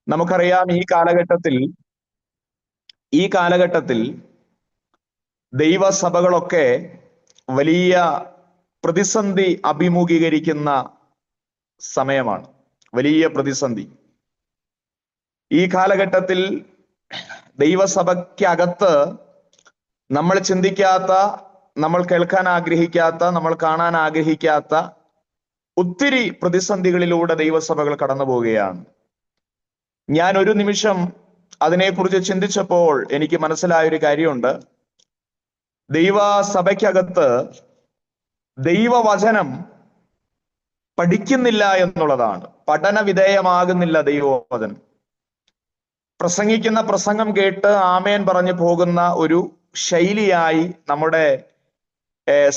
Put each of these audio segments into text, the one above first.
നമുക്കറിയാം ഈ കാലഘട്ടത്തിൽ ദൈവസഭകളൊക്കെ വലിയ പ്രതിസന്ധി അഭിമുഖീകരിക്കുന്ന സമയമാണ്. വലിയ പ്രതിസന്ധി. ഈ കാലഘട്ടത്തിൽ ദൈവസഭയ്ക്കകത്ത് നമ്മൾ ചിന്തിക്കാത്ത, നമ്മൾ കേൾക്കാൻ ആഗ്രഹിക്കാത്ത, നമ്മൾ കാണാൻ ആഗ്രഹിക്കാത്ത ഒത്തിരി പ്രതിസന്ധികളിലൂടെ ദൈവസഭകൾ കടന്നു പോവുകയാണ്. ഞാൻ ഒരു നിമിഷം അതിനെക്കുറിച്ച് ചിന്തിച്ചപ്പോൾ എനിക്ക് മനസ്സിലായ ഒരു കാര്യമുണ്ട്. ദൈവസഭയ്ക്കകത്ത് ദൈവവചനം പഠിക്കുന്നില്ല എന്നുള്ളതാണ്. പഠന വിധേയമാകുന്നില്ല ദൈവവചനം. പ്രസംഗിക്കുന്ന പ്രസംഗം കേട്ട് ആമേൻ പറഞ്ഞു പോകുന്ന ഒരു ശൈലിയായി നമ്മുടെ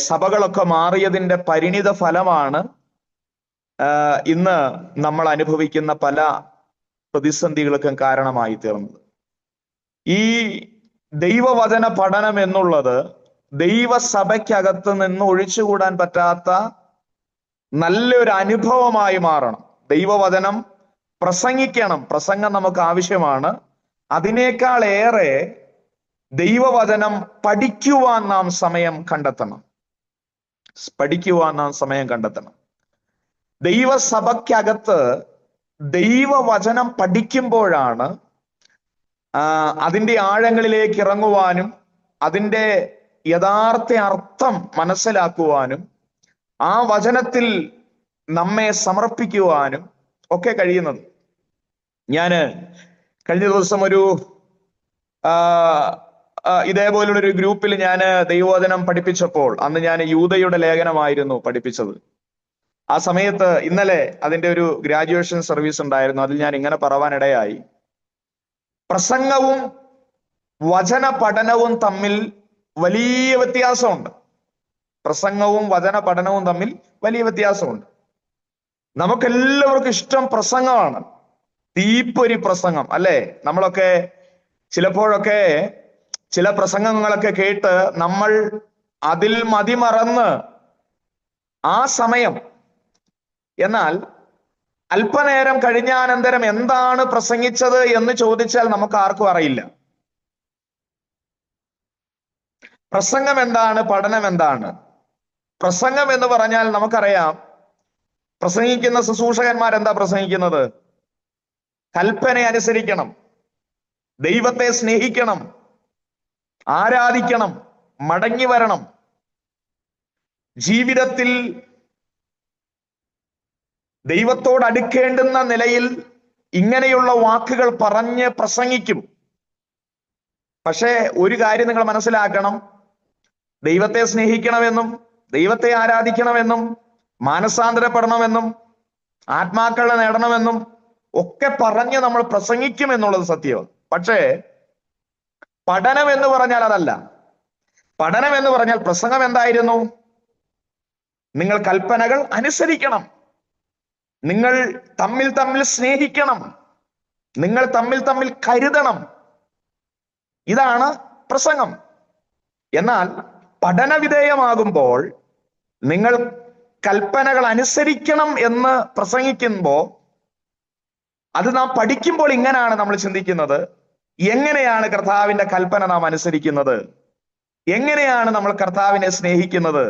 സഭകളൊക്കെ മാറിയതിന്റെ പരിണിത ഫലമാണ് ഇന്ന് നമ്മൾ അനുഭവിക്കുന്ന പല പ്രതിസന്ധികൾക്കും കാരണമായി തീർന്നത്. ഈ ദൈവവചന പഠനം എന്നുള്ളത് ദൈവസഭയ്ക്കകത്ത് നിന്ന് ഒഴിച്ചുകൂടാൻ പറ്റാത്ത നല്ലൊരു അനുഭവമായി മാറണം. ദൈവവചനം പ്രസംഗിക്കണം, പ്രസംഗം നമുക്ക് ആവശ്യമാണ്. അതിനേക്കാൾ ഏറെ ദൈവവചനം പഠിക്കുവാൻ നാം സമയം കണ്ടെത്തണം. ദൈവസഭയ്ക്കകത്ത് ദൈവവചനം പഠിക്കുമ്പോഴാണ് അതിൻ്റെ ആഴങ്ങളിലേക്ക് ഇറങ്ങുവാനും അതിൻ്റെ യഥാർത്ഥ അർത്ഥം മനസ്സിലാക്കുവാനും ആ വചനത്തിൽ നമ്മെ സമർപ്പിക്കുവാനും ഒക്കെ കഴിയുന്നത്. ഞാന് കഴിഞ്ഞ ദിവസം ഇതേപോലുള്ളൊരു ഗ്രൂപ്പിൽ ഞാൻ ദൈവവചനം പഠിപ്പിച്ചപ്പോൾ അന്ന് ഞാൻ യൂദയുടെ ലേഖനമായിരുന്നു പഠിപ്പിച്ചത്. ആ സമയത്ത് ഇന്നലെ അതിന്റെ ഒരു ഗ്രാജുവേഷൻ സർവീസ് ഉണ്ടായിരുന്നു. അതിൽ ഞാൻ ഇങ്ങനെ പറവാനിടയായി, പ്രസംഗവും വചന പഠനവും തമ്മിൽ വലിയ വ്യത്യാസമുണ്ട്. പ്രസംഗവും വചന പഠനവും തമ്മിൽ വലിയ വ്യത്യാസമുണ്ട്. നമുക്കെല്ലാവർക്കും ഇഷ്ടം പ്രസംഗമാണ്, തീപ്പൊരി പ്രസംഗം അല്ലേ? നമ്മളൊക്കെ ചിലപ്പോഴൊക്കെ ചില പ്രസംഗങ്ങളൊക്കെ കേട്ട് നമ്മൾ അതിൽ മതിമറന്ന് ആ സമയം, എന്നാൽ അല്പനേരം കഴിഞ്ഞാനന്തരം എന്താണ് പ്രസംഗിച്ചത് എന്ന് ചോദിച്ചാൽ നമുക്ക് ആർക്കും അറിയില്ല. പ്രസംഗം എന്താണ്, പഠനം എന്താണ്? പ്രസംഗം എന്ന് പറഞ്ഞാൽ നമുക്കറിയാം, പ്രസംഗിക്കുന്ന ശുശ്രൂഷകന്മാരെന്താ പ്രസംഗിക്കുന്നത്? കൽപ്പന അനുസരിക്കണം, ദൈവത്തെ സ്നേഹിക്കണം, ആരാധിക്കണം, മടങ്ങി വരണം. ജീവിതത്തിൽ ദൈവത്തോട് അടുക്കേണ്ടുന്ന നിലയിൽ ഇങ്ങനെയുള്ള വാക്കുകൾ പറഞ്ഞ് പ്രസംഗിക്കും. പക്ഷേ ഒരു കാര്യം നിങ്ങൾ മനസ്സിലാക്കണം, ദൈവത്തെ സ്നേഹിക്കണമെന്നും ദൈവത്തെ ആരാധിക്കണമെന്നും മാനസാന്തരപ്പെടണമെന്നും ആത്മാക്കളെ നേടണമെന്നും ഒക്കെ പറഞ്ഞ് നമ്മൾ പ്രസംഗിക്കും എന്നുള്ളത് സത്യമാണ്. പക്ഷേ പഠനം എന്ന് പറഞ്ഞാൽ അതല്ല. പഠനം എന്ന് പറഞ്ഞാൽ പ്രസംഗം എന്തായിരുന്നു? നിങ്ങൾ കൽപ്പനകൾ അനുസരിക്കണം, നിങ്ങൾ തമ്മിൽ സ്നേഹിക്കണം, നിങ്ങൾ തമ്മിൽ കരുതണം. ഇതാണ് പ്രസംഗം. എന്നാൽ പഠന വിധേയമാകുമ്പോൾ നിങ്ങൾ കൽപ്പനകൾ അനുസരിക്കണം എന്ന് പ്രസംഗിക്കുമ്പോൾ അത് നാം പഠിക്കുമ്പോൾ ഇങ്ങനെയാണ് നമ്മൾ ചിന്തിക്കുന്നത്. എങ്ങനെയാണ് കർത്താവിന്റെ കൽപ്പന നാം അനുസരിക്കുന്നത്? എങ്ങനെയാണ് നമ്മൾ കർത്താവിനെ സ്നേഹിക്കുന്നത്?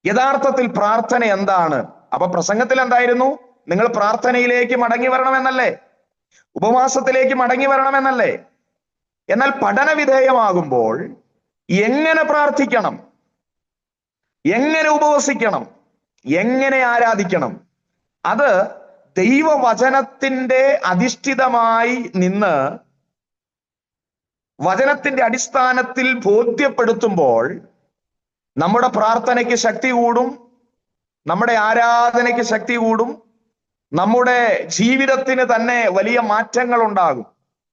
യഥാർത്ഥത്തിൽ പ്രാർത്ഥന എന്താണ്? അപ്പൊ പ്രസംഗത്തിൽ എന്തായിരുന്നു? നിങ്ങൾ പ്രാർത്ഥനയിലേക്ക് മടങ്ങി വരണമെന്നല്ലേ, ഉപവാസത്തിലേക്ക് മടങ്ങി വരണമെന്നല്ലേ? എന്നാൽ പഠന വിധേയമാകുമ്പോൾ എങ്ങനെ പ്രാർത്ഥിക്കണം, എങ്ങനെ ഉപവസിക്കണം, എങ്ങനെ ആരാധിക്കണം, അത് ദൈവവചനത്തിന്റെ അധിഷ്ഠിതമായി നിന്ന് വചനത്തിന്റെ അടിസ്ഥാനത്തിൽ ബോധ്യപ്പെടുത്തുമ്പോൾ നമ്മുടെ പ്രാർത്ഥനയ്ക്ക് ശക്തി കൂടും, നമ്മുടെ ആരാധനയ്ക്ക് ശക്തി കൂടും, നമ്മുടെ ജീവിതത്തിന് തന്നെ വലിയ മാറ്റങ്ങൾ ഉണ്ടാകും.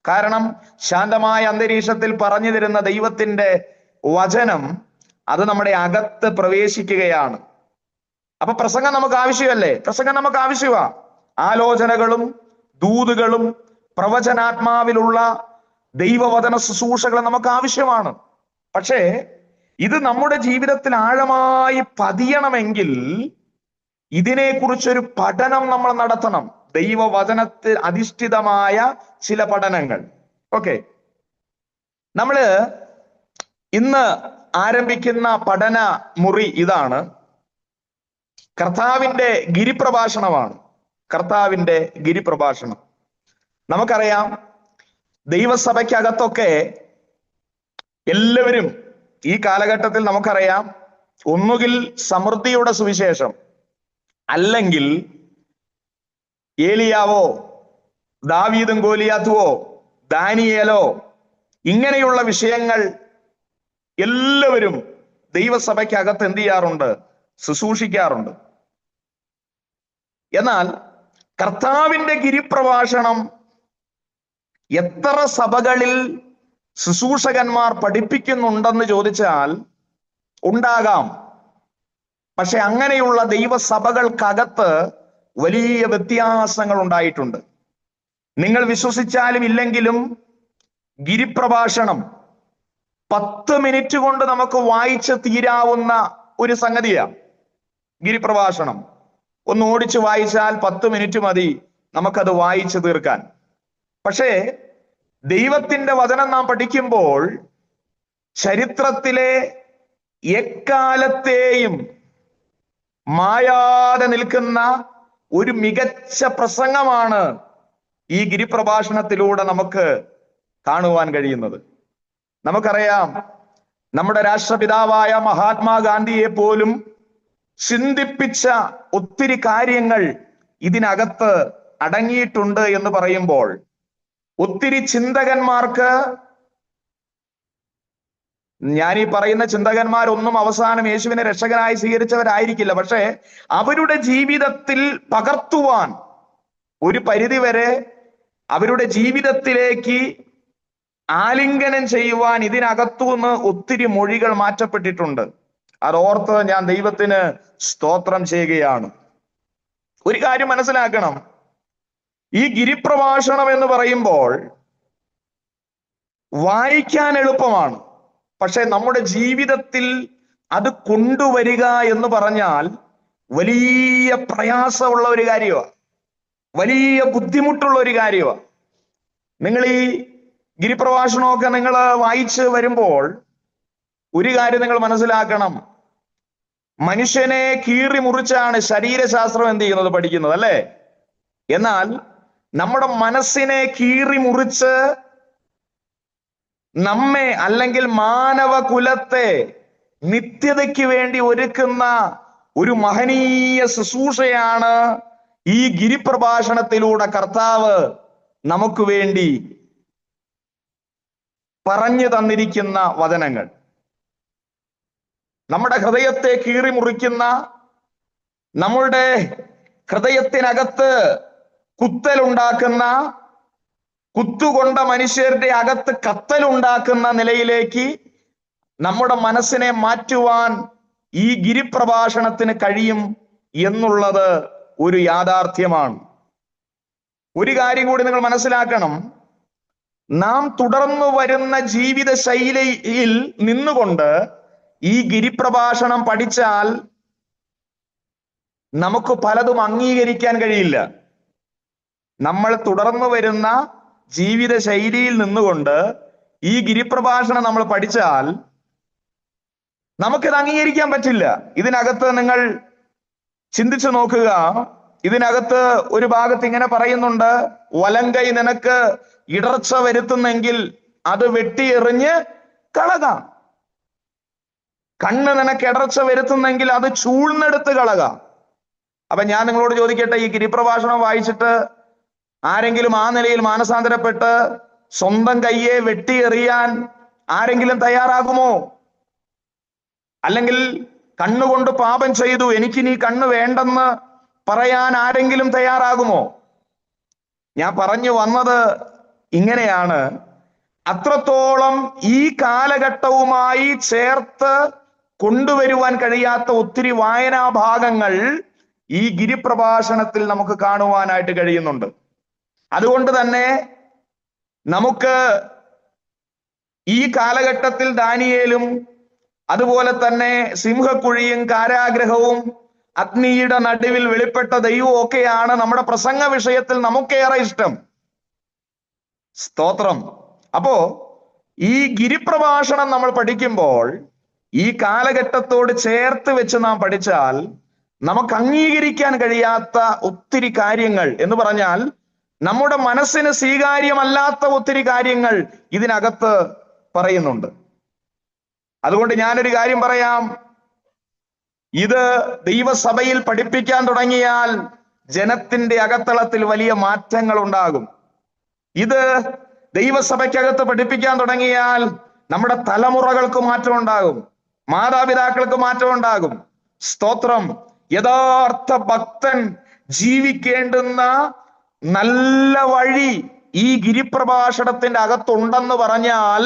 കാരണം ശാന്തമായ അന്തരീക്ഷത്തിൽ പറഞ്ഞു തരുന്ന ദൈവത്തിന്റെ വചനം അത് നമ്മുടെ അകത്ത് പ്രവേശിക്കുകയാണ്. അപ്പൊ പ്രസംഗം നമുക്ക് ആവശ്യമല്ലേ? പ്രസംഗം നമുക്ക് ആവശ്യമാണ്. ആലോചനകളും ദൂതുകളും പ്രവചനാത്മാവിലുള്ള ദൈവവചന ശുശ്രൂഷകൾ നമുക്ക് ആവശ്യമാണ്. പക്ഷേ ഇത് നമ്മുടെ ജീവിതത്തിൽ ആഴമായി പതിയണമെങ്കിൽ ഇതിനെക്കുറിച്ചൊരു പഠനം നമ്മൾ നടത്തണം. ദൈവവചനത്തിൽ അധിഷ്ഠിതമായ ചില പഠനങ്ങൾ. ഓക്കെ, നമ്മള് ഇന്ന് ആരംഭിക്കുന്ന പഠന മുറി ഇതാണ്. കർത്താവിന്റെ ഗിരിപ്രഭാഷണമാണ്. കർത്താവിന്റെ ഗിരിപ്രഭാഷണം. നമുക്കറിയാം, ദൈവസഭയ്ക്കകത്തൊക്കെ എല്ലാവരും ഈ കാലഘട്ടത്തിൽ നമുക്കറിയാം, ഒന്നുകിൽ സമൃദ്ധിയുടെ സുവിശേഷം, അല്ലെങ്കിൽ ഏലിയാവോ ദാവീദും ഗോലിയാത്തുവോ ദാനിയേലോ ഇങ്ങനെയുള്ള വിഷയങ്ങൾ എല്ലാവരും ദൈവസഭയ്ക്കകത്ത് എന്ത് ചെയ്യാറുണ്ട്? ശുശ്രൂഷിക്കാറുണ്ട്. എന്നാൽ കർത്താവിന്റെ ഗിരിപ്രഭാഷണം എത്ര സഭകളിൽ ശുശ്രൂഷകന്മാർ പഠിപ്പിക്കുന്നുണ്ടെന്ന് ചോദിച്ചാൽ ഉണ്ടാകാം. പക്ഷെ അങ്ങനെയുള്ള ദൈവസഭകൾക്കകത്ത് വലിയ വ്യത്യാസങ്ങൾ ഉണ്ടായിട്ടുണ്ട്. നിങ്ങൾ വിശ്വസിച്ചാലും ഇല്ലെങ്കിലും ഗിരിപ്രഭാഷണം 10 മിനിറ്റ് കൊണ്ട് നമുക്ക് വായിച്ച് തീരാവുന്ന ഒരു സംഗതിയാണ്. ഗിരിപ്രഭാഷണം ഒന്ന് ഓടിച്ചു വായിച്ചാൽ 10 മിനിറ്റ് മതി നമുക്കത് വായിച്ചു തീർക്കാൻ. പക്ഷേ ദൈവത്തിന്റെ വചനം നാം പഠിക്കുമ്പോൾ ചരിത്രത്തിലെ എക്കാലത്തെയും മായാതെ നിൽക്കുന്ന ഒരു മികച്ച പ്രസംഗമാണ് ഈ ഗിരിപ്രഭാഷണത്തിലൂടെ നമുക്ക് കാണുവാൻ കഴിയുന്നത്. നമുക്കറിയാം, നമ്മുടെ രാഷ്ട്രപിതാവായ മഹാത്മാഗാന്ധിയെ പോലും ചിന്തിപ്പിച്ച ഒത്തിരി കാര്യങ്ങൾ ഇതിനകത്ത് അടങ്ങിയിട്ടുണ്ട് എന്ന് പറയുമ്പോൾ ഒത്തിരി ചിന്തകന്മാർക്ക്, ഞാൻ ഈ പറയുന്ന ചിന്തകന്മാരൊന്നും അവസാനം യേശുവിനെ രക്ഷകനായി സ്വീകരിച്ചവരായിരിക്കില്ല. പക്ഷെ അവരുടെ ജീവിതത്തിൽ പകർത്തുവാൻ ഒരു പരിധിവരെ അവരുടെ ജീവിതത്തിലേക്ക് ആലിംഗനം ചെയ്യുവാൻ ഇതിനകത്തുനിന്ന് ഒത്തിരി മൊഴികൾ മാറ്റപ്പെട്ടിട്ടുണ്ട്. അതോർത്ത് ഞാൻ ദൈവത്തിന് സ്തോത്രം ചെയ്യുകയാണ്. ഒരു കാര്യം മനസ്സിലാക്കണം, ഈ ഗിരിപ്രഭാഷണം എന്ന് പറയുമ്പോൾ വായിക്കാൻ എളുപ്പമാണ്. പക്ഷെ നമ്മുടെ ജീവിതത്തിൽ അത് കൊണ്ടുവരിക എന്ന് പറഞ്ഞാൽ വലിയ പ്രയാസമുള്ള ഒരു കാര്യമാണ്, വലിയ ബുദ്ധിമുട്ടുള്ള ഒരു കാര്യമാണ്. നിങ്ങൾ ഈ ഗിരിപ്രഭാഷണമൊക്കെ നിങ്ങൾ വായിച്ച് വരുമ്പോൾ ഒരു കാര്യം നിങ്ങൾ മനസ്സിലാക്കണം, മനുഷ്യനെ കീറി മുറിച്ചാണ് ശരീരശാസ്ത്രം എന്ത് ചെയ്യുന്നത്, പഠിക്കുന്നത്, അല്ലേ? എന്നാൽ നമ്മുടെ മനസ്സിനെ കീറി മുറിച്ച് നമ്മെ അല്ലെങ്കിൽ മാനവ കുലത്തെ നിത്യതയ്ക്ക് വേണ്ടി ഒരുക്കുന്ന ഒരു മഹനീയ ശുശ്രൂഷയാണ് ഈ ഗിരിപ്രഭാഷണത്തിലൂടെ കർത്താവ് നമുക്ക് വേണ്ടി പറഞ്ഞു തന്നിരിക്കുന്ന വചനങ്ങൾ. നമ്മുടെ ഹൃദയത്തെ കീറി മുറിക്കുന്ന, നമ്മളുടെ ഹൃദയത്തിനകത്ത് കുത്തലുണ്ടാക്കുന്ന, കുത്തുകൊണ്ട മനുഷ്യരുടെ അകത്ത് കത്തലുണ്ടാക്കുന്ന നിലയിലേക്ക് നമ്മുടെ മനസ്സിനെ മാറ്റുവാൻ ഈ ഗിരിപ്രഭാഷണത്തിന് കഴിയും എന്നുള്ളത് ഒരു യാഥാർത്ഥ്യമാണ്. ഒരു കാര്യം കൂടി നിങ്ങൾ മനസ്സിലാക്കണം, നാം തുടർന്നു വരുന്ന ജീവിത ശൈലിയിൽ നിന്നുകൊണ്ട് ഈ ഗിരിപ്രഭാഷണം പഠിച്ചാൽ നമുക്ക് പലതും അംഗീകരിക്കാൻ കഴിയില്ല. നമ്മൾ തുടർന്നു വരുന്ന ജീവിത ശൈലിയിൽ നിന്നുകൊണ്ട് ഈ ഗിരിപ്രഭാഷണം നമ്മൾ പഠിച്ചാൽ നമുക്കിത് അംഗീകരിക്കാൻ പറ്റില്ല. ഇതിനകത്ത് നിങ്ങൾ ചിന്തിച്ചു നോക്കുക. ഇതിനകത്ത് ഒരു ഭാഗത്ത് ഇങ്ങനെ പറയുന്നുണ്ട്, വലങ്കൈ നിനക്ക് ഇടർച്ച വരുത്തുന്നെങ്കിൽ അത് വെട്ടിയെറിഞ്ഞ് കളകാം. കണ്ണ് നിനക്ക് ഇടർച്ച വരുത്തുന്നെങ്കിൽ അത് ചൂഴ്ന്നെടുത്ത് കളകാം. അപ്പൊ ഞാൻ നിങ്ങളോട് ചോദിക്കട്ടെ, ഈ ഗിരിപ്രഭാഷണം വായിച്ചിട്ട് ആരെങ്കിലും ആ നിലയിൽ മാനസാന്തരപ്പെട്ട് സ്വന്തം കയ്യെ വെട്ടിയെറിയാൻ ആരെങ്കിലും തയ്യാറാകുമോ? അല്ലെങ്കിൽ കണ്ണുകൊണ്ട് പാപം ചെയ്തു, എനിക്കിനി കണ്ണ് വേണ്ടെന്ന് പറയാൻ ആരെങ്കിലും തയ്യാറാകുമോ? ഞാൻ പറഞ്ഞു വന്നത് ഇങ്ങനെയാണ്, അത്രത്തോളം ഈ കാലഘട്ടവുമായി ചേർത്ത് കൊണ്ടുവരുവാൻ കഴിയാത്ത ഒത്തിരി വായനാഭാഗങ്ങൾ ഈ ഗിരിപ്രഭാഷണത്തിൽ നമുക്ക് കാണുവാനായിട്ട് കഴിയുന്നുണ്ട്. അതുകൊണ്ട് തന്നെ നമുക്ക് ഈ കാലഘട്ടത്തിൽ ദാനിയേലും അതുപോലെ തന്നെ സിംഹക്കുഴിയും കാരാഗ്രഹവും അഗ്നിയുടെ നടുവിൽ വെളിപ്പെട്ട ദൈവം ഒക്കെയാണ് നമ്മുടെ പ്രസംഗ വിഷയത്തിൽ നമുക്കേറെ ഇഷ്ടം. സ്തോത്രം. അപ്പോ ഈ ഗിരിപ്രഭാഷണം നമ്മൾ പഠിക്കുമ്പോൾ ഈ കാലഘട്ടത്തോട് ചേർത്ത് വെച്ച് നാം പഠിച്ചാൽ നമുക്ക് അംഗീകരിക്കാൻ കഴിയാത്ത ഒത്തിരി കാര്യങ്ങൾ, എന്ന് പറഞ്ഞാൽ നമ്മുടെ മനസ്സിന് സ്വീകാര്യമല്ലാത്ത ഒത്തിരി കാര്യങ്ങൾ ഇതിനകത്ത് പറയുന്നുണ്ട്. അതുകൊണ്ട് ഞാനൊരു കാര്യം പറയാം, ഇത് ദൈവസഭയിൽ പഠിപ്പിക്കാൻ തുടങ്ങിയാൽ ജനത്തിന്റെ അകത്തളത്തിൽ വലിയ മാറ്റങ്ങൾ ഉണ്ടാകും. ഇത് ദൈവസഭയ്ക്കകത്ത് പഠിപ്പിക്കാൻ തുടങ്ങിയാൽ നമ്മുടെ തലമുറകൾക്ക് മാറ്റം ഉണ്ടാകും, മാതാപിതാക്കൾക്ക് മാറ്റം ഉണ്ടാകും. സ്തോത്രം. യഥാർത്ഥ ഭക്തൻ ജീവിക്കേണ്ടുന്ന നല്ല വഴി ഈ ഗിരിപ്രഭാഷണത്തിന്റെ അകത്തുണ്ടെന്ന് പറഞ്ഞാൽ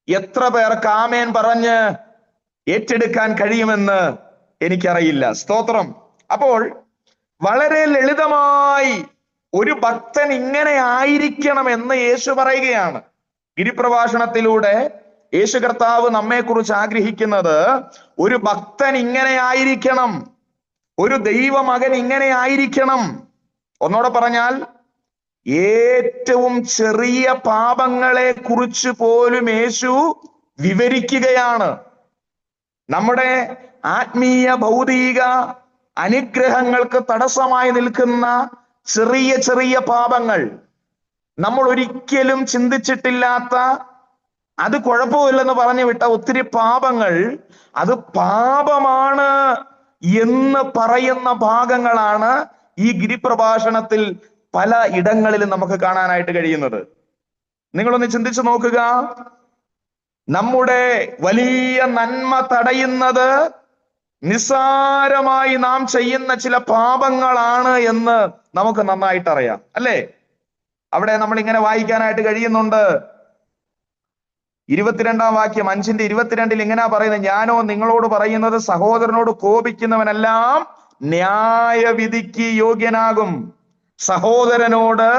എത്ര പേർക്ക് ആമേൻ പറഞ്ഞ് ഏറ്റെടുക്കാൻ കഴിയുമെന്ന് എനിക്കറിയില്ല. സ്തോത്രം. അപ്പോൾ വളരെ ലളിതമായി ഒരു ഭക്തൻ ഇങ്ങനെ ആയിരിക്കണമെന്ന് യേശു പറയുകയാണ്. ഗിരിപ്രഭാഷണത്തിലൂടെ യേശു കർത്താവ് നമ്മെക്കുറിച്ച് ആഗ്രഹിക്കുന്നത് ഒരു ഭക്തൻ ഇങ്ങനെ ആയിരിക്കണം, ഒരു ദൈവമകൻ ഇങ്ങനെ ആയിരിക്കണം. ഒന്നോടെ പറഞ്ഞാൽ, ഏറ്റവും ചെറിയ പാപങ്ങളെ കുറിച്ച് പോലും യേശു വിവരിക്കുകയാണ്. നമ്മുടെ ആത്മീയ ഭൗതിക അനുഗ്രഹങ്ങൾക്ക് തടസ്സമായി നിൽക്കുന്ന ചെറിയ ചെറിയ പാപങ്ങൾ, നമ്മൾ ഒരിക്കലും ചിന്തിച്ചിട്ടില്ലാത്ത, അത് കുഴപ്പമില്ലെന്ന് പറഞ്ഞു വിട്ട ഒത്തിരി പാപങ്ങൾ, അത് പാപമാണ് എന്ന് പറയുന്ന ഭാഗങ്ങളാണ് ഈ ഗിരിപ്രഭാഷണത്തിൽ പല ഇടങ്ങളിലും നമുക്ക് കാണാനായിട്ട് കഴിയുന്നത്. നിങ്ങളൊന്ന് ചിന്തിച്ചു നോക്കുക. നമ്മുടെ വലിയ നന്മ തടയുന്നത് നിസ്സാരമായി നാം ചെയ്യുന്ന ചില പാപങ്ങളാണ് എന്ന് നമുക്ക് നന്നായിട്ട് അറിയാം, അല്ലേ? അവിടെ നമ്മൾ ഇങ്ങനെ വായിക്കാനായിട്ട് കഴിയുന്നുണ്ട്. 22-ാം വാക്യം 5:22 ഇങ്ങനെയാ പറയുന്നത്, ഞാനോ നിങ്ങളോട് പറയുന്നത് സഹോദരനോട് കോപിക്കുന്നവനെല്ലാം ന്യായവിധിക്ക് യോഗ്യനാകും. സഹോദരനോട്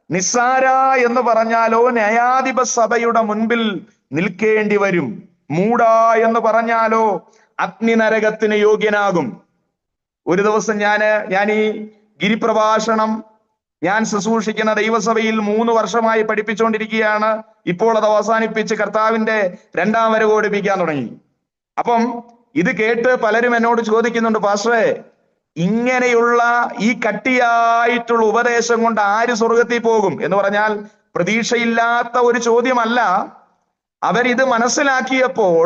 നിസ്സാര എന്ന് പറഞ്ഞാലോ ന്യായാധിപ സഭയുടെ മുൻപിൽ നിൽക്കേണ്ടി വരും. മൂഢ എന്ന് പറഞ്ഞാലോ അഗ്നി നരകത്തിന് യോഗ്യനാകും. ഒരു ദിവസം ഞാൻ ഈ ഗിരിപ്രഭാഷണം ഞാൻ ശുശ്രൂഷിക്കുന്ന ദൈവസഭയിൽ 3 വർഷമായി പഠിപ്പിച്ചുകൊണ്ടിരിക്കുകയാണ്. ഇപ്പോൾ അത് അവസാനിപ്പിച്ച് കർത്താവിന്റെ 2ാം വരവ് ഓടിപ്പിക്കാൻ തുടങ്ങി. അപ്പം ഇത് കേട്ട് പലരും എന്നോട് ചോദിക്കുന്നുണ്ട്, പാസ്റ്ററെ, ഇങ്ങനെയുള്ള ഈ കട്ടിയായിട്ടുള്ള ഉപദേശം കൊണ്ട് ആര് സ്വർഗത്തിൽ പോകും എന്ന് പറഞ്ഞാൽ പ്രതീക്ഷയില്ലാത്ത ഒരു ചോദ്യമല്ല. അവരിത് മനസ്സിലാക്കിയപ്പോൾ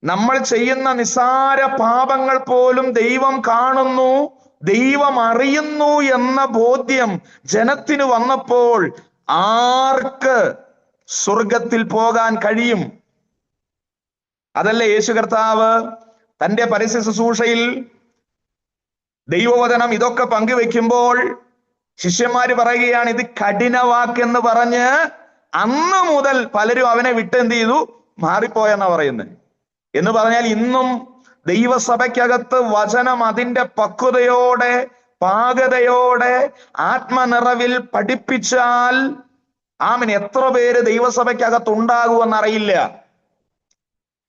നമ്മൾ ചെയ്യുന്ന നിസ്സാര പാപങ്ങൾ പോലും ദൈവം കാണുന്നു, ദൈവം അറിയുന്നു എന്ന ബോധ്യം ജനത്തിന് വന്നപ്പോൾ ആർക്ക് സ്വർഗത്തിൽ പോകാൻ കഴിയും? അതല്ലേ യേശു കർത്താവ് തന്റെ പരസ്യ ശുശ്രൂഷയിൽ ദൈവവചനം ഇതൊക്കെ പങ്കുവെക്കുമ്പോൾ ശിഷ്യന്മാര് പറയുകയാണ്, ഇത് കഠിനവാക്കെന്ന് പറഞ്ഞ് അന്ന് മുതൽ പലരും അവനെ വിട്ട് എന്ത് ചെയ്തു? മാറിപ്പോയെന്നാ പറയുന്നത്. എന്ന് പറഞ്ഞാൽ ഇന്നും ദൈവസഭയ്ക്കകത്ത് വചനം അതിന്റെ പക്വതയോടെ പാകതയോടെ ആത്മനിറവിൽ പഠിപ്പിച്ചാൽ ആമൻ എത്ര പേര് ദൈവസഭയ്ക്കകത്ത് ഉണ്ടാകുമെന്നറിയില്ല.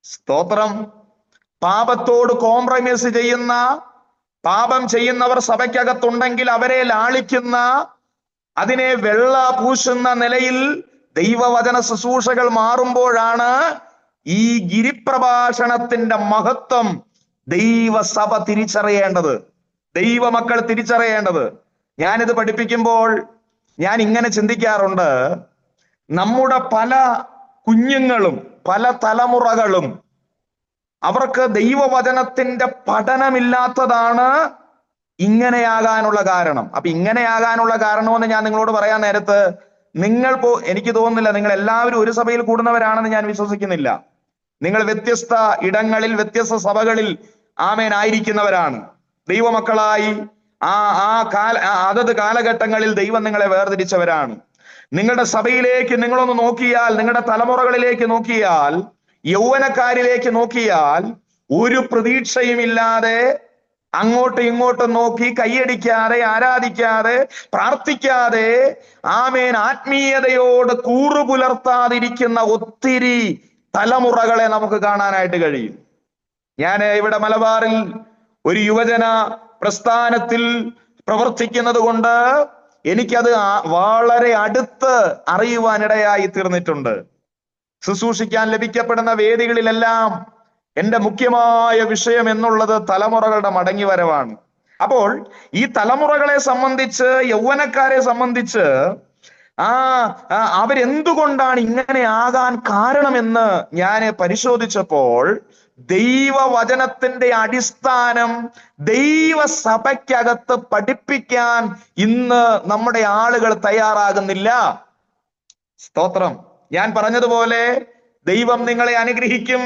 സ്തോത്രം. പാപത്തോട് കോംപ്രമൈസ് ചെയ്യുന്ന, പാപം ചെയ്യുന്നവർ സഭയ്ക്കകത്തുണ്ടെങ്കിൽ അവരെ ലാളിക്കുന്ന, അതിനെ വെള്ള പൂശുന്ന നിലയിൽ ദൈവവചന ശുശ്രൂഷകൾ മാറുമ്പോഴാണ് ഈ ഗിരിപ്രഭാഷണത്തിന്റെ മഹത്വം ദൈവസഭ തിരിച്ചറിയേണ്ടത്, ദൈവമക്കൾ തിരിച്ചറിയേണ്ടത്. ഞാനിത് പഠിപ്പിക്കുമ്പോൾ ഞാൻ ഇങ്ങനെ ചിന്തിക്കാറുണ്ട്, നമ്മുടെ പല കുഞ്ഞുങ്ങളും പല തലമുറകളും അവർക്ക് ദൈവവചനത്തിന്റെ പഠനമില്ലാത്തതാണ് ഇങ്ങനെയാകാനുള്ള കാരണം. അപ്പൊ ഇങ്ങനെയാകാനുള്ള കാരണമെന്ന് ഞാൻ നിങ്ങളോട് പറയാൻ നേരത്ത് എനിക്ക് തോന്നുന്നില്ല നിങ്ങൾ എല്ലാവരും ഒരു സഭയിൽ കൂടുന്നവരാണെന്ന് ഞാൻ വിശ്വസിക്കുന്നില്ല. നിങ്ങൾ വ്യത്യസ്ത ഇടങ്ങളിൽ വ്യത്യസ്ത സഭകളിൽ ആമേൻ ആയിരിക്കുന്നവരാണ്. ദൈവമക്കളായി അതത് കാലഘട്ടങ്ങളിൽ ദൈവം നിങ്ങളെ വേർതിരിച്ചവരാണ്. നിങ്ങളുടെ സഭയിലേക്ക് നിങ്ങളൊന്ന് നോക്കിയാൽ, നിങ്ങളുടെ തലമുറകളിലേക്ക് നോക്കിയാൽ, യൗവനക്കാരിലേക്ക് നോക്കിയാൽ, ഒരു പ്രതീക്ഷയുമില്ലാതെ അങ്ങോട്ടും ഇങ്ങോട്ടും നോക്കി കൈയടിക്കാതെ, ആരാധിക്കാതെ, പ്രാർത്ഥിക്കാതെ, ആമേൻ ആത്മീയതയോട് കൂറു പുലർത്താതിരിക്കുന്ന ഒത്തിരി തലമുറകളെ നമുക്ക് കാണാനായിട്ട് കഴിയും. ഞാൻ ഇവിടെ മലബാറിൽ ഒരു യുവജന പ്രസ്ഥാനത്തിൽ പ്രവർത്തിക്കുന്നത് കൊണ്ട് എനിക്കത് വളരെ അടുത്ത് അറിയുവാനിടയായി തീർന്നിട്ടുണ്ട്. ശുശ്രൂഷിക്കാൻ ലഭിക്കപ്പെടുന്ന വേദികളിലെല്ലാം എന്റെ മുഖ്യമായ വിഷയം എന്നുള്ളത് തലമുറകളുടെ മടങ്ങിവരവാണ്. അപ്പോൾ ഈ തലമുറകളെ സംബന്ധിച്ച്, യൗവനക്കാരെ സംബന്ധിച്ച് അവരെന്തുകൊണ്ടാണ് ഇങ്ങനെ ആകാൻ കാരണമെന്ന് ഞാൻ പരിശോധിച്ചപ്പോൾ ദൈവവചനത്തിന്റെ അടിസ്ഥാനം ദൈവസഭയ്ക്കകത്ത് പഠിപ്പിക്കാൻ ഇന്ന് നമ്മുടെ ആളുകൾ തയ്യാറാകുന്നില്ല. സ്തോത്രം. ഞാൻ പറഞ്ഞതുപോലെ ദൈവം നിങ്ങളെ അനുഗ്രഹിക്കും.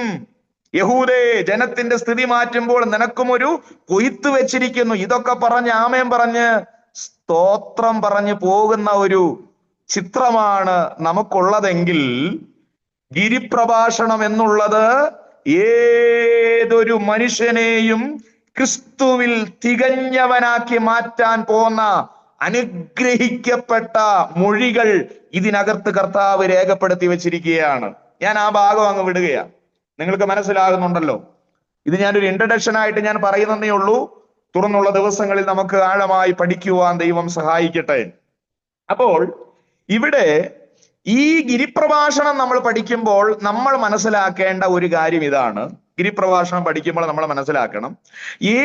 യഹൂദേ, ജനത്തിന്റെ സ്ഥിതി മാറ്റുമ്പോൾ നിനക്കും ഒരു കൊയ്ത്ത് വെച്ചിരിക്കുന്നു. ഇതൊക്കെ പറഞ്ഞ് ആമേൻ പറഞ്ഞ് സ്തോത്രം പറഞ്ഞു പോകുന്ന ഒരു ചിത്രമാണ് നമുക്കുള്ളതെങ്കിൽ, ഗിരിപ്രഭാഷണം എന്നുള്ളത് ഏതൊരു മനുഷ്യനെയും ക്രിസ്തുവിൽ തികഞ്ഞവനാക്കി മാറ്റാൻ പോകുന്ന അനുഗ്രഹിക്കപ്പെട്ട മൊഴികൾ ഇതിനകത്ത് കർത്താവ് രേഖപ്പെടുത്തി വെച്ചിരിക്കുകയാണ്. ഞാൻ ആ ഭാഗം അങ്ങ് വിടുകയാണ്. നിങ്ങൾക്ക് മനസ്സിലാകുന്നുണ്ടല്ലോ. ഇത് ഞാനൊരു ഇൻട്രഡക്ഷൻ ആയിട്ട് ഞാൻ പറയുന്നതേ ഉള്ളൂ. തുറന്നുള്ള ദിവസങ്ങളിൽ നമുക്ക് ആഴമായി പഠിക്കുവാൻ ദൈവം സഹായിക്കട്ടെ. അപ്പോൾ ഇവിടെ ഈ ഗിരിപ്രഭാഷണം നമ്മൾ പഠിക്കുമ്പോൾ നമ്മൾ മനസ്സിലാക്കേണ്ട ഒരു കാര്യം ഇതാണ്. ഗിരിപ്രഭാഷണം പഠിക്കുമ്പോൾ നമ്മൾ മനസ്സിലാക്കണം,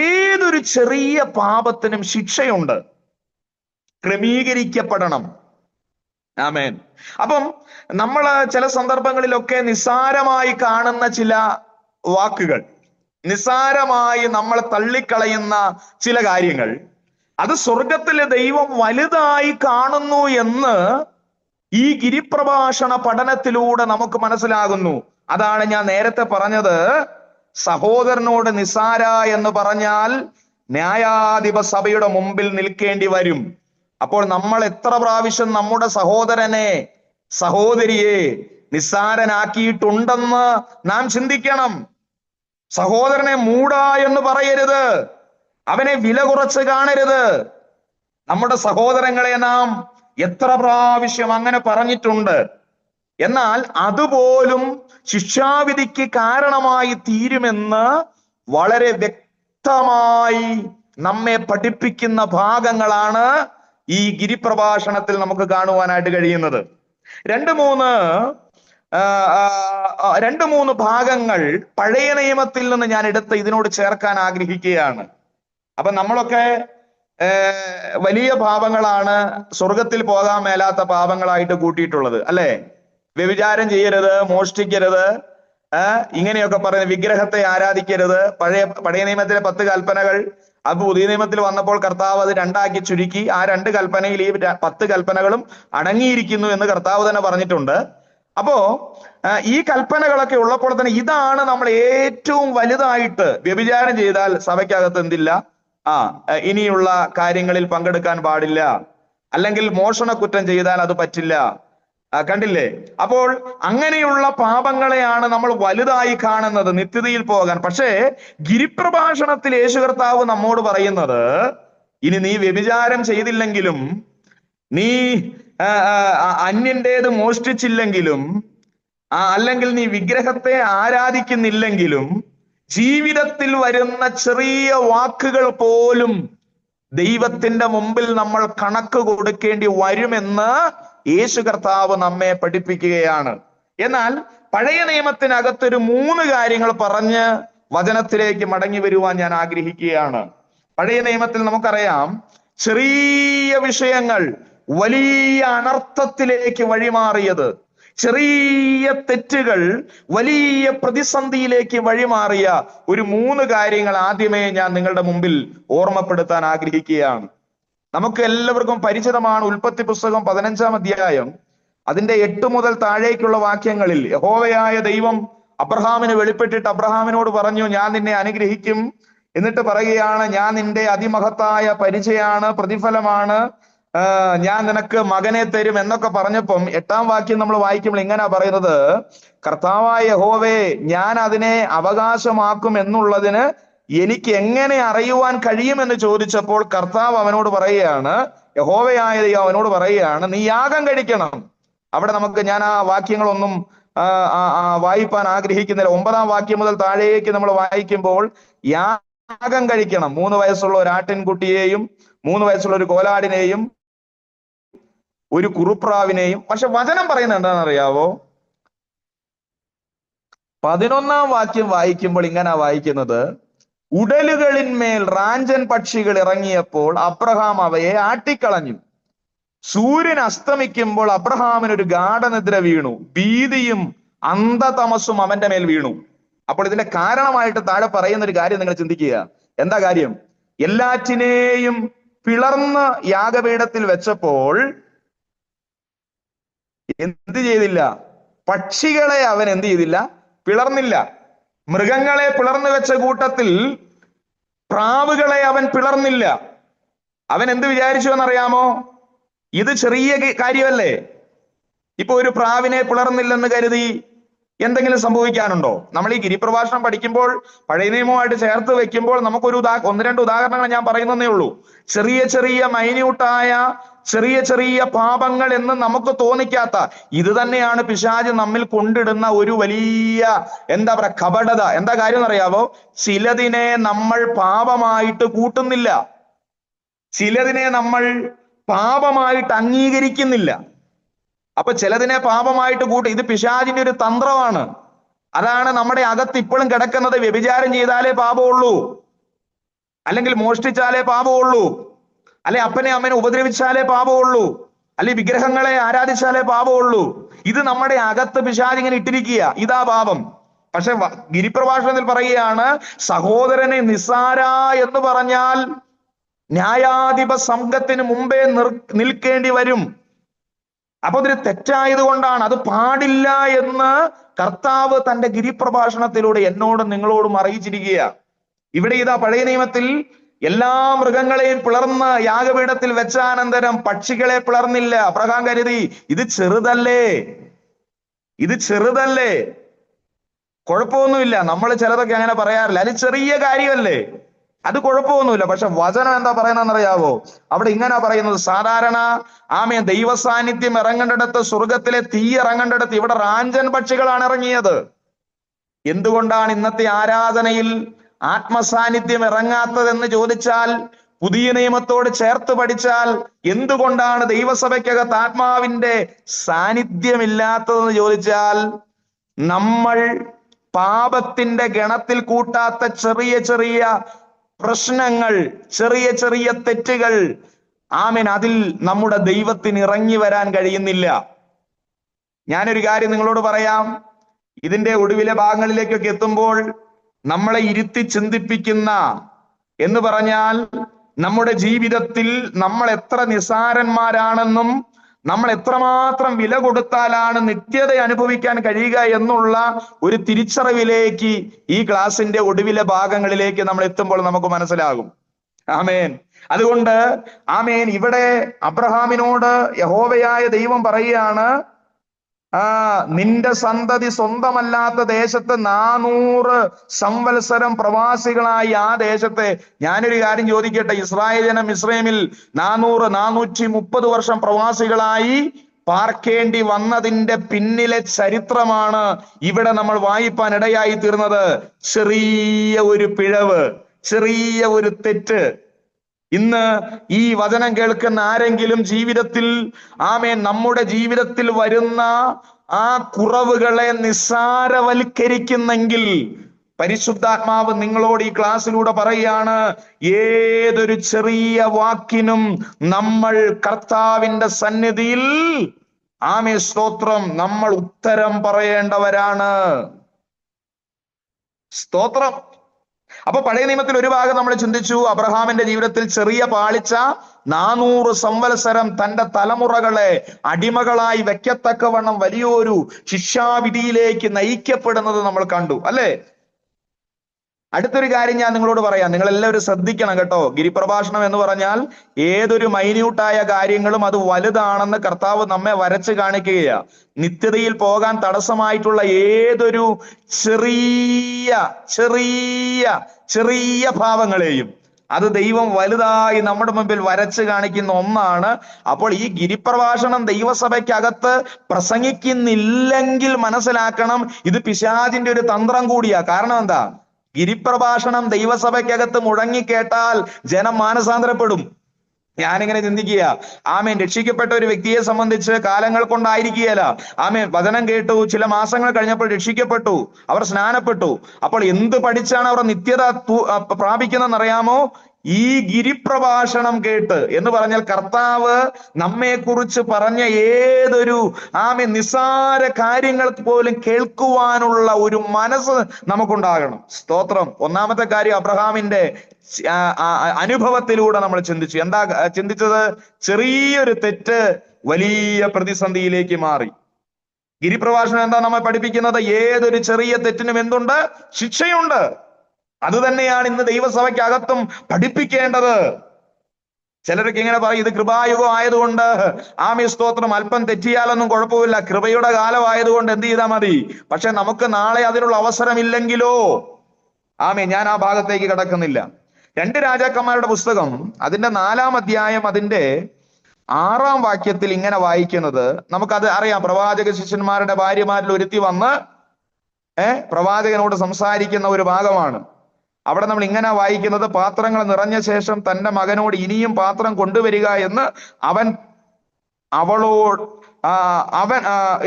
ഏതൊരു ചെറിയ പാപത്തിനും ശിക്ഷയുണ്ട്, ക്രമീകരിക്കപ്പെടണം. ആമേൻ. അപ്പം നമ്മൾ ചില സന്ദർഭങ്ങളിലൊക്കെ നിസ്സാരമായി കാണുന്ന ചില വാക്കുകൾ, നിസ്സാരമായി നമ്മൾ തള്ളിക്കളയുന്ന ചില കാര്യങ്ങൾ, അത് സ്വർഗത്തിലെ ദൈവം വലുതായി കാണുന്നു എന്ന് ഈ ഗിരിപ്രഭാഷണ പഠനത്തിലൂടെ നമുക്ക് മനസ്സിലാകുന്നു. അതാണ് ഞാൻ നേരത്തെ പറഞ്ഞത്, സഹോദരനോട് നിസ്സാര എന്ന് പറഞ്ഞാൽ ന്യായാധിപ സഭയുടെ മുമ്പിൽ നിൽക്കേണ്ടി വരും. അപ്പോൾ നമ്മൾ എത്ര പ്രാവശ്യം നമ്മുടെ സഹോദരനെ, സഹോദരിയെ നിസ്സാരനാക്കിയിട്ടുണ്ടെന്ന് നാം ചിന്തിക്കണം. സഹോദരനെ മൂടാ എന്ന് പറയരുത്, അവനെ വില കുറച്ച് കാണരുത്. നമ്മുടെ സഹോദരങ്ങളെ നാം എത്ര പ്രാവശ്യം അങ്ങനെ പറഞ്ഞിട്ടുണ്ട്. എന്നാൽ അതുപോലും ശിക്ഷാവിധിക്ക് കാരണമായി തീരുമെന്ന് വളരെ വ്യക്തമായി നമ്മെ പഠിപ്പിക്കുന്ന ഭാഗങ്ങളാണ് ഈ ഗിരിപ്രഭാഷണത്തിൽ നമുക്ക് കാണുവാനായിട്ട് കഴിയുന്നത്. രണ്ട് മൂന്ന് ഭാഗങ്ങൾ പഴയ നിയമത്തിൽ നിന്ന് ഞാൻ എടുത്ത് ഇതിനോട് ചേർക്കാൻ ആഗ്രഹിക്കുകയാണ്. അപ്പൊ നമ്മളൊക്കെ വലിയ പാപങ്ങളാണ് സ്വർഗത്തിൽ പോകാൻ മേലാത്ത പാപങ്ങളായിട്ട് കൂട്ടിയിട്ടുള്ളത്, അല്ലെ? വ്യഭിചാരം ചെയ്യരുത്, മോഷ്ടിക്കരുത്, ഇങ്ങനെയൊക്കെ പറയുന്നത്, വിഗ്രഹത്തെ ആരാധിക്കരുത്. പഴയ നിയമത്തിലെ 10 കൽപ്പനകൾ അത് പുതിയ നിയമത്തിൽ വന്നപ്പോൾ കർത്താവ് അത് 2 ചുരുക്കി. ആ 2 കൽപ്പനയിൽ ഈ 10 കൽപ്പനകളും അടങ്ങിയിരിക്കുന്നു എന്ന് കർത്താവ് തന്നെ പറഞ്ഞിട്ടുണ്ട്. അപ്പോ ഈ കൽപ്പനകളൊക്കെ ഉള്ളപ്പോൾ തന്നെ ഇതാണ് നമ്മൾ ഏറ്റവും വലുതായിട്ട്, വ്യഭിചാരം ചെയ്താൽ സഭയ്ക്കകത്ത് എന്തില്ല, ഇനിയുള്ള കാര്യങ്ങളിൽ പങ്കെടുക്കാൻ പാടില്ല, അല്ലെങ്കിൽ മോഷണക്കുറ്റം ചെയ്താൽ അത് പറ്റില്ല. കണ്ടില്ലേ? അപ്പോൾ അങ്ങനെയുള്ള പാപങ്ങളെയാണ് നമ്മൾ വലുതായി കാണുന്നത്, നിത്യതയിൽ പോകാൻ. പക്ഷേ ഗിരിപ്രഭാഷണത്തിൽ യേശു കർത്താവ് നമ്മോട് പറയുന്നത്, ഇനി നീ വ്യഭിചാരം ചെയ്തില്ലെങ്കിലും, നീ അന്യന്റേത് മോഷ്ടിച്ചില്ലെങ്കിലും, അല്ലെങ്കിൽ നീ വിഗ്രഹത്തെ ആരാധിക്കുന്നില്ലെങ്കിലും, ജീവിതത്തിൽ വരുന്ന ചെറിയ വാക്കുകൾ പോലും ദൈവത്തിന്റെ മുമ്പിൽ നമ്മൾ കണക്ക് കൊടുക്കേണ്ടി വരുമെന്ന് യേശു കർത്താവ് നമ്മെ പഠിപ്പിക്കുകയാണ്. എന്നാൽ പഴയ നിയമത്തിനകത്തൊരു 3 കാര്യങ്ങൾ പറഞ്ഞ് വചനത്തിലേക്ക് മടങ്ങി വരുവാൻ ഞാൻ ആഗ്രഹിക്കുകയാണ്. പഴയ നിയമത്തിൽ നമുക്കറിയാം, ചെറിയ വിഷയങ്ങൾ വലിയ അനർത്ഥത്തിലേക്ക് വഴിമാറിയത്, ചെറിയ തെറ്റുകൾ വലിയ പ്രതിസന്ധിയിലേക്ക് വഴിമാറിയ ഒരു 3 കാര്യങ്ങൾ ആദ്യമേ ഞാൻ നിങ്ങളുടെ മുമ്പിൽ ഓർമ്മപ്പെടുത്താൻ ആഗ്രഹിക്കുകയാണ്. നമുക്ക് എല്ലാവർക്കും പരിചിതമാണ് ഉൽപ്പത്തി പുസ്തകം 15-ാം അധ്യായം, അതിന്റെ 8 മുതൽ താഴേക്കുള്ള വാക്യങ്ങളിൽ യഹോവയായ ദൈവം അബ്രഹാമിന് വെളിപ്പെട്ടിട്ട് അബ്രഹാമിനോട് പറഞ്ഞു, ഞാൻ നിന്നെ അനുഗ്രഹിക്കും. എന്നിട്ട് പറയുകയാണ്, ഞാൻ നിന്റെ അതിമഹത്തായ പരിചയാണ്, പ്രതിഫലമാണ്, ഞാൻ നിനക്ക് മകനെ തരും എന്നൊക്കെ പറഞ്ഞപ്പം 8-ാം വാക്യം നമ്മൾ വായിക്കുമ്പോൾ ഇങ്ങനെ പറയുന്നത്, കർത്താവായ യഹോവേ, ഞാൻ അതിനെ അവകാശമാക്കും എന്നുള്ളതിന് എനിക്ക് എങ്ങനെ അറിയുവാൻ കഴിയുമെന്ന് ചോദിച്ചപ്പോൾ കർത്താവ് അവനോട് പറയുകയാണ്, യഹോവയായ ദൈവം അവനോട് പറയുകയാണ്, നീ യാഗം കഴിക്കണം. അവിടെ നമുക്ക്, ഞാൻ ആ വാക്യങ്ങളൊന്നും വായിപ്പാൻ ആഗ്രഹിക്കുന്നില്ല. 9-ാം വാക്യം മുതൽ താഴേക്ക് നമ്മൾ വായിക്കുമ്പോൾ യാഗം കഴിക്കണം. 3 വയസ്സുള്ള ഒരു ആട്ടിൻകുട്ടിയെയും 3 വയസ്സുള്ള ഒരു കോലാടിനെയും ഒരു കുറുപ്രാവിനെയും. പക്ഷെ വചനം പറയുന്നത് എന്താണെന്നറിയാവോ? 11-ാം വാക്യം വായിക്കുമ്പോൾ ഇങ്ങനെ വായിക്കുന്നത്, ഉടലുകളിന്മേൽ റാഞ്ചൻ പക്ഷികൾ ഇറങ്ങിയപ്പോൾ അബ്രഹാം അവയെ ആട്ടിക്കളഞ്ഞു. സൂര്യൻ അസ്തമിക്കുമ്പോൾ അബ്രഹാമിനൊരു ഗാഢനിദ്ര വീണു, ഭീതിയും അന്ധതമസ്സും അവന്റെ മേൽ വീണു. അപ്പോൾ ഇതിന്റെ കാരണമായിട്ട് താഴെ പറയുന്ന ഒരു കാര്യം നിങ്ങൾ ചിന്തിക്കുക. എന്താ കാര്യം? എല്ലാറ്റിനെയും പിളർന്ന് യാഗപീഠത്തിൽ വെച്ചപ്പോൾ എന്ത് ചെയ്തില്ല? പക്ഷികളെ അവൻ എന്ത് ചെയ്തില്ല? പിളർന്നില്ല. മൃഗങ്ങളെ പിളർന്നു വെച്ച കൂട്ടത്തിൽ പ്രാവുകളെ അവൻ പിളർന്നില്ല. അവൻ എന്ത് വിചാരിച്ചു എന്നറിയാമോ? ഇത് ചെറിയ കാര്യമല്ലേ. ഇപ്പൊ ഒരു പ്രാവിനെ പിളർന്നില്ലെന്ന് കരുതി എന്തെങ്കിലും സംഭവിക്കാനുണ്ടോ? നമ്മൾ ഈ ഗിരിപ്രഭാഷണം പഠിക്കുമ്പോൾ പഴയ നിയമവുമായിട്ട് ചേർത്ത് വെക്കുമ്പോൾ നമുക്കൊരു 1-2 ഉദാഹരണങ്ങൾ ഞാൻ പറയുന്നതേ ഉള്ളൂ. ചെറിയ ചെറിയ മൈന്യൂട്ടായ ചെറിയ ചെറിയ പാപങ്ങൾ എന്ന് നമുക്ക് തോന്നിക്കാത്ത, ഇത് തന്നെയാണ് പിശാച് നമ്മിൽ കൊണ്ടിടുന്ന ഒരു വലിയ എന്താ പറയാ കപടത. എന്താ കാര്യം എന്നറിയാവോ? ചിലതിനെ നമ്മൾ പാപമായിട്ട് കൂട്ടുന്നില്ല, ചിലതിനെ നമ്മൾ പാപമായിട്ട് അംഗീകരിക്കുന്നില്ല. അപ്പൊ ചിലതിനെ പാപമായിട്ട് കൂട്ടി, ഇത് പിശാചിന്റെ ഒരു തന്ത്രമാണ്. അതാണ് നമ്മുടെ അകത്ത് ഇപ്പോഴും കിടക്കുന്നത്. വ്യഭിചാരം ചെയ്താലേ പാപമുള്ളൂ, അല്ലെങ്കിൽ മോഷ്ടിച്ചാലേ പാപമുള്ളൂ, അല്ലെ അപ്പനെ അമ്മനെ ഉപദ്രവിച്ചാലേ പാപമുള്ളൂ, അല്ലെ വിഗ്രഹങ്ങളെ ആരാധിച്ചാലേ പാപമുള്ളൂ. ഇത് നമ്മുടെ അകത്ത് പിശാച് ഇങ്ങനെ ഇട്ടിരിക്കുക, ഇതാ പാപം. പക്ഷെ ഗിരിപ്രഭാഷണത്തിൽ പറയുകയാണ്, സഹോദരനെ നിസ്സാര എന്ന് പറഞ്ഞാൽ ന്യായാധിപ സംഘത്തിന് മുമ്പേ നിൽക്കേണ്ടി വരും. അപ്പൊ അതൊരു തെറ്റായത് കൊണ്ടാണ്, അത് പാടില്ല എന്ന് കർത്താവ് തന്റെ ഗിരിപ്രഭാഷണത്തിലൂടെ എന്നോടും നിങ്ങളോടും അറിയിച്ചിരിക്കുക. ഇവിടെ ഇതാ പഴയ നിയമത്തിൽ എല്ലാ മൃഗങ്ങളെയും പിളർന്ന് യാഗപീഠത്തിൽ വെച്ചാനന്തരം പക്ഷികളെ പിളർന്നില്ല. അബ്രഹാം കരുതി ഇത് ചെറുതല്ലേ, ഇത് ചെറുതല്ലേ, കുഴപ്പമൊന്നുമില്ല. നമ്മൾ ചിലതൊക്കെ അങ്ങനെ പറയാറില്ല, അത് ചെറിയ കാര്യമല്ലേ, അത് കുഴപ്പമൊന്നുമില്ല. പക്ഷെ വചനം എന്താ പറയുന്നതെന്നറിയാവോ? അവിടെ ഇങ്ങനെ പറയുന്നത്, സാധാരണ ദൈവ സാന്നിധ്യം ഇറങ്ങേണ്ടിടത്ത്, സ്വർഗത്തിലെ തീ ഇറങ്ങേണ്ടിടത്ത് ഇവിടെ റാഞ്ചൻ പക്ഷികളാണ് ഇറങ്ങിയത്. എന്തുകൊണ്ടാണ് ഇന്നത്തെ ആരാധനയിൽ ആത്മസാന്നിധ്യം ഇറങ്ങാത്തതെന്ന് ചോദിച്ചാൽ, പുതിയ നിയമത്തോട് ചേർത്ത് പഠിച്ചാൽ എന്തുകൊണ്ടാണ് ദൈവസഭയ്ക്കകത്ത് ആത്മാവിന്റെ സാന്നിധ്യമില്ലാത്തതെന്ന് ചോദിച്ചാൽ, നമ്മൾ പാപത്തിന്റെ ഗണത്തിൽ കൂട്ടാത്ത ചെറിയ ചെറിയ പ്രശ്നങ്ങൾ, ചെറിയ ചെറിയ തെറ്റുകൾ, അതിൽ നമ്മുടെ ദൈവത്തിന് ഇറങ്ങി വരാൻ കഴിയുന്നില്ല. ഞാനൊരു കാര്യം നിങ്ങളോട് പറയാം. ഇതിന്റെ ഒടുവിലെ ഭാഗങ്ങളിലേക്കൊക്കെ എത്തുമ്പോൾ നമ്മളെ ഇരുത്തി ചിന്തിപ്പിക്കുന്ന എന്ന് പറഞ്ഞാൽ, നമ്മുടെ ജീവിതത്തിൽ നമ്മൾ എത്ര നിസാരന്മാരാണെന്നും നമ്മൾ എത്രമാത്രം വില കൊടുത്താലാണ് നിത്യത അനുഭവിക്കാൻ കഴിയുക എന്നുള്ള ഒരു തിരിച്ചറിവിലേക്ക് ഈ ക്ലാസിന്റെ ഒടുവിലെ ഭാഗങ്ങളിലേക്ക് നമ്മൾ എത്തുമ്പോൾ നമുക്ക് മനസ്സിലാകും. ആമേൻ. അതുകൊണ്ട് ഇവിടെ അബ്രഹാമിനോട് യഹോവയായ ദൈവം പറയുകയാണ്, നിന്റെ സന്തതി സ്വന്തമല്ലാത്ത ദേശത്ത് 400 സംവത്സരം പ്രവാസികളായി ആ ദേശത്തെ. ഞാനൊരു കാര്യം ചോദിക്കട്ടെ, ഇസ്രായേൽ ജനം ഇസ്രയേലിൽ 430 വർഷം പ്രവാസികളായി പാർക്കേണ്ടി വന്നതിന്റെ പിന്നിലെ ചരിത്രമാണ് ഇവിടെ നമ്മൾ വായിപ്പാൻ ഇടയായി തീർന്നത്. ചെറിയ ഒരു പിഴവ്, ചെറിയ ഒരു തെറ്റ്. ഇന്ന് ഈ വചനം കേൾക്കുന്ന ആരെങ്കിലും ജീവിതത്തിൽ നമ്മുടെ ജീവിതത്തിൽ വരുന്ന ആ കുറവുകളെ നിസ്സാരവൽക്കരിക്കുന്നെങ്കിൽ, പരിശുദ്ധാത്മാവ് നിങ്ങളോട് ഈ ക്ലാസ്സിലൂടെ പറയുകയാണ്, ഏതൊരു ചെറിയ വാക്കിനും നമ്മൾ കർത്താവിന്റെ സന്നിധിയിൽ സ്തോത്രം, നമ്മൾ ഉത്തരം പറയേണ്ടവരാണ്. സ്തോത്രം. അപ്പൊ പഴയ നിയമത്തിൽ ഒരു ഭാഗം നമ്മൾ ചിന്തിച്ചു, അബ്രഹാമിന്റെ ജീവിതത്തിൽ ചെറിയ പാളിച്ച 400 സംവത്സരം തന്റെ തലമുറകളെ അടിമകളായി വെക്കത്തക്കവണ്ണം വലിയൊരു ശിക്ഷാവിധിയിലേക്ക് നയിക്കപ്പെടുന്നത് നമ്മൾ കണ്ടു, അല്ലെ? അടുത്തൊരു കാര്യം ഞാൻ നിങ്ങളോട് പറയാം, നിങ്ങൾ എല്ലാവരും ശ്രദ്ധിക്കണം കേട്ടോ. ഗിരിപ്രഭാഷണം എന്ന് പറഞ്ഞാൽ ഏതൊരു മൈന്യൂട്ടായ കാര്യങ്ങളും അത് വലുതാണെന്ന് കർത്താവ് നമ്മെ വരച്ച് കാണിക്കുകയാ. നിത്യതയിൽ പോകാൻ തടസ്സമായിട്ടുള്ള ഏതൊരു ചെറിയ ചെറിയ ചെറിയ ഭാവങ്ങളെയും അത് ദൈവം വലുതായി നമ്മുടെ മുമ്പിൽ വരച്ച് കാണിക്കുന്ന ഒന്നാണ്. അപ്പോൾ ഈ ഗിരിപ്രഭാഷണം ദൈവസഭയ്ക്കകത്ത് പ്രസംഗിക്കുന്നില്ലെങ്കിൽ മനസ്സിലാക്കണം, ഇത് പിശാചിന്റെ ഒരു തന്ത്രം കൂടിയാ. കാരണം എന്താ? ഗിരിപ്രഭാഷണം ദൈവസഭയ്ക്കകത്ത് മുഴങ്ങിക്കേട്ടാൽ ജനം മാനസാന്തരപ്പെടും. ഞാനിങ്ങനെ ചിന്തിക്കുക, ആമേൻ, രക്ഷിക്കപ്പെട്ട ഒരു വ്യക്തിയെ സംബന്ധിച്ച് കാലങ്ങൾ കൊണ്ടായിരിക്കുകയല്ല. ആമേൻ, വചനം കേട്ടു, ചില മാസങ്ങൾ കഴിഞ്ഞപ്പോൾ രക്ഷിക്കപ്പെട്ടു, അവർ സ്നാനപ്പെട്ടു. അപ്പോൾ എന്ത് പഠിച്ചാണ് അവർ നിത്യത പ്രാപിക്കുന്നതെന്നറിയാമോ? ഈ ഗിരിപ്രഭാഷണം കേട്ട്, എന്ന് പറഞ്ഞാൽ കർത്താവ് നമ്മെക്കുറിച്ച് പറഞ്ഞ ഏതൊരു നിസ്സാര കാര്യങ്ങൾക്ക് പോലും കേൾക്കുവാനുള്ള ഒരു മനസ്സ് നമുക്കുണ്ടാകണം. സ്തോത്രം. ഒന്നാമത്തെ കാര്യം, അബ്രഹാമിന്റെ അനുഭവത്തിലൂടെ നമ്മൾ ചിന്തിച്ചു. എന്താ ചിന്തിച്ചത്? ചെറിയൊരു തെറ്റ് വലിയ പ്രതിസന്ധിയിലേക്ക് മാറി. ഗിരിപ്രഭാഷണം എന്താ നമ്മെ പഠിപ്പിക്കുന്നത്? ഏതൊരു ചെറിയ തെറ്റിനും എന്തുണ്ട്? ശിക്ഷയുണ്ട്. അത് തന്നെയാണ് ഇന്ന് ദൈവസഭയ്ക്കകത്തും പഠിപ്പിക്കേണ്ടത്. ചിലരൊക്കെ ഇങ്ങനെ പറയും, ഇത് കൃപായുഗം ആയതുകൊണ്ട് സ്തോത്രം, അല്പം തെറ്റിയാലൊന്നും കുഴപ്പമില്ല, കൃപയുടെ കാലമായതുകൊണ്ട് എന്ത് ചെയ്താൽ മതി. പക്ഷെ നമുക്ക് നാളെ അതിനുള്ള അവസരമില്ലെങ്കിലോ? ഞാൻ ആ ഭാഗത്തേക്ക് കടക്കുന്നില്ല. 2 രാജാക്കന്മാരുടെ പുസ്തകം അതിന്റെ 4-ാം അധ്യായം അതിന്റെ 6-ാം വാക്യത്തിൽ ഇങ്ങനെ വായിക്കുന്നത് നമുക്കത് അറിയാം. പ്രവാചക ശിഷ്യന്മാരുടെ ഭാര്യമാരിൽ ഒരുത്തി വന്ന് പ്രവാചകനോട് സംസാരിക്കുന്ന ഒരു ഭാഗമാണ്. അവിടെ നമ്മൾ ഇങ്ങനെ വായിക്കുന്നത്, പാത്രങ്ങൾ നിറഞ്ഞ ശേഷം തന്റെ മകനോട് ഇനിയും പാത്രം കൊണ്ടുവരിക എന്ന്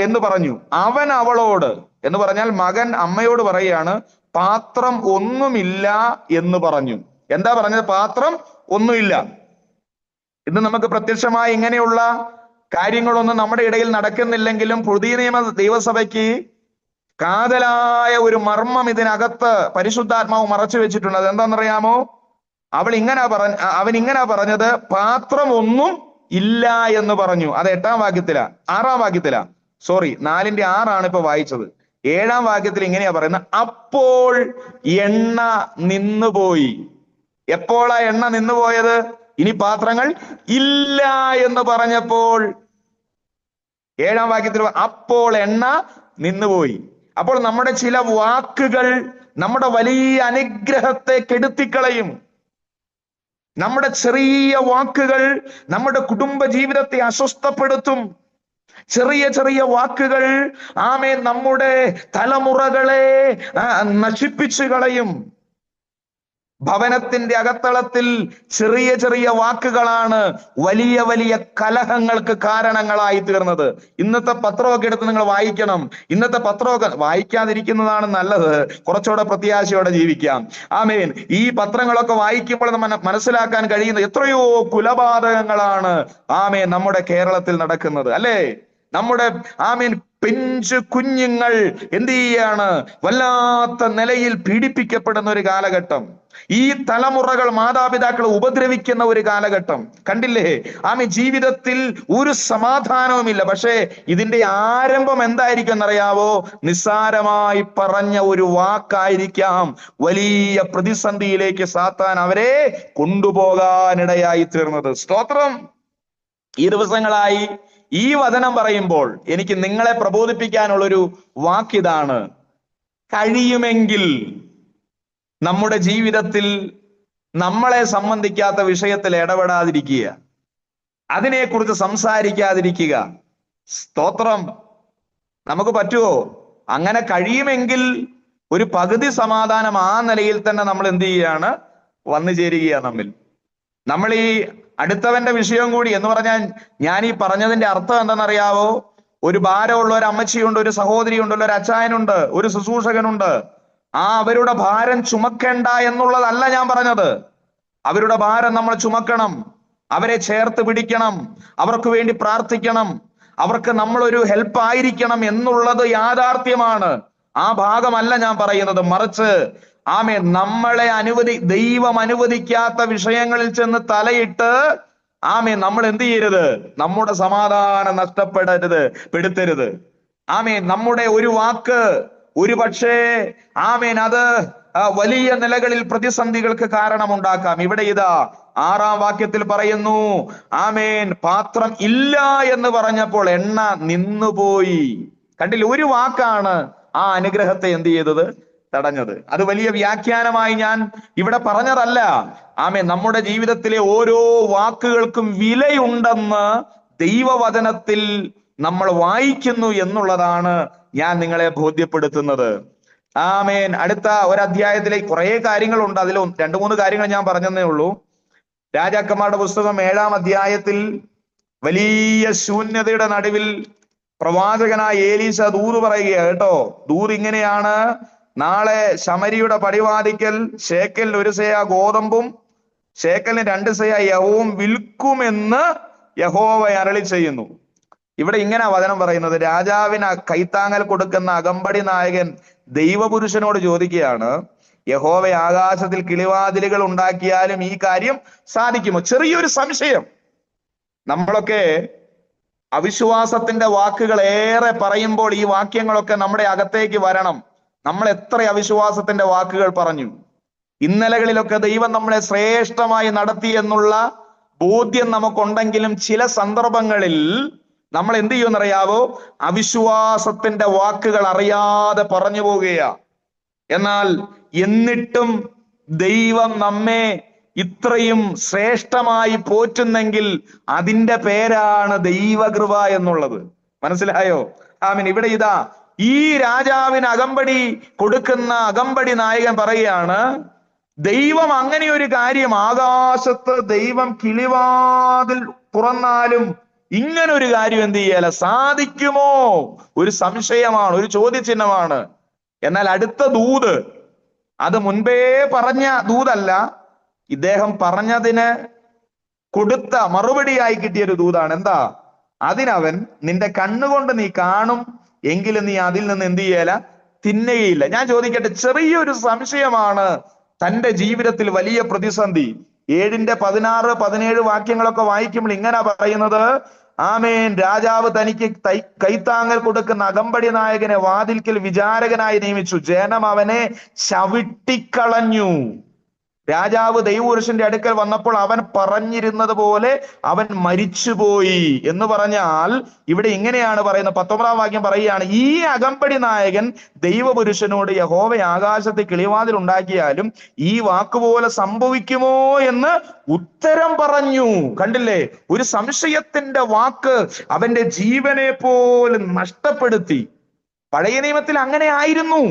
എന്ന് പറഞ്ഞു. അവൻ അവളോട് എന്ന് പറഞ്ഞാൽ മകൻ അമ്മയോട് പറയുകയാണ്, പാത്രം ഒന്നുമില്ല എന്ന് പറഞ്ഞു. എന്താ പറഞ്ഞത്? പാത്രം ഒന്നുമില്ല. ഇന്ന് നമുക്ക് പ്രത്യക്ഷമായി ഇങ്ങനെയുള്ള കാര്യങ്ങളൊന്നും നമ്മുടെ ഇടയിൽ നടക്കുന്നില്ലെങ്കിലും പുതിയ നിയമ ദൈവസഭയ്ക്ക് കാതലായ ഒരു മർമ്മം ഇതിനകത്ത് പരിശുദ്ധാത്മാവ് മറച്ചു വെച്ചിട്ടുണ്ട്. അതെന്താണെന്നറിയാമോ? അവൻ ഇങ്ങനെ പറഞ്ഞത്, പാത്രം ഒന്നും ഇല്ല എന്ന് പറഞ്ഞു. അത് 8-ാം വാക്യത്തിലാ, 6-ാം വാക്യത്തിലാ, 4-ന്റെ 6 ഇപ്പൊ വായിച്ചത്. 7-ാം വാക്യത്തിൽ ഇങ്ങനെയാ പറയുന്നത്, അപ്പോൾ എണ്ണ നിന്നുപോയി. എപ്പോഴാ എണ്ണ നിന്നുപോയത്? ഇനി പാത്രങ്ങൾ ഇല്ല എന്ന് പറഞ്ഞപ്പോൾ 7-ാം വാക്യത്തിൽ അപ്പോൾ എണ്ണ നിന്നുപോയി. അപ്പോൾ നമ്മുടെ ചില വാക്കുകൾ നമ്മുടെ വലിയ അനുഗ്രഹത്തെ കെടുത്തിക്കളയും. നമ്മുടെ ചെറിയ വാക്കുകൾ നമ്മുടെ കുടുംബ ജീവിതത്തെ അസ്വസ്ഥപ്പെടുത്തും. ചെറിയ ചെറിയ വാക്കുകൾ നമ്മുടെ തലമുറകളെ നശിപ്പിച്ചു കളയും. ഭവനത്തിന്റെ അകത്തളത്തിൽ ചെറിയ ചെറിയ വാക്കുകളാണ് വലിയ വലിയ കലഹങ്ങൾക്ക് കാരണങ്ങളായി തീർന്നത്. ഇന്നത്തെ പത്രമൊക്കെ എടുത്ത് നിങ്ങൾ വായിക്കണം. ഇന്നത്തെ പത്രമൊക്കെ വായിക്കാതിരിക്കുന്നതാണ് നല്ലത്. കുറച്ചുകൂടെ പ്രത്യാശയോടെ ജീവിക്കാം. ഈ പത്രങ്ങളൊക്കെ വായിക്കുമ്പോൾ മനസ്സിലാക്കാൻ കഴിയുന്ന എത്രയോ കൊലപാതകങ്ങളാണ് നമ്മുടെ കേരളത്തിൽ നടക്കുന്നത്, അല്ലേ? നമ്മുടെ പിഞ്ചു കുഞ്ഞുങ്ങൾ എന്ത് ചെയ്യാണ്? വല്ലാത്ത നിലയിൽ പീഡിപ്പിക്കപ്പെടുന്ന ഒരു കാലഘട്ടം. ഈ തലമുറകൾ മാതാപിതാക്കളെ ഉപദ്രവിക്കുന്ന ഒരു കാലഘട്ടം കണ്ടില്ലേ? ജീവിതത്തിൽ ഒരു സമാധാനവുമില്ല. പക്ഷേ ഇതിന്റെ ആരംഭം എന്തായിരിക്കും എന്നറിയാവോ? നിസ്സാരമായി പറഞ്ഞ ഒരു വാക്കായിരിക്കാം വലിയ പ്രതിസന്ധിയിലേക്ക് സാത്താൻ അവരെ കൊണ്ടുപോകാനിടയായി തീർന്നത്. സ്തോത്രം. ഈ ദിവസങ്ങളായി ഈ വചനം പറയുമ്പോൾ എനിക്ക് നിങ്ങളെ പ്രബോധിപ്പിക്കാനുള്ളൊരു വാക്കിതാണ്, കഴിയുമെങ്കിൽ നമ്മുടെ ജീവിതത്തിൽ നമ്മളെ സംബന്ധിക്കാത്ത വിഷയത്തിൽ ഇടപെടാതിരിക്കുക, അതിനെക്കുറിച്ച് സംസാരിക്കാതിരിക്കുക. സ്തോത്രം. നമുക്ക് പറ്റുമോ? അങ്ങനെ കഴിയുമെങ്കിൽ ഒരു പകുതി സമാധാനം ആ നിലയിൽ തന്നെ നമ്മൾ എന്ത് ചെയ്യുകയാണ്? വന്നു ചേരുകയാണ് നമ്മിൽ. നമ്മൾ ഈ അടുത്തവന്റെ വിഷയം കൂടി എന്ന് പറഞ്ഞാൽ ഞാൻ ഈ പറഞ്ഞതിന്റെ അർത്ഥം എന്താണെന്നറിയാവോ? ഒരു ഭാരമുള്ള ഒരു അമ്മച്ചിയുണ്ട്, ഒരു സഹോദരിയുണ്ട്, ഒരു അച്ചായനുണ്ട്, ഒരു ശുശ്രൂഷകനുണ്ട്. അവരുടെ ഭാരം ചുമക്കേണ്ട എന്നുള്ളതല്ല ഞാൻ പറഞ്ഞത്. അവരുടെ ഭാരം നമ്മൾ ചുമക്കണം, അവരെ ചേർത്ത് പിടിക്കണം, അവർക്ക് വേണ്ടി പ്രാർത്ഥിക്കണം, അവർക്ക് നമ്മളൊരു ഹെൽപ്പ് ആയിരിക്കണം എന്നുള്ളത് യാഥാർത്ഥ്യമാണ്. ആ ഭാഗമല്ല ഞാൻ പറയുന്നത്. മറിച്ച് നമ്മളെ ദൈവം അനുവദിക്കാത്ത വിഷയങ്ങളിൽ ചെന്ന് തലയിട്ട് നമ്മൾ എന്ത് ചെയ്യരുത്? നമ്മുടെ സമാധാനം പെടുത്തരുത്. നമ്മുടെ ഒരു വാക്ക് ഒരു പക്ഷേ അത് വലിയ നിലകളിൽ പ്രതിസന്ധികൾക്ക് കാരണമുണ്ടാക്കാം. ഇവിടെ ഇതാ 6-ാം വാക്യത്തിൽ പറയുന്നു, പാത്രം ഇല്ല എന്ന് പറഞ്ഞപ്പോൾ എണ്ണ നിന്നുപോയി. കണ്ടില്ല? ഒരു വാക്കാണ് ആ അനുഗ്രഹത്തെ എന്ത് ചെയ്തത്? തടഞ്ഞത്. അത് വലിയ വ്യാഖ്യാനമായി ഞാൻ ഇവിടെ പറഞ്ഞതല്ല. നമ്മുടെ ജീവിതത്തിലെ ഓരോ വാക്കുകൾക്കും വിലയുണ്ടെന്ന് ദൈവവചനത്തിൽ നമ്മൾ വായിക്കുന്നു എന്നുള്ളതാണ് ഞാൻ നിങ്ങളെ ബോധ്യപ്പെടുത്തുന്നത്. ആമേൻ. അടുത്ത ഒരധ്യായത്തിലേക്ക് കുറെ കാര്യങ്ങളുണ്ട്. അതിൽ രണ്ടു മൂന്ന് കാര്യങ്ങൾ ഞാൻ പറഞ്ഞതേ ഉള്ളൂ. രാജാക്കന്മാരുടെ പുസ്തകം 7-ാം അധ്യായത്തിൽ വലിയ ശൂന്യതയുടെ നടുവിൽ പ്രവാചകനായ ഏലീശ ദൂത് പറയുക കേട്ടോ. ദൂത് ഇങ്ങനെയാണ്: നാളെ ശമരിയുടെ പടിവാതിക്കൽ ശേക്കലിൽ 1 സെയ ഗോതമ്പും ശേക്കലിന് 2 സെയ യവവും വിൽക്കുമെന്ന് യഹോവ അരുളി ചെയ്യുന്നു. ഇവിടെ ഇങ്ങനെ വചനം പറയുന്നത്, രാജാവിന് കൈത്താങ്ങൽ കൊടുക്കുന്ന അകമ്പടി നായകൻ ദൈവപുരുഷനോട് ചോദിക്കുകയാണ്, യഹോവ ആകാശത്തിൽ കിളിവാതിലുകൾ ഉണ്ടാക്കിയാലും ഈ കാര്യം സാധിക്കുമോ? ചെറിയൊരു സംശയം. നമ്മളൊക്കെ അവിശ്വാസത്തിന്റെ വാക്കുകൾ ഏറെ പറയുമ്പോൾ ഈ വാക്യങ്ങളൊക്കെ നമ്മുടെ അകത്തേക്ക് വരണം. നമ്മൾ എത്ര അവിശ്വാസത്തിന്റെ വാക്കുകൾ പറഞ്ഞു. ഇന്നലകളിലൊക്കെ ദൈവം നമ്മളെ ശ്രേഷ്ഠമായി നടത്തി എന്നുള്ള ബോധ്യം നമുക്കുണ്ടെങ്കിലും ചില സന്ദർഭങ്ങളിൽ നമ്മൾ എന്ത് ചെയ്യുമെന്നറിയാവോ? അവിശ്വാസത്തിന്റെ വാക്കുകൾ അറിയാതെ പറഞ്ഞു പോവുകയാ. എന്നാൽ എന്നിട്ടും ദൈവം നമ്മെ ഇത്രയും ശ്രേഷ്ഠമായി പോറ്റുന്നെങ്കിൽ അതിന്റെ പേരാണ് ദൈവകൃപ എന്നുള്ളത്. മനസ്സിലായോ? ആമീൻ. ഇവിടെ ഇതാ ഈ രാജാവിന് അകമ്പടി കൊടുക്കുന്ന അകമ്പടി നായകൻ പറയുകയാണ്, ദൈവം അങ്ങനെ ഒരു കാര്യം, ആകാശത്ത് ദൈവം കിളിവാതിൽ തുറന്നാലും ഇങ്ങനൊരു കാര്യം എന്ത് ചെയ്യല സാധിക്കുമോ? ഒരു സംശയമാണ്, ഒരു ചോദ്യചിഹ്നമാണ്. എന്നാൽ അടുത്ത ദൂത് അത് മുൻപേ പറഞ്ഞ ദൂതല്ല, ഇദ്ദേഹം പറഞ്ഞതിന് കൊടുത്ത മറുപടിയായി കിട്ടിയൊരു ദൂതാണ്. എന്താ? അതിനവൻ, നിന്റെ കണ്ണുകൊണ്ട് നീ കാണും, എങ്കിലും നീ അതിൽ നിന്ന് എന്ത് ചെയ്യല തിന്നുകയില്ല. ഞാൻ ചോദിക്കട്ടെ, ചെറിയൊരു സംശയമാണ് തന്റെ ജീവിതത്തിൽ വലിയ പ്രതിസന്ധി. 7-ന്റെ 16, 17 വാക്യങ്ങളൊക്കെ വായിക്കുമ്പോൾ ഇങ്ങനെ പറയുന്നത്, ആമേൻ, രാജാവ് തനിക്ക് കൈത്താങ്ങൽ കൊടുക്കുന്ന അകമ്പടി നായകനെ വാതിൽക്കൽ വിചാരകനായി നിയമിച്ചു. ജനം അവനെ ചവിട്ടിക്കളഞ്ഞു. രാജാവ് ദൈവപുരുഷന്റെ അടുക്കൽ വന്നപ്പോൾ അവൻ പറഞ്ഞിരുന്നത് പോലെ അവൻ മരിച്ചുപോയി എന്ന് പറഞ്ഞാൽ ഇവിടെ ഇങ്ങനെയാണ് പറയുന്നത്. 19-ാം വാക്യം പറയുകയാണ്, ഈ അകമ്പടി നായകൻ ദൈവപുരുഷനോട്, യഹോവ ആകാശത്തെ കിളിവാതിൽ ഉണ്ടാക്കിയാലും ഈ വാക്കുപോലെ സംഭവിക്കുമോ എന്ന് ഉത്തരം പറഞ്ഞു. കണ്ടില്ലേ? ഒരു സംശയത്തിന്റെ വാക്ക് അവന്റെ ജീവനെ പോലും നഷ്ടപ്പെടുത്തി. പഴയ നിയമത്തിൽ അങ്ങനെ ആയിരുന്നു.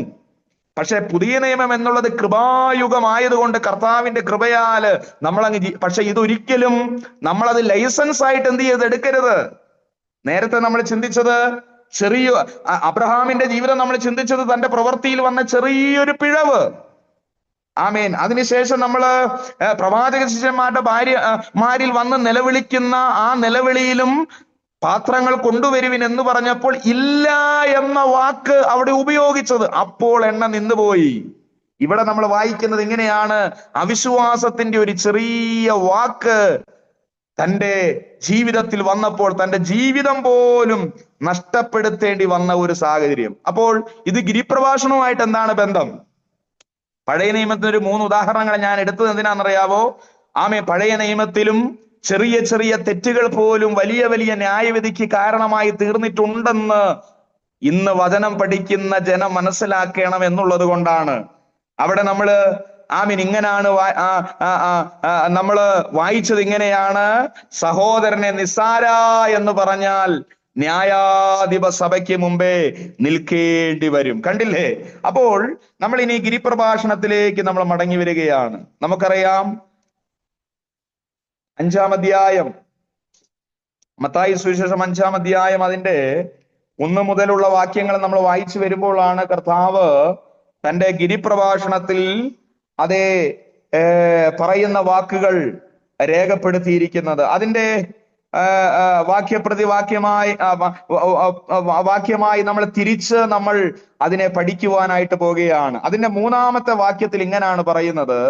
പക്ഷെ പുതിയ നിയമം എന്നുള്ളത് കൃപായുഗമായതുകൊണ്ട് കർത്താവിന്റെ കൃപയാല് നമ്മളങ്ങ് പക്ഷെ ഇതൊരിക്കലും നമ്മളത് ലൈസൻസ് ആയിട്ട് എന്ത് ചെയ്ത് എടുക്കരുത്. നേരത്തെ നമ്മൾ ചിന്തിച്ചത് അബ്രഹാമിന്റെ ജീവിതം നമ്മൾ ചിന്തിച്ചത് തന്റെ പ്രവൃത്തിയിൽ വന്ന ചെറിയൊരു പിഴവ്. ആമേൻ. അതിനുശേഷം നമ്മള് പ്രവാചക ശിഷ്യന്മാരുടെ ഭാര്യമാരിൽ വന്ന് നിലവിളിക്കുന്ന ആ നിലവിളിയിലും പാത്രങ്ങൾ കൊണ്ടുവരുവിൻ എന്ന് പറഞ്ഞപ്പോൾ ഇല്ല എന്ന വാക്ക് അവിടെ ഉപയോഗിച്ചത്. അപ്പോൾ എണ്ണ നിന്നുപോയി. ഇവിടെ നമ്മൾ വായിക്കുന്നത് ഇങ്ങനെയാണ്, അവിശ്വാസത്തിന്റെ ഒരു ചെറിയ വാക്ക് തന്റെ ജീവിതത്തിൽ വന്നപ്പോൾ തന്റെ ജീവിതം പോലും നഷ്ടപ്പെടുത്തേണ്ടി വന്ന ഒരു സാഹചര്യം. അപ്പോൾ ഇത് ഗിരിപ്രഭാഷണവുമായിട്ട് എന്താണ് ബന്ധം? പഴയ നിയമത്തിന് ഒരു 3 ഉദാഹരണങ്ങൾ ഞാൻ എടുത്തത് എന്തിനാണെന്നറിയാവോ? പഴയ നിയമത്തിലും ചെറിയ ചെറിയ തെറ്റുകൾ പോലും വലിയ വലിയ ന്യായവിധിക്ക് കാരണമായി തീർന്നിട്ടുണ്ടെന്ന് ഇന്ന് വചനം പഠിക്കുന്ന ജനം മനസ്സിലാക്കണം എന്നുള്ളത് കൊണ്ടാണ്. അവിടെ നമ്മള് ഇങ്ങനാണ് നമ്മള് വായിച്ചത്. ഇങ്ങനെയാണ്, സഹോദരനെ നിസ്സാര എന്ന് പറഞ്ഞാൽ ന്യായാധിപ സഭയ്ക്ക് മുമ്പേ നിൽക്കേണ്ടി വരും. കണ്ടില്ലേ? അപ്പോൾ നമ്മൾ ഇനി ഗിരിപ്രഭാഷണത്തിലേക്ക് നമ്മൾ മടങ്ങി വരികയാണ്. നമുക്കറിയാം 5-ാം അധ്യായം, മത്തായി സുവിശേഷം 5-ാം അധ്യായം, അതിന്റെ 1 മുതലുള്ള വാക്യങ്ങൾ നമ്മൾ വായിച്ചു വരുമ്പോഴാണ് കർത്താവ് തന്റെ ഗിരിപ്രഭാഷണത്തിൽ അതേ പറയുന്ന വാക്കുകൾ രേഖപ്പെടുത്തിയിരിക്കുന്നത്. അതിന്റെ വാക്യമായി നമ്മൾ തിരിച്ച് നമ്മൾ അതിനെ പഠിക്കുവാനായിട്ട് പോകുകയാണ്. അതിന്റെ 3-ാമത്തെ വാക്യത്തിൽ ഇങ്ങനാണ് പറയുന്നത്,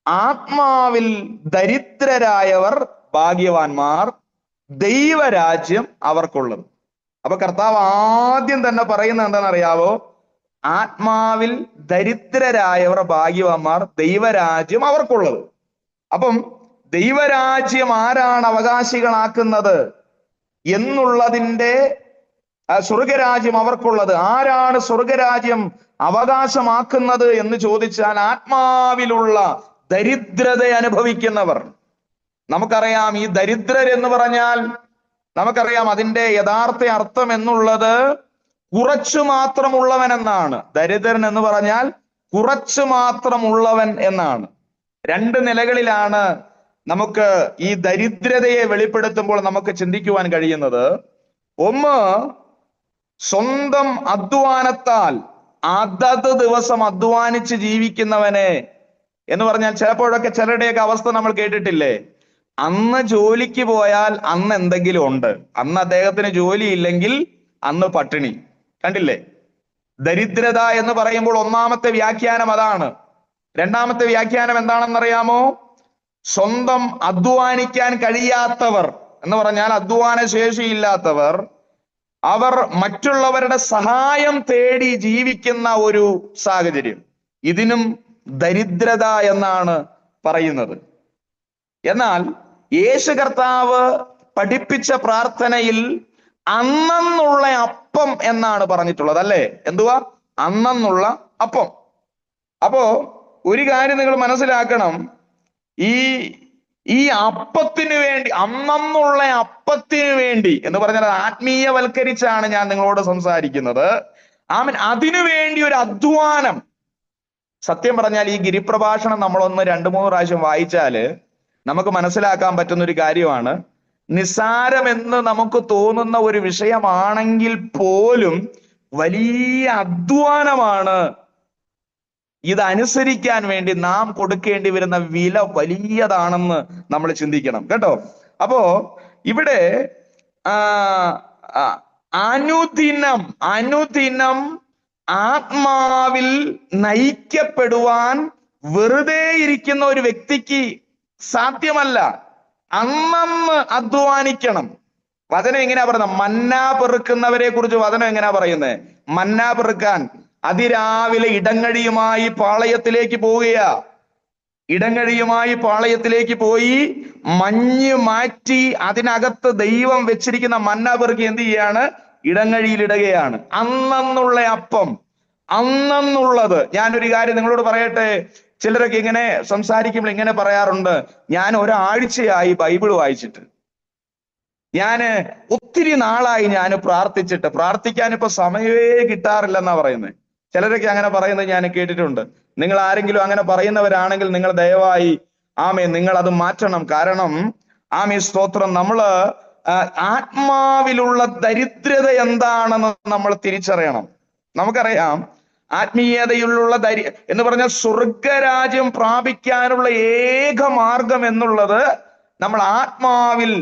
ആത്മാവിൽ ദരിദ്രരായവർ ഭാഗ്യവാന്മാർ, ദൈവരാജ്യം അവർക്കുള്ളത്. അപ്പൊ കർത്താവ് ആദ്യം തന്നെ പറയുന്നത് എന്താണെന്നറിയാവോ? ആത്മാവിൽ ദരിദ്രരായവർ ഭാഗ്യവാന്മാർ, ദൈവരാജ്യം അവർക്കുള്ളത്. അപ്പം ദൈവരാജ്യം ആരാണ് അവകാശികളാക്കുന്നത് എന്നുള്ളതിന്റെ, സ്വർഗരാജ്യം അവർക്കുള്ളത്. ആരാണ് സ്വർഗരാജ്യം അവകാശമാക്കുന്നത് എന്ന് ചോദിച്ചാൽ ആത്മാവിലുള്ള ദരിദ്രത അനുഭവിക്കുന്നവർ. നമുക്കറിയാം ഈ ദരിദ്രർ എന്ന് പറഞ്ഞാൽ നമുക്കറിയാം അതിന്റെ യഥാർത്ഥ അർത്ഥം എന്നുള്ളത് കുറച്ചു മാത്രമുള്ളവൻ എന്നാണ്. ദരിദ്രൻ എന്ന് പറഞ്ഞാൽ കുറച്ചു മാത്രമുള്ളവൻ എന്നാണ്. രണ്ട് നിലകളിലാണ് നമുക്ക് ഈ ദരിദ്രതയെ വെളിപ്പെടുത്തുമ്പോൾ നമുക്ക് ചിന്തിക്കുവാൻ കഴിയുന്നത്. ഒന്ന്, സ്വന്തം അധ്വാനത്താൽ അതത് ദിവസം അധ്വാനിച്ച് ജീവിക്കുന്നവനെ എന്ന് പറഞ്ഞാൽ, ചിലപ്പോഴൊക്കെ ചിലരുടെയൊക്കെ അവസ്ഥ നമ്മൾ കേട്ടിട്ടില്ലേ? അന്ന് ജോലിക്ക് പോയാൽ അന്ന് എന്തെങ്കിലും ഉണ്ട്, അന്ന് അദ്ദേഹത്തിന് ജോലി ഇല്ലെങ്കിൽ അന്ന് പട്ടിണി. കണ്ടില്ലേ? ദരിദ്രത എന്ന് പറയുമ്പോൾ ഒന്നാമത്തെ വ്യാഖ്യാനം അതാണ്. രണ്ടാമത്തെ വ്യാഖ്യാനം എന്താണെന്നറിയാമോ? സ്വന്തം അധ്വാനിക്കാൻ കഴിയാത്തവർ എന്ന് പറഞ്ഞാൽ അധ്വാന ശേഷിയില്ലാത്തവർ, അവർ മറ്റുള്ളവരുടെ സഹായം തേടി ജീവിക്കുന്ന ഒരു സാഹചര്യം. ഇതിനും ദരിദ്രത എന്നാണ് പറയുന്നത്. എന്നാൽ യേശു കർത്താവ് പഠിപ്പിച്ച പ്രാർത്ഥനയിൽ അന്നന്നുള്ള അപ്പം എന്നാണ് പറഞ്ഞിട്ടുള്ളത്, അല്ലേ? എന്തുവാ? അന്നന്നുള്ള അപ്പം. അപ്പോ ഒരു കാര്യം നിങ്ങൾ മനസ്സിലാക്കണം. ഈ അപ്പത്തിന് വേണ്ടി, അന്നന്നുള്ള അപ്പത്തിന് വേണ്ടി എന്ന് പറഞ്ഞാൽ ആത്മീയവൽക്കരിച്ചാണ് ഞാൻ നിങ്ങളോട് സംസാരിക്കുന്നത്. അതിനു വേണ്ടി ഒരു അധ്വാനം. സത്യം പറഞ്ഞാൽ ഈ ഗിരിപ്രഭാഷണം നമ്മളൊന്ന് 2-3 പ്രാവശ്യം വായിച്ചാല് നമുക്ക് മനസ്സിലാക്കാൻ പറ്റുന്ന ഒരു കാര്യമാണ്. നിസ്സാരമെന്ന് നമുക്ക് തോന്നുന്ന ഒരു വിഷയമാണെങ്കിൽ പോലും വലിയ അധ്വാനമാണ് ഇതനുസരിക്കാൻ വേണ്ടി നാം കൊടുക്കേണ്ടി വരുന്ന വില വലിയതാണെന്ന് നമ്മൾ ചിന്തിക്കണം കേട്ടോ. അപ്പോ ഇവിടെ അനുദിനം ആത്മാവിൽ നയിക്കപ്പെടുവാൻ വെറുതെ ഇരിക്കുന്ന ഒരു വ്യക്തിക്ക് സാധ്യമല്ല. അന്നന്ന് അധ്വാനിക്കണം. വചനം എങ്ങനെയാ പറയുന്നത്? മന്ന പെറുക്കുന്നവരെ കുറിച്ച് വചനം എങ്ങനെയാ പറയുന്നത്? മന്ന പെറുക്കാൻ അതിരാവിലെ ഇടങ്ങഴിയുമായി പാളയത്തിലേക്ക് പോവുകയാ. ഇടങ്ങഴിയുമായി പാളയത്തിലേക്ക് പോയി മഞ്ഞ് മാറ്റി അതിനകത്ത് ദൈവം വെച്ചിരിക്കുന്ന മന്ന പെറുക്കി എന്ത് ചെയ്യാണ്? ഇടങ്ങഴിയിൽ ഇടുകയാണ്. അന്നന്നുള്ള അപ്പം, അന്നന്നുള്ളത്. ഞാനൊരു കാര്യം നിങ്ങളോട് പറയട്ടെ. ചിലരൊക്കെ ഇങ്ങനെ സംസാരിക്കുമ്പോൾ ഇങ്ങനെ പറയാറുണ്ട്, ഞാൻ ഒരാഴ്ചയായി ബൈബിൾ വായിച്ചിട്ട്, ഞാന് ഒത്തിരി നാളായി ഞാൻ പ്രാർത്ഥിക്കാൻ ഇപ്പൊ സമയമേ കിട്ടാറില്ലെന്നാ പറയുന്നത്. ചിലരൊക്കെ അങ്ങനെ പറയുന്നത് ഞാൻ കേട്ടിട്ടുണ്ട്. നിങ്ങൾ ആരെങ്കിലും അങ്ങനെ പറയുന്നവരാണെങ്കിൽ നിങ്ങൾ ദയവായി നിങ്ങൾ അത് മാറ്റണം. കാരണം സ്തോത്രം, നമ്മള് ആത്മാവിലുള്ള ദരിദ്രത എന്താണെന്ന് നമ്മൾ തിരിച്ചറിയണം. നമുക്കറിയാം ആത്മീയതയിലുള്ള എന്ന് പറഞ്ഞാൽ സ്വർഗരാജ്യം പ്രാപിക്കാനുള്ള ഏക മാർഗം എന്നുള്ളത് നമ്മൾ ആത്മാവിൽ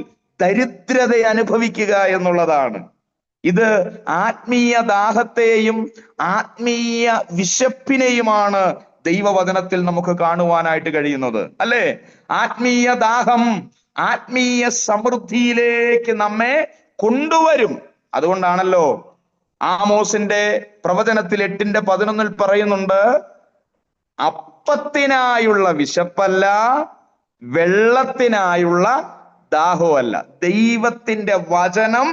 ദരിദ്രത അനുഭവിക്കുക എന്നുള്ളതാണ്. ഇത് ആത്മീയ ദാഹത്തെയും ആത്മീയ വിശപ്പിനെയുമാണ് ദൈവവചനത്തിൽ നമുക്ക് കാണുവാനായിട്ട് കഴിയുന്നത്, അല്ലേ? ആത്മീയ ദാഹം ആത്മീയ സമൃദ്ധിയിലേക്ക് നമ്മെ കൊണ്ടുവരും. അതുകൊണ്ടാണല്ലോ ആമോസിന്റെ പ്രവചനത്തിൽ 8:11 പറയുന്നുണ്ട്, അപ്പത്തിനായുള്ള വിശപ്പല്ല, വെള്ളത്തിനായുള്ള ദാഹമല്ല, ദൈവത്തിന്റെ വചനം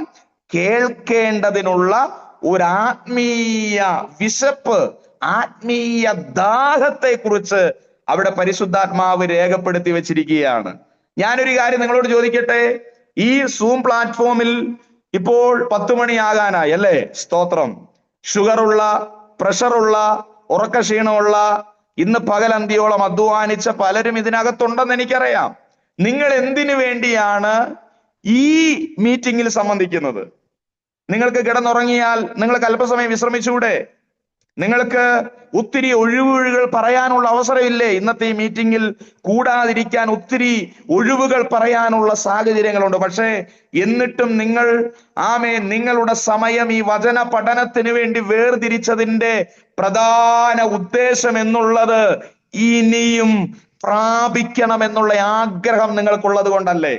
കേൾക്കേണ്ടതിനുള്ള ഒരു ആത്മീയ വിശപ്പ്, ആത്മീയ ദാഹത്തെ കുറിച്ച് അവിടെ പരിശുദ്ധാത്മാവ് രേഖപ്പെടുത്തി വെച്ചിരിക്കുകയാണ്. ഞാനൊരു കാര്യം നിങ്ങളോട് ചോദിക്കട്ടെ. ഈ സൂം പ്ലാറ്റ്ഫോമിൽ ഇപ്പോൾ 10 മണിയാകാനായി, അല്ലേ? സ്തോത്രം. ഷുഗറുള്ള, പ്രഷറുള്ള, ഉറക്കക്ഷീണമുള്ള, ഇന്ന് പകലന്തിയോളം അധ്വാനിച്ച പലരും ഇതിനകത്തുണ്ടെന്ന് എനിക്കറിയാം. നിങ്ങൾ എന്തിനു വേണ്ടിയാണ് ഈ മീറ്റിംഗിൽ സംബന്ധിക്കുന്നത്? നിങ്ങൾക്ക് കിടന്നുറങ്ങിയാൽ നിങ്ങൾക്ക് അല്പസമയം വിശ്രമിച്ചൂടെ? നിങ്ങൾക്ക് ഒത്തിരി ഒഴിവുകൾ പറയാനുള്ള അവസരമില്ലേ? ഇന്നത്തെ ഈ മീറ്റിംഗിൽ കൂടാതിരിക്കാൻ ഒത്തിരി ഒഴിവുകൾ പറയാനുള്ള സാഹചര്യങ്ങളുണ്ട്. പക്ഷേ എന്നിട്ടും നിങ്ങൾ നിങ്ങളുടെ സമയം ഈ വചന പഠനത്തിന് വേണ്ടി വേർതിരിച്ചതിന്റെ പ്രധാന ഉദ്ദേശം എന്നുള്ളത് ഇനിയും പ്രാപിക്കണം എന്നുള്ള ആഗ്രഹം നിങ്ങൾക്കുള്ളത് കൊണ്ടല്ലേ?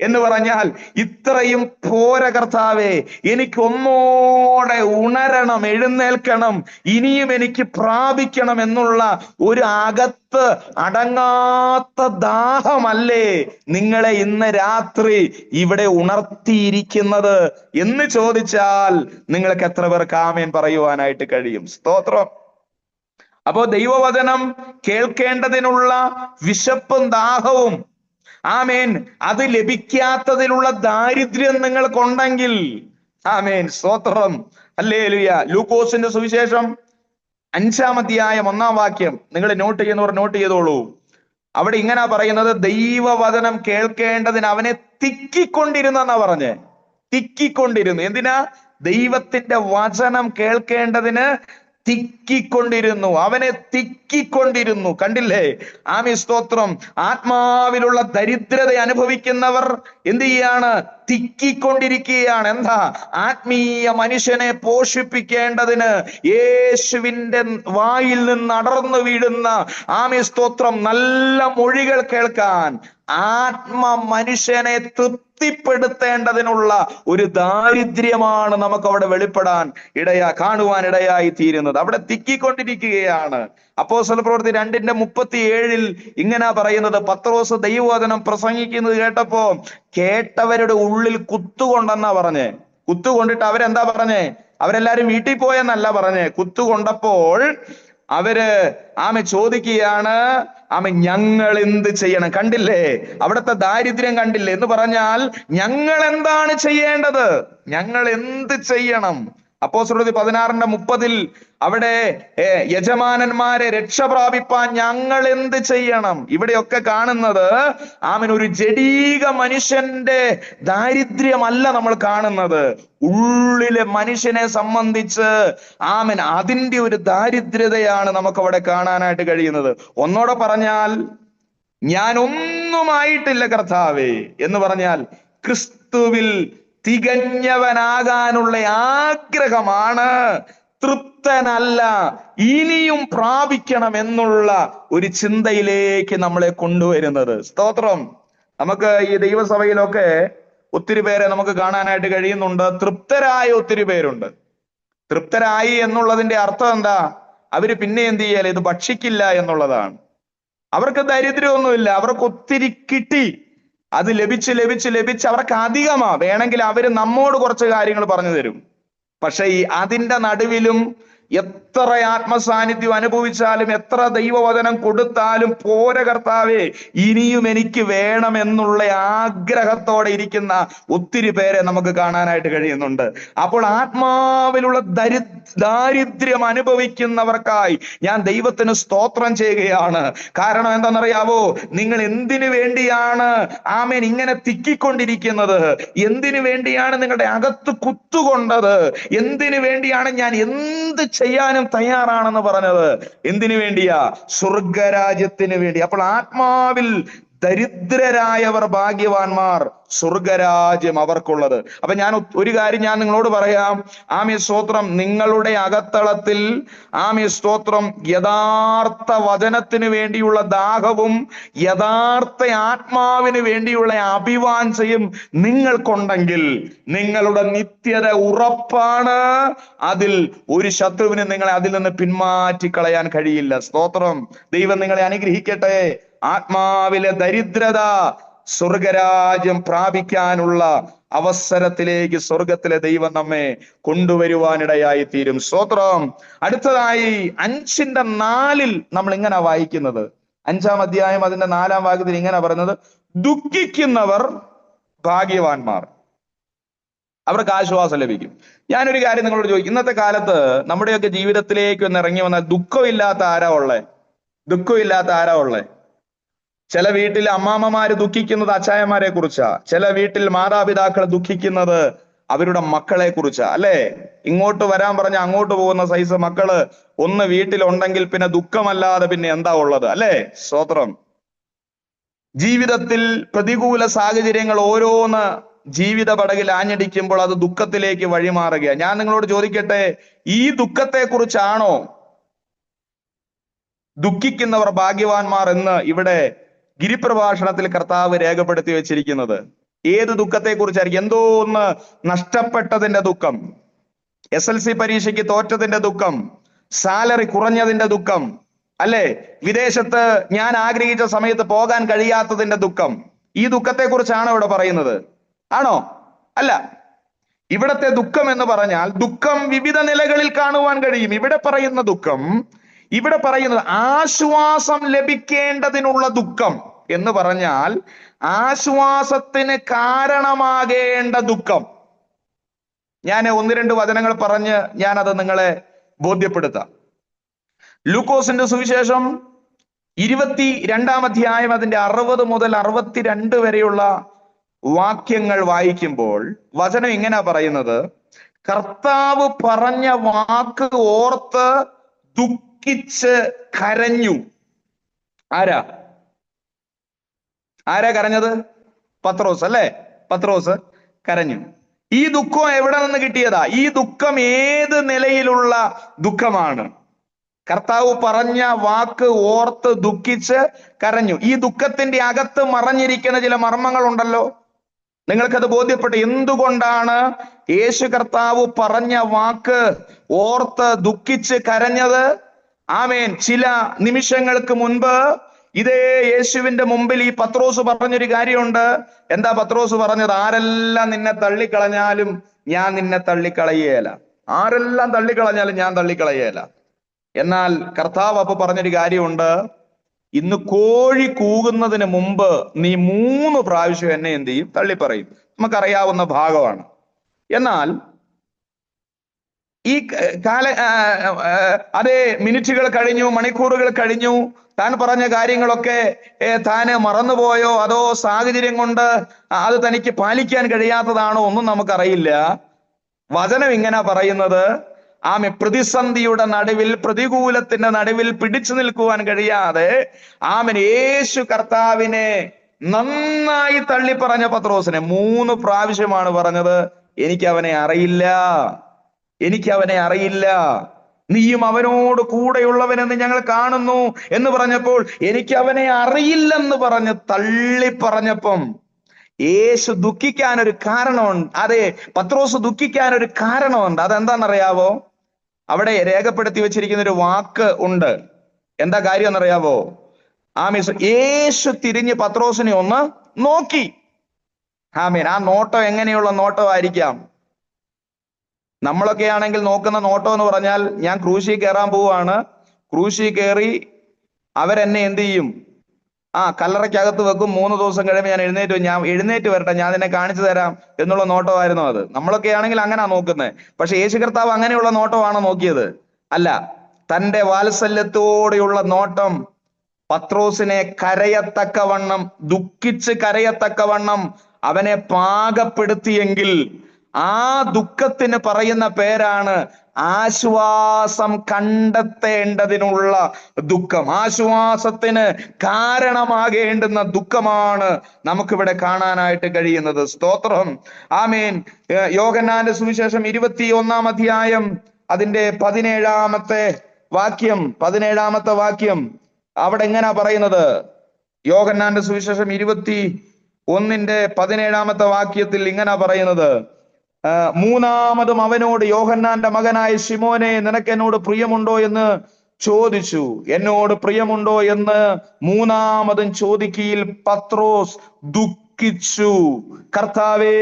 എന്ന് പറഞ്ഞാൽ ഇത്രയും പോര കർത്താവേ, എനിക്ക് ഒന്നോടെ ഉണരണം, എഴുന്നേൽക്കണം, ഇനിയും എനിക്ക് പ്രാപിക്കണം എന്നുള്ള ഒരു അകത്ത് അടങ്ങാത്ത ദാഹമല്ലേ നിങ്ങളെ ഇന്ന് രാത്രി ഇവിടെ ഉണർത്തിയിരിക്കുന്നത് എന്ന് ചോദിച്ചാൽ നിങ്ങൾക്ക് എത്ര പേർക്ക് ആമേൻ പറയുവാനായിട്ട് കഴിയും? സ്തോത്രം. അപ്പോ ദൈവവചനം കേൾക്കേണ്ടതിനുള്ള വിശപ്പും ദാഹവും, അത് ലഭിക്കാത്തതിലുള്ള ദാരിദ്ര്യം നിങ്ങൾക്കുണ്ടെങ്കിൽ ആമേൻ, സ്തോത്രം, ഹല്ലേലൂയ. ലൂക്കോസിന്റെ സുവിശേഷം 5-ാം അധ്യായം 1-ാം വാക്യം നിങ്ങൾ നോട്ട് ചെയ്യുന്നവർ നോട്ട് ചെയ്തോളൂ. അവിടെ ഇങ്ങനെ പറയുന്നത്, ദൈവവചനം കേൾക്കേണ്ടതിന് അവനെ തിക്കിക്കൊണ്ടിരുന്നെന്നാ പറഞ്ഞേ. തിക്കിക്കൊണ്ടിരുന്നു. എന്തിനാ? ദൈവത്തിന്റെ വചനം കേൾക്കേണ്ടതിന് തിക്കിക്കൊണ്ടിരുന്നു. അവനെ തിക്കിക്കൊണ്ടിരുന്നു. കണ്ടില്ലേ? ആമേൻ, സ്തോത്രം. ആത്മാവിലുള്ള ദരിദ്രത അനുഭവിക്കുന്നവർ എന്ത് ചെയ്യാണ്? തിക്കിക്കൊണ്ടിരിക്കുകയാണ്. എന്താ? ആത്മീയ മനുഷ്യനെ പോഷിപ്പിക്കേണ്ടതിന് യേശുവിന്റെ വായിൽ നിന്ന് അടർന്നു വീഴുന്ന, ആമേൻ, സ്തോത്രം, നല്ല മൊഴികൾ കേൾക്കാൻ ആത്മ മനുഷ്യനെ തൃപ്തിപ്പെടുത്തേണ്ടതിനുള്ള ഒരു ദാരിദ്ര്യമാണ് നമുക്ക് അവിടെ വെളിപ്പെടാൻ കാണുവാൻ ഇടയായി തീരുന്നത്. അവിടെ തിക്കിക്കൊണ്ടിരിക്കുകയാണ്. അപ്പോസ്തല പ്രവൃത്തി 2:37 ഇങ്ങനെ പറയുന്നത്, പത്രോസ് ദൈവവചനം പ്രസംഗിക്കുന്നത് കേട്ടപ്പോ കേട്ടവരുടെ ഉള്ളിൽ കുത്തുകൊണ്ടെന്നാ പറഞ്ഞേ. കുത്തുകൊണ്ടിട്ട് അവരെന്താ പറഞ്ഞേ? അവരെല്ലാരും വീട്ടിൽ പോയെന്നല്ല പറഞ്ഞേ. കുത്തുകൊണ്ടപ്പോൾ അവര് ചോദിക്കുകയാണ്, ഞങ്ങൾ എന്ത് ചെയ്യണം? കണ്ടില്ലേ അവിടുത്തെ ദാരിദ്ര്യം? കണ്ടില്ലേ എന്ന് പറഞ്ഞാൽ ഞങ്ങൾ എന്താണ് ചെയ്യേണ്ടത്? ഞങ്ങൾ എന്ത് ചെയ്യണം? അപ്പോസ്തലപ്രവൃത്തി 16:30 അവിടെ യജമാനന്മാരെ രക്ഷ പ്രാപിപ്പാൻ ഞങ്ങൾ എന്ത് ചെയ്യണം? ഇവിടെയൊക്കെ കാണുന്നത് ഒരു ജഡീക മനുഷ്യന്റെ ദാരിദ്ര്യമല്ല നമ്മൾ കാണുന്നത്. ഉള്ളിലെ മനുഷ്യനെ സംബന്ധിച്ച് അതിന്റെ ഒരു ദാരിദ്ര്യതയാണ് നമുക്ക് അവിടെ കാണാനായിട്ട് കഴിയുന്നത്. ഒന്നോടെ പറഞ്ഞാൽ, ഞാൻ ഒന്നുമായിട്ടില്ല കർത്താവേ എന്ന് പറഞ്ഞാൽ ക്രിസ്തുവിൽ തികഞ്ഞവനാകാനുള്ള ആഗ്രഹമാണ്, തൃപ്തനല്ല, ഇനിയും പ്രാപിക്കണം എന്നുള്ള ഒരു ചിന്തയിലേക്ക് നമ്മളെ കൊണ്ടുവരുന്നത്. സ്തോത്രം. നമുക്ക് ഈ ദൈവസഭയിലൊക്കെ ഒത്തിരി പേരെ നമുക്ക് കാണാനായിട്ട് കഴിയുന്നുണ്ട്. തൃപ്തരായ ഒത്തിരി പേരുണ്ട്. തൃപ്തരായി എന്നുള്ളതിന്റെ അർത്ഥം എന്താ? അവര് പിന്നെ എന്ത് ചെയ്യാല്? ഇത് ഭക്ഷിക്കില്ല എന്നുള്ളതാണ്. അവർക്ക് ദരിദ്രമൊന്നുമില്ല, അവർക്ക് ഒത്തിരി കിട്ടി. അത് ലഭിച്ച് ലഭിച്ച് ലഭിച്ച് അവർക്ക് അധികമാ. വേണമെങ്കിൽ അവര് നമ്മോട് കുറച്ച് കാര്യങ്ങൾ പറഞ്ഞു തരും. പക്ഷെ അതിന്റെ നടുവിലും എത്ര ആത്മസാന്നിധ്യം അനുഭവിച്ചാലും എത്ര ദൈവവചനം കൊടുത്താലും പോര കർത്താവേ, ഇനിയും എനിക്ക് വേണം എന്നുള്ള ആഗ്രഹത്തോടെ ഇരിക്കുന്ന ഒത്തിരി പേരെ നമുക്ക് കാണാനായിട്ട് കഴിയുന്നുണ്ട്. അപ്പോൾ ആത്മാവിലുള്ള ദാരിദ്ര്യം അനുഭവിക്കുന്നവർക്കായി ഞാൻ ദൈവത്തിന് സ്തോത്രം ചെയ്യുകയാണ്. കാരണം എന്താണെന്നറിയാവോ? നിങ്ങൾ എന്തിനു വേണ്ടിയാണ് ഇങ്ങനെ തിക്കിക്കൊണ്ടിരിക്കുന്നത്? എന്തിനു വേണ്ടിയാണ് നിങ്ങളുടെ അകത്ത് കുത്തുകൊണ്ടത്? എന്തിനു വേണ്ടിയാണ് ഞാൻ എന്ത് ചെയ്യാനും തയ്യാറാണെന്ന് പറഞ്ഞത്? എന്തിനു വേണ്ടിയാ? സ്വർഗരാജ്യത്തിന് വേണ്ടി. അപ്പോൾ ആത്മാവിൽ ദരിദ്രരായവർ ഭാഗ്യവാന്മാർ, സ്വർഗരാജ്യം അവർക്കുള്ളത്. അപ്പൊ ഞാൻ ഒരു കാര്യം ഞാൻ നിങ്ങളോട് പറയാം. സ്തോത്രം. നിങ്ങളുടെ അകത്തളത്തിൽ സ്തോത്രം യഥാർത്ഥ വചനത്തിന് വേണ്ടിയുള്ള ദാഹവും യഥാർത്ഥ ആത്മാവിന് വേണ്ടിയുള്ള അഭിവാഞ്ചയും നിങ്ങൾക്കുണ്ടെങ്കിൽ നിങ്ങളുടെ നിത്യത ഉറപ്പാണ്. അതിൽ ഒരു ശത്രുവിന് നിങ്ങളെ അതിൽ നിന്ന് പിന്മാറ്റിക്കളയാൻ കഴിയില്ല. സ്തോത്രം. ദൈവം നിങ്ങളെ അനുഗ്രഹിക്കട്ടെ. ആത്മാവിലെ ദരിദ്രത സ്വർഗരാജ്യം പ്രാപിക്കാനുള്ള അവസരത്തിലേക്ക് സ്വർഗത്തിലെ ദൈവം നമ്മെ കൊണ്ടുവരുവാനിടയായി തീരും. സ്തോത്രം. അടുത്തതായി 5:4 നമ്മൾ ഇങ്ങനെ വായിക്കുന്നത്, 5-ാം അധ്യായം അതിന്റെ 4-ാം വാക്യത്തിൽ ഇങ്ങനെ പറയുന്നത്, ദുഃഖിക്കുന്നവർ ഭാഗ്യവാന്മാർ, അവർക്ക് ആശ്വാസം ലഭിക്കും. ഞാനൊരു കാര്യം നിങ്ങളോട് ചോദിക്കും. ഇന്നത്തെ കാലത്ത് നമ്മുടെയൊക്കെ ജീവിതത്തിലേക്ക് ഒന്ന് ഇറങ്ങി വന്നാൽ ദുഃഖമില്ലാത്ത ആരാ ഉള്ളേ? ദുഃഖമില്ലാത്ത ആരാ ഉള്ളേ? ചില വീട്ടിൽ അമ്മാമ്മമാര് ദുഃഖിക്കുന്നത് അച്ചായന്മാരെ കുറിച്ചാ. ചില വീട്ടിൽ മാതാപിതാക്കൾ ദുഃഖിക്കുന്നത് അവരുടെ മക്കളെ കുറിച്ചാ, അല്ലെ? ഇങ്ങോട്ട് വരാൻ പറഞ്ഞ അങ്ങോട്ട് പോകുന്ന സൈസ് മക്കള് ഒന്ന് വീട്ടിലുണ്ടെങ്കിൽ പിന്നെ ദുഃഖമല്ലാതെ പിന്നെ എന്താ ഉള്ളത്, അല്ലെ? സ്തോത്രം. ജീവിതത്തിൽ പ്രതികൂല സാഹചര്യങ്ങൾ ഓരോന്ന് ജീവിത പടകിൽ ആഞ്ഞടിക്കുമ്പോൾ അത് ദുഃഖത്തിലേക്ക് വഴിമാറുക. ഞാൻ നിങ്ങളോട് ചോദിക്കട്ടെ, ഈ ദുഃഖത്തെ കുറിച്ചാണോ ദുഃഖിക്കുന്നവർ ഭാഗ്യവാന്മാർ എന്ന് ഇവിടെ ഗിരിപ്രഭാഷണത്തിൽ കർത്താവ് രേഖപ്പെടുത്തി വെച്ചിരിക്കുന്നത്? ഏത് ദുഃഖത്തെ കുറിച്ചായിരിക്കും? എന്തോ ഒന്ന് നഷ്ടപ്പെട്ടതിന്റെ ദുഃഖം, SLC പരീക്ഷയ്ക്ക് തോറ്റതിന്റെ ദുഃഖം, സാലറി കുറഞ്ഞതിന്റെ ദുഃഖം, അല്ലെ? വിദേശത്ത് ഞാൻ ആഗ്രഹിച്ച സമയത്ത് പോകാൻ കഴിയാത്തതിന്റെ ദുഃഖം. ഈ ദുഃഖത്തെ കുറിച്ചാണോ ഇവിടെ പറയുന്നത്? ആണോ? അല്ല. ഇവിടത്തെ ദുഃഖം എന്ന് പറഞ്ഞാൽ ദുഃഖം വിവിധ നിലകളിൽ കാണുവാൻ കഴിയും. ഇവിടെ പറയുന്ന ദുഃഖം, ഇവിടെ പറയുന്നത് ആശ്വാസം ലഭിക്കേണ്ടതിനുള്ള ദുഃഖം എന്ന് പറഞ്ഞാൽ ആശ്വാസത്തിന് കാരണമാകേണ്ട ദുഃഖം. ഞാൻ ഒന്ന് രണ്ട് വചനങ്ങൾ പറഞ്ഞ് ഞാനത് നിങ്ങളെ ബോധ്യപ്പെടുത്താം. ലൂക്കോസിന്റെ സുവിശേഷം 22-ാം അധ്യായം അതിന്റെ 60 മുതൽ 62 വരെയുള്ള വാക്യങ്ങൾ വായിക്കുമ്പോൾ വചനം ഇങ്ങനെ പറയുന്നത്, കർത്താവ് പറഞ്ഞ വാക്ക് ഓർത്ത് ദുഃഖിച്ച് കരഞ്ഞു. ആരാ കരഞ്ഞത്? പത്രോസ് അല്ലേ? പത്രോസ് കരഞ്ഞു. ഈ ദുഃഖം എവിടെ നിന്ന് കിട്ടിയതാ? ഈ ദുഃഖം ഏത് നിലയിലുള്ള ദുഃഖമാണ്? കർത്താവ് പറഞ്ഞ വാക്ക് ഓർത്ത് ദുഃഖിച്ച് കരഞ്ഞു. ഈ ദുഃഖത്തിന്റെ അകത്ത് മറഞ്ഞിരിക്കുന്ന ചില മർമ്മങ്ങൾ ഉണ്ടല്ലോ, നിങ്ങൾക്കത് ബോധ്യപ്പെട്ടു. എന്തുകൊണ്ടാണ് യേശു കർത്താവ് പറഞ്ഞ വാക്ക് ഓർത്ത് ദുഃഖിച്ച് കരഞ്ഞത്? ആമേൻ. ചില നിമിഷങ്ങൾക്ക് മുൻപ് ഇതേ യേശുവിന്റെ മുമ്പിൽ ഈ പത്രോസ് പറഞ്ഞൊരു കാര്യമുണ്ട്. എന്താ പത്രോസ് പറഞ്ഞത്? ആരെല്ലാം നിന്നെ തള്ളിക്കളഞ്ഞാലും ഞാൻ നിന്നെ തള്ളിക്കളയേല. ആരെല്ലാം തള്ളിക്കളഞ്ഞാലും ഞാൻ തള്ളിക്കളയേല. എന്നാൽ കർത്താവ് അപ്പൊ പറഞ്ഞൊരു കാര്യമുണ്ട്, ഇന്ന് കോഴി കൂകുന്നതിന് മുമ്പ് നീ 3 പ്രാവശ്യം എന്നെ എന്ത് ചെയ്യും? തള്ളിപ്പറയും. നമുക്കറിയാവുന്ന ഭാഗമാണ്. എന്നാൽ ഈ അതേ മിനിറ്റുകൾ കഴിഞ്ഞു, മണിക്കൂറുകൾ കഴിഞ്ഞു. താൻ പറഞ്ഞ കാര്യങ്ങളൊക്കെ താന് മറന്നുപോയോ, അതോ സാഹചര്യം കൊണ്ട് അത് തനിക്ക് പാലിക്കാൻ കഴിയാത്തതാണോ, ഒന്നും നമുക്കറിയില്ല. വചനം ഇങ്ങനെ പറയുന്നത്, പ്രതിസന്ധിയുടെ നടുവിൽ, പ്രതികൂലത്തിന്റെ നടുവിൽ പിടിച്ചു നിൽക്കുവാൻ കഴിയാതെ യേശു കർത്താവിനെ നന്നായി തള്ളിപ്പറഞ്ഞ പത്രോസിനെ 3 പ്രാവശ്യമാണ് പറഞ്ഞത്, എനിക്കവനെ അറിയില്ല, എനിക്കവനെ അറിയില്ല, നീയും അവനോട് കൂടെയുള്ളവനെന്ന് ഞങ്ങൾ കാണുന്നു എന്ന് പറഞ്ഞപ്പോൾ എനിക്കവനെ അറിയില്ലെന്ന് പറഞ്ഞ് തള്ളിപ്പറഞ്ഞപ്പം യേശു ദുഃഖിക്കാൻ ഒരു കാരണമുണ്ട്. അതെ, പത്രോസ് ദുഃഖിക്കാൻ ഒരു കാരണമുണ്ട്. അതെന്താണെന്നറിയാവോ? അവിടെ രേഖപ്പെടുത്തി വെച്ചിരിക്കുന്ന ഒരു വാക്ക് ഉണ്ട്. എന്താ കാര്യം എന്നറിയാവോ? യേശു തിരിഞ്ഞ് പത്രോസിനെ ഒന്ന് നോക്കി. ആമേൻ. ആ നോട്ടം എങ്ങനെയുള്ള നോട്ടമായിരിക്കാം? നമ്മളൊക്കെ ആണെങ്കിൽ നോക്കുന്ന നോട്ടം എന്ന് പറഞ്ഞാൽ, ഞാൻ ക്രൂശിൽ കയറാൻ പോവാണ്, ക്രൂശിൽ കയറി അവരെന്നെ എന്ത് ചെയ്യും? കല്ലറയ്ക്കകത്ത് വെക്കും, 3 ദിവസം കഴിയുമ്പോൾ ഞാൻ എഴുന്നേറ്റ് വരട്ടെ, ഞാൻ നിന്നെ കാണിച്ചു തരാം എന്നുള്ള നോട്ടമായിരുന്നു അത്. നമ്മളൊക്കെ ആണെങ്കിൽ അങ്ങനാ നോക്കുന്നത്. പക്ഷെ യേശു കർത്താവ് അങ്ങനെയുള്ള നോട്ടമാണോ നോക്കിയത്? അല്ല. തന്റെ വാത്സല്യത്തോടെയുള്ള നോട്ടം പത്രോസിനെ കരയത്തക്കവണ്ണം, ദുഃഖിച്ച് കരയത്തക്കവണ്ണം അവനെ പാകപ്പെടുത്തിയെങ്കിൽ ആ ദുഃഖത്തിന് പറയുന്ന പേരാണ് ആശ്വാസം കണ്ടെത്തേണ്ടതിനുള്ള ദുഃഖം. ആശ്വാസത്തിന് കാരണമാകേണ്ടുന്ന ദുഃഖമാണ് നമുക്കിവിടെ കാണാനായിട്ട് കഴിയുന്നത്. സ്തോത്രം. ആമേൻ. യോഹന്നാന്റെ സുവിശേഷം 21-ാം അധ്യായം അതിന്റെ 17-ാമത്തെ വാക്യം അവിടെ എങ്ങനാ പറയുന്നത്? യോഹന്നാന്റെ സുവിശേഷം 21-ന്റെ 17-ാമത്തെ വാക്യത്തിൽ ഇങ്ങനെ പറയുന്നത്, മൂന്നാമതും അവനോട്, യോഹന്നാന്റെ മകനായ ശിമോനെ, നിനക്ക് എന്നോട് പ്രിയമുണ്ടോ എന്ന് ചോദിച്ചു. എന്നോട് പ്രിയമുണ്ടോ എന്ന് മൂന്നാമതും ചോദിക്കയിൽ പത്രോസ് ദുഃഖിച്ചു. കർത്താവേ,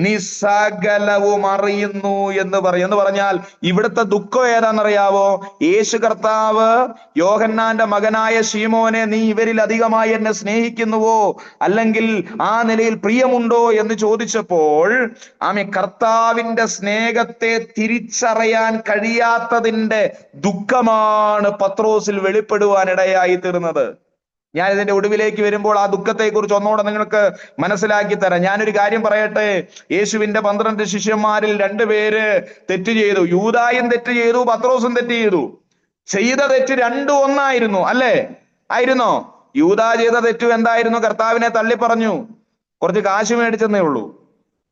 നീ സകലവും അറിയുന്നു എന്ന് പറഞ്ഞാൽ ഇവിടുത്തെ ദുഃഖം ഏതാണെന്നറിയാവോ? യേശു കർത്താവ് യോഹന്നാന്റെ മകനായ ശീമോനെ, നീ ഇവരിൽ അധികമായി എന്നെ സ്നേഹിക്കുന്നുവോ, അല്ലെങ്കിൽ ആ നിലയിൽ പ്രിയമുണ്ടോ എന്ന് ചോദിച്ചപ്പോൾ കർത്താവിന്റെ സ്നേഹത്തെ തിരിച്ചറിയാൻ കഴിയാത്തതിന്റെ ദുഃഖമാണ് പത്രോസിൽ വെളിപ്പെടുവാൻ ഇടയായി തീർന്നത്. ഞാൻ ഇതിന്റെ ഒടുവിലേക്ക് വരുമ്പോൾ ആ ദുഃഖത്തെ കുറിച്ച് ഒന്നുകൂടെ നിങ്ങൾക്ക് മനസ്സിലാക്കി തരാം. ഞാനൊരു കാര്യം പറയട്ടെ. യേശുവിന്റെ 12 ശിഷ്യന്മാരിൽ 2 പേര് തെറ്റ് ചെയ്തു. യൂദായും തെറ്റ് ചെയ്തു, പത്രോസും തെറ്റ് ചെയ്തു. ചെയ്ത തെറ്റ് രണ്ടും ഒന്നായിരുന്നു, അല്ലേ? ആയിരുന്നോ? യൂദാ ചെയ്ത തെറ്റു എന്തായിരുന്നു? കർത്താവിനെ തള്ളി പറഞ്ഞു, കുറച്ച് കാശ് മേടിച്ചെന്നേ ഉള്ളൂ.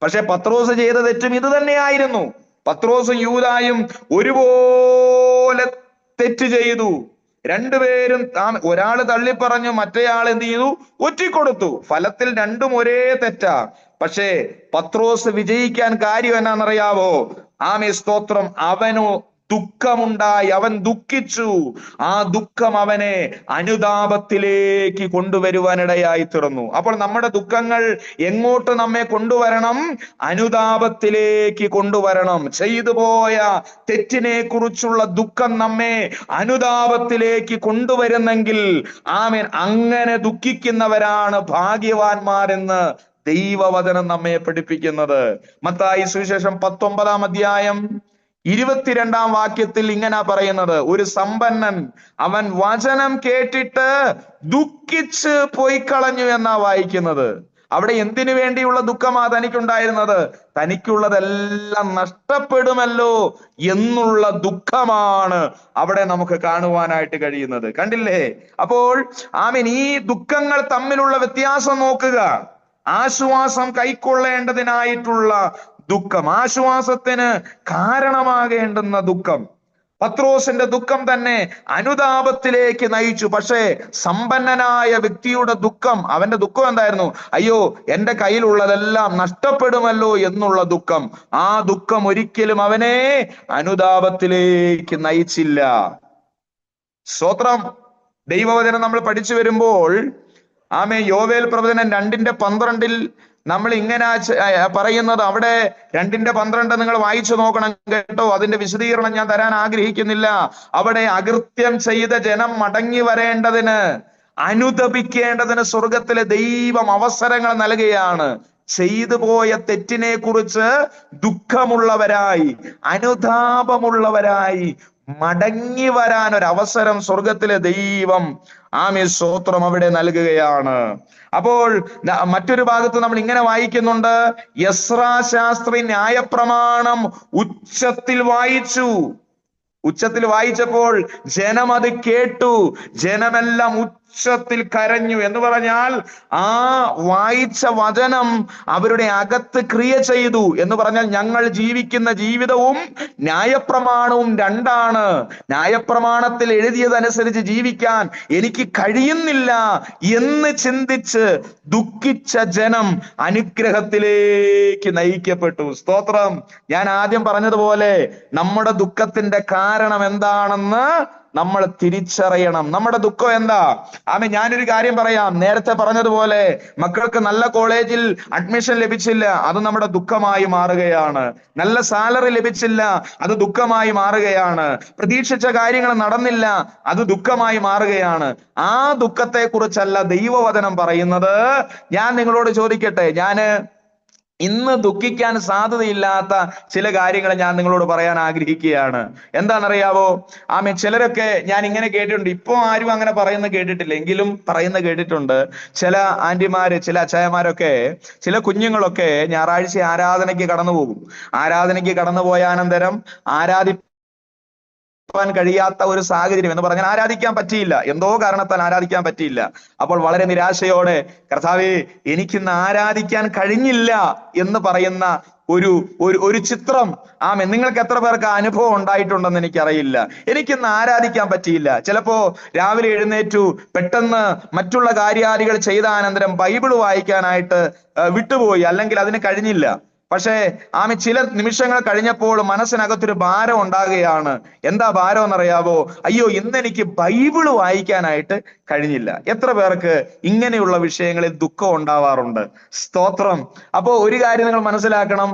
പക്ഷെ പത്രോസ് ചെയ്ത തെറ്റും ഇത് തന്നെയായിരുന്നു. പത്രോസും യൂദായും ഒരുപോലെ തെറ്റ് ചെയ്തു. 2 പേരും ഒരാള് തള്ളിപ്പറഞ്ഞു, മറ്റേയാൾ എന്ത് ചെയ്തു? ഒറ്റിക്കൊടുത്തു. ഫലത്തിൽ രണ്ടും ഒരേ തെറ്റാ. പക്ഷേ പത്രോസ് വിജയിക്കാൻ കാര്യം എന്നാണെന്നറിയാവോ? സ്തോത്രം. അവനോ ദുഃഖമുണ്ടായി, അവൻ ദുഃഖിച്ചു. ആ ദുഃഖം അവനെ അനുതാപത്തിലേക്ക് കൊണ്ടുവരുവാനിടയായി തീർന്നു. അപ്പോൾ നമ്മുടെ ദുഃഖങ്ങൾ എങ്ങോട്ട് നമ്മെ കൊണ്ടുവരണം? അനുതാപത്തിലേക്ക് കൊണ്ടുവരണം. ചെയ്തു പോയ തെറ്റിനെ കുറിച്ചുള്ള ദുഃഖം നമ്മെ അനുതാപത്തിലേക്ക് കൊണ്ടുവരുന്നെങ്കിൽ അങ്ങനെ ദുഃഖിക്കുന്നവരാണ് ഭാഗ്യവാന്മാരെന്ന് ദൈവവചനം നമ്മെ പഠിപ്പിക്കുന്നത്. മത്തായി സുവിശേഷം 19-ാം അധ്യായം 22-ാം വാക്യത്തിൽ ഇങ്ങനെ പറയുന്നത്, ഒരു സമ്പന്നൻ അവൻ വചനം കേട്ടിട്ട് ദുഃഖിച്ച് പോയി കളഞ്ഞു എന്നാ വായിക്കുന്നത്. അവിടെ എന്തിനു വേണ്ടിയുള്ള ദുഃഖമാ തനിക്കുണ്ടായിരുന്നത്? തനിക്കുള്ളതെല്ലാം നഷ്ടപ്പെടുമല്ലോ എന്നുള്ള ദുഃഖമാണ് അവിടെ നമുക്ക് കാണുവാനായിട്ട് കഴിയുന്നത്. കണ്ടില്ലേ? അപ്പോൾ ആമീൻ, ഈ ദുഃഖങ്ങൾ തമ്മിലുള്ള വ്യത്യാസം നോക്കുക. ആശ്വാസം കൈക്കൊള്ളേണ്ടതിനായിട്ടുള്ള ദുഃഖം, ആശ്വാസത്തിന് കാരണമാകേണ്ടുന്ന ദുഃഖം. പത്രോസിന്റെ ദുഃഖം തന്നെ അനുതാപത്തിലേക്ക് നയിച്ചു. പക്ഷേ സമ്പന്നനായ വ്യക്തിയുടെ ദുഃഖം, അവന്റെ ദുഃഖം എന്തായിരുന്നു? അയ്യോ, എന്റെ കയ്യിലുള്ളതെല്ലാം നഷ്ടപ്പെടുമല്ലോ എന്നുള്ള ദുഃഖം. ആ ദുഃഖം ഒരിക്കലും അവനെ അനുതാപത്തിലേക്ക് നയിച്ചില്ല. സ്തോത്രം. ദൈവവചനം നമ്മൾ പഠിച്ചു വരുമ്പോൾ യോവേൽ പ്രവചനം 2:12 നമ്മൾ ഇങ്ങനെ പറയുന്നത്, അവിടെ 2:12 നിങ്ങൾ വായിച്ചു നോക്കണം കേട്ടോ. അതിന്റെ വിശദീകരണം ഞാൻ തരാൻ ആഗ്രഹിക്കുന്നില്ല. അവിടെ അകൃത്യം ചെയ്ത ജനം മടങ്ങി വരേണ്ടതിന്, അനുതപിക്കേണ്ടതിന് സ്വർഗത്തിലെ ദൈവം അവസരങ്ങൾ നൽകുകയാണ്. ചെയ്തു പോയ തെറ്റിനെ കുറിച്ച് ദുഃഖമുള്ളവരായി, അനുതാപമുള്ളവരായി മടങ്ങി വരാൻ ഒരു അവസരം സ്വർഗത്തിലെ ദൈവം സ്തോത്രം അവിടെ നൽകുകയാണ്. അപ്പോൾ മറ്റൊരു ഭാഗത്ത് നമ്മൾ ഇങ്ങനെ വായിക്കുന്നുണ്ട്, എസ്രാ ശാസ്ത്രി ന്യായപ്രമാണം ഉച്ചത്തിൽ വായിച്ചു. ഉച്ചത്തിൽ വായിച്ചപ്പോൾ ജനം അത് കേട്ടു, ജനമെല്ലാം ഉച്ചത്തിൽ കരഞ്ഞു. എന്ന് പറഞ്ഞാൽ ആ വായിച്ച വചനം അവരുടെ അകത്ത് ക്രിയ ചെയ്തു. എന്ന് പറഞ്ഞാൽ ഞങ്ങൾ ജീവിക്കുന്ന ജീവിതവും ന്യായപ്രമാണവും രണ്ടാണ്. ന്യായപ്രമാണത്തിൽ എഴുതിയതനുസരിച്ച് ജീവിക്കാൻ എനിക്ക് കഴിയുന്നില്ല എന്ന് ചിന്തിച്ച് ദുഃഖിച്ച ജനം അനുഗ്രഹത്തിലേക്ക് നയിക്കപ്പെട്ടു. സ്തോത്രം. ഞാൻ ആദ്യം പറഞ്ഞതുപോലെ നമ്മുടെ ദുഃഖത്തിന്റെ കാരണം എന്താണെന്ന് നമ്മൾ തിരിച്ചറിയണം. നമ്മുടെ ദുഃഖം എന്താ? ഞാനൊരു കാര്യം പറയാം. നേരത്തെ പറഞ്ഞതുപോലെ മക്കൾക്ക് നല്ല കോളേജിൽ അഡ്മിഷൻ ലഭിച്ചില്ല, അത് നമ്മുടെ ദുഃഖമായി മാറുകയാണ്. നല്ല സാലറി ലഭിച്ചില്ല, അത് ദുഃഖമായി മാറുകയാണ്. പ്രതീക്ഷിച്ച കാര്യങ്ങൾ നടന്നില്ല, അത് ദുഃഖമായി മാറുകയാണ്. ആ ദുഃഖത്തെ കുറിച്ചല്ല ദൈവവചനം പറയുന്നത്. ഞാൻ നിങ്ങളോട് ചോദിക്കട്ടെ, ഇന്ന് ദുഃഖിക്കാൻ സാധ്യതയില്ലാത്ത ചില കാര്യങ്ങൾ ഞാൻ നിങ്ങളോട് പറയാൻ ആഗ്രഹിക്കുകയാണ്. എന്താണെന്നറിയാവോ? ചിലരൊക്കെ ഞാൻ ഇങ്ങനെ കേട്ടിട്ടുണ്ട്, ഇപ്പൊ ആരും അങ്ങനെ പറയുന്ന കേട്ടിട്ടില്ല, എങ്കിലും പറയുന്ന കേട്ടിട്ടുണ്ട്. ചില ആന്റിമാര്, ചില അച്ചായമാരൊക്കെ, ചില കുഞ്ഞുങ്ങളൊക്കെ ഞായറാഴ്ച ആരാധനയ്ക്ക് കടന്നു പോകും. ആരാധനയ്ക്ക് കടന്നുപോയ അനന്തരം കഴിയാത്ത ഒരു സാഹചര്യം, എന്ന് പറഞ്ഞാൽ ആരാധിക്കാൻ പറ്റിയില്ല, എന്തോ കാരണത്താൽ ആരാധിക്കാൻ പറ്റിയില്ല. അപ്പോൾ വളരെ നിരാശയോടെ, കർത്താവേ എനിക്കിന്ന് ആരാധിക്കാൻ കഴിഞ്ഞില്ല എന്ന് പറയുന്ന ഒരു ചിത്രം. നിങ്ങൾക്ക് എത്ര പേർക്ക് അനുഭവം ഉണ്ടായിട്ടുണ്ടെന്ന് എനിക്കറിയില്ല. എനിക്കിന്ന് ആരാധിക്കാൻ പറ്റിയില്ല. ചിലപ്പോ രാവിലെ എഴുന്നേറ്റു, പെട്ടെന്ന് മറ്റുള്ള കാര്യാദികൾ ചെയ്ത അനന്തരം ബൈബിൾ വായിക്കാനായിട്ട് വിട്ടുപോയി, അല്ലെങ്കിൽ അതിന് കഴിഞ്ഞില്ല. പക്ഷേ ചില നിമിഷങ്ങൾ കഴിഞ്ഞപ്പോൾ മനസ്സിനകത്തൊരു ഭാരം ഉണ്ടാകുകയാണ്. എന്താ ഭാരം എന്നറിയാവോ? അയ്യോ, ഇന്ന് എനിക്ക് ബൈബിള് വായിക്കാനായിട്ട് കഴിഞ്ഞില്ല. എത്ര പേർക്ക് ഇങ്ങനെയുള്ള വിഷയങ്ങളിൽ ദുഃഖം ഉണ്ടാവാറുണ്ട്? സ്തോത്രം. അപ്പോ ഒരു കാര്യം നിങ്ങൾ മനസ്സിലാക്കണം.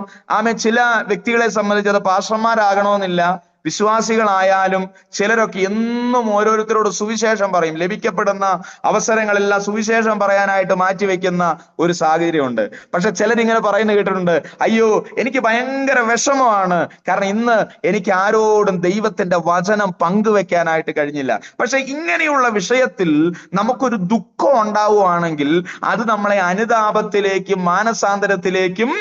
ചില വ്യക്തികളെ സംബന്ധിച്ച് അത് പാസ്റ്റർമാരാകണമെന്നില്ല, വിശ്വാസികളായാലും ചിലരൊക്കെ എന്നും ഓരോരുത്തരോട് സുവിശേഷം പറയും. ലഭിക്കപ്പെടുന്ന അവസരങ്ങളെല്ലാം സുവിശേഷം പറയാനായിട്ട് മാറ്റിവെക്കുന്ന ഒരു സാഹചര്യമുണ്ട്. പക്ഷെ ചിലരിങ്ങനെ പറയുന്നത് കേട്ടിട്ടുണ്ട്, അയ്യോ എനിക്ക് ഭയങ്കര വിഷമമാണ്, കാരണം ഇന്ന് എനിക്ക് ആരോടും ദൈവത്തിന്റെ വചനം പങ്കുവെക്കാനായിട്ട് കഴിഞ്ഞില്ല. പക്ഷെ ഇങ്ങനെയുള്ള വിഷയത്തിൽ നമുക്കൊരു ദുഃഖം ഉണ്ടാവുകയാണെങ്കിൽ അത് നമ്മളെ അനുതാപത്തിലേക്കും മാനസാന്തരത്തിലേക്കും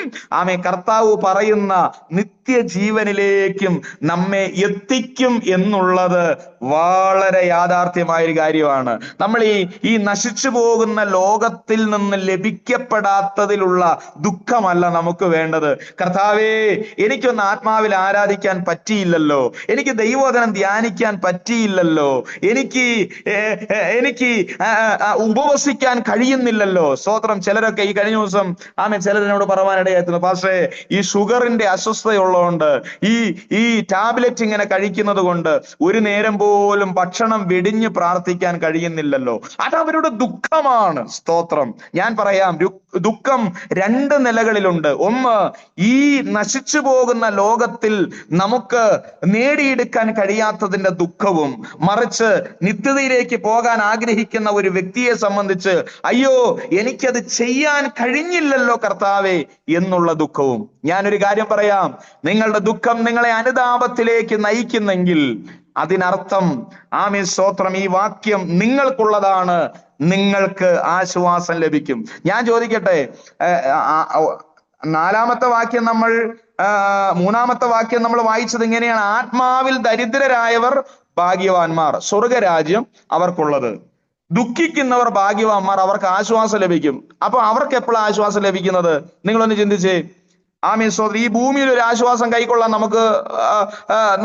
കർത്താവ് പറയുന്ന നിത്യജീവനിലേക്കും നമ്മെ എത്തിക്കും എന്നുള്ളത് വളരെ യാഥാർത്ഥ്യമായ ഒരു കാര്യമാണ്. നമ്മൾ ഈ നശിച്ചു പോകുന്ന ലോകത്തിൽ നിന്ന് ലഭിക്കപ്പെടാത്തതിലുള്ള ദുഃഖമല്ല നമുക്ക് വേണ്ടത്. കർത്താവേ, എനിക്കൊന്ന് ആത്മാവിൽ ആരാധിക്കാൻ പറ്റിയില്ലല്ലോ, എനിക്ക് ദൈവവചനം ധ്യാനിക്കാൻ പറ്റിയില്ലല്ലോ, എനിക്ക് ഉപവസിക്കാൻ കഴിയുന്നില്ലല്ലോ. സ്തോത്രം. ചിലരൊക്കെ ഈ കഴിഞ്ഞ ദിവസം ചിലരിനോട് പറയാനിടയായിരുന്നു, പക്ഷേ ഈ ഷുഗറിന്റെ അസ്വസ്ഥതയുള്ള ഉള്ളതുകൊണ്ട്, ഈ ഈ ടാബ്ലറ്റ് ഇങ്ങനെ കഴിക്കുന്നത് കൊണ്ട് ഒരു നേരം പോലും ഭക്ഷണം വെടിഞ്ഞ് പ്രാർത്ഥിക്കാൻ കഴിയുന്നില്ലല്ലോ. അത് അവരുടെ ദുഃഖമാണ്. സ്തോത്രം. ഞാൻ പറയാം, ദുഃഖം രണ്ട് നിലകളിലുണ്ട്. ഒന്ന്, ഈ നശിച്ചു പോകുന്ന ലോകത്തിൽ നമുക്ക് നേടിയെടുക്കാൻ കഴിയാത്തതിന്റെ ദുഃഖവും, മറിച്ച് നിത്യതയിലേക്ക് പോകാൻ ആഗ്രഹിക്കുന്ന ഒരു വ്യക്തിയെ സംബന്ധിച്ച് അയ്യോ എനിക്കത് ചെയ്യാൻ കഴിഞ്ഞില്ലല്ലോ കർത്താവേ എന്നുള്ള ദുഃഖവും. ഞാനൊരു കാര്യം പറയാം, നിങ്ങളുടെ ദുഃഖം നിങ്ങളെ അനുതാപത്തിലേക്ക് നയിക്കുന്നെങ്കിൽ അതിനർത്ഥം, ആമേൻ സ്തോത്രം, ഈ വാക്യം നിങ്ങൾക്കുള്ളതാണ്, നിങ്ങൾക്ക് ആശ്വാസം ലഭിക്കും. ഞാൻ ചോദിക്കട്ടെ, നാലാമത്തെ വാക്യം നമ്മൾ മൂന്നാമത്തെ വാക്യം നമ്മൾ വായിച്ചത് ഇങ്ങനെയാണ്: ആത്മാവിൽ ദരിദ്രരായവർ ഭാഗ്യവാന്മാർ, സ്വർഗരാജ്യം അവർക്കുള്ളത്. ദുഃഖിക്കുന്നവർ ഭാഗ്യവാന്മാർ, അവർക്ക് ആശ്വാസം ലഭിക്കും. അപ്പൊ അവർക്ക് എപ്പോഴാണ് ആശ്വാസം ലഭിക്കുന്നത്? നിങ്ങളൊന്ന് ചിന്തിച്ചേ. ആമേൻ സ്തോത്രം. ഈ ഭൂമിയിൽ ഒരു ആശ്വാസം കൈക്കൊള്ളാൻ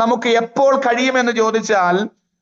നമുക്ക് എപ്പോൾ കഴിയുമെന്ന് ചോദിച്ചാൽ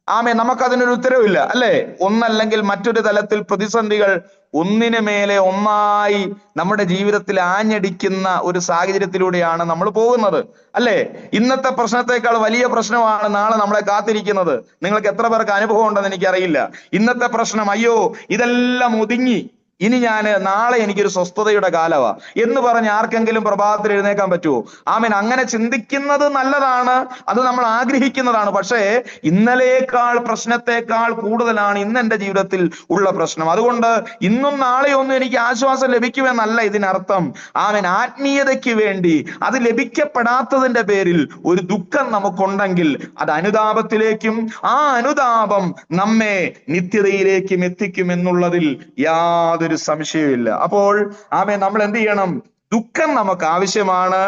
ആമേൻ നമുക്കതിനൊരു ഉത്തരവില്ല, അല്ലെ? ഒന്നല്ലെങ്കിൽ മറ്റൊരു തലത്തിൽ പ്രതിസന്ധികൾ ഒന്നിനു മേലെ ഒന്നായി നമ്മുടെ ജീവിതത്തിൽ ആഞ്ഞടിക്കുന്ന ഒരു സാഹചര്യത്തിലൂടെയാണ് നമ്മൾ പോകുന്നത്, അല്ലെ? ഇന്നത്തെ പ്രശ്നത്തെക്കാൾ വലിയ പ്രശ്നമാണ് നാളെ നമ്മളെ കാത്തിരിക്കുന്നത്. നിങ്ങൾക്ക് എത്ര പേർക്ക് അനുഭവം ഉണ്ടെന്ന് എനിക്കറിയില്ല. ഇന്നത്തെ പ്രശ്നം, അയ്യോ ഇതെല്ലാം ഒതുങ്ങി, ഇനി നാളെ എനിക്കൊരു സ്വസ്ഥതയുടെ കാലമാ എന്ന് പറഞ്ഞ് ആർക്കെങ്കിലും പ്രഭാതത്തിൽ എഴുന്നേക്കാൻ പറ്റുമോ? ആമേൻ. അങ്ങനെ ചിന്തിക്കുന്നത് നല്ലതാണ്, അത് നമ്മൾ ആഗ്രഹിക്കുന്നതാണ്. പക്ഷേ ഇന്നലേക്കാൾ പ്രശ്നത്തെക്കാൾ കൂടുതലാണ് ഇന്ന് എന്റെ ജീവിതത്തിൽ ഉള്ള പ്രശ്നം. അതുകൊണ്ട് ഇന്നും നാളെയൊന്നും എനിക്ക് ആശ്വാസം ലഭിക്കുമെന്നല്ല ഇതിനർത്ഥം. ആമേൻ. ആത്മീയതയ്ക്ക് വേണ്ടി അത് ലഭിക്കപ്പെടാത്തതിന്റെ പേരിൽ ഒരു ദുഃഖം നമുക്കുണ്ടെങ്കിൽ അത് അനുതാപത്തിലേക്കും ആ അനുതാപം നമ്മെ നിത്യതയിലേക്കും എത്തിക്കും എന്നുള്ളതിൽ യാതൊരു സംശയമില്ല. അപ്പോൾ ആമേൻ, നമ്മൾ എന്ത് ചെയ്യണം? ദുഃഖം നമുക്ക് ആവശ്യമാണ്.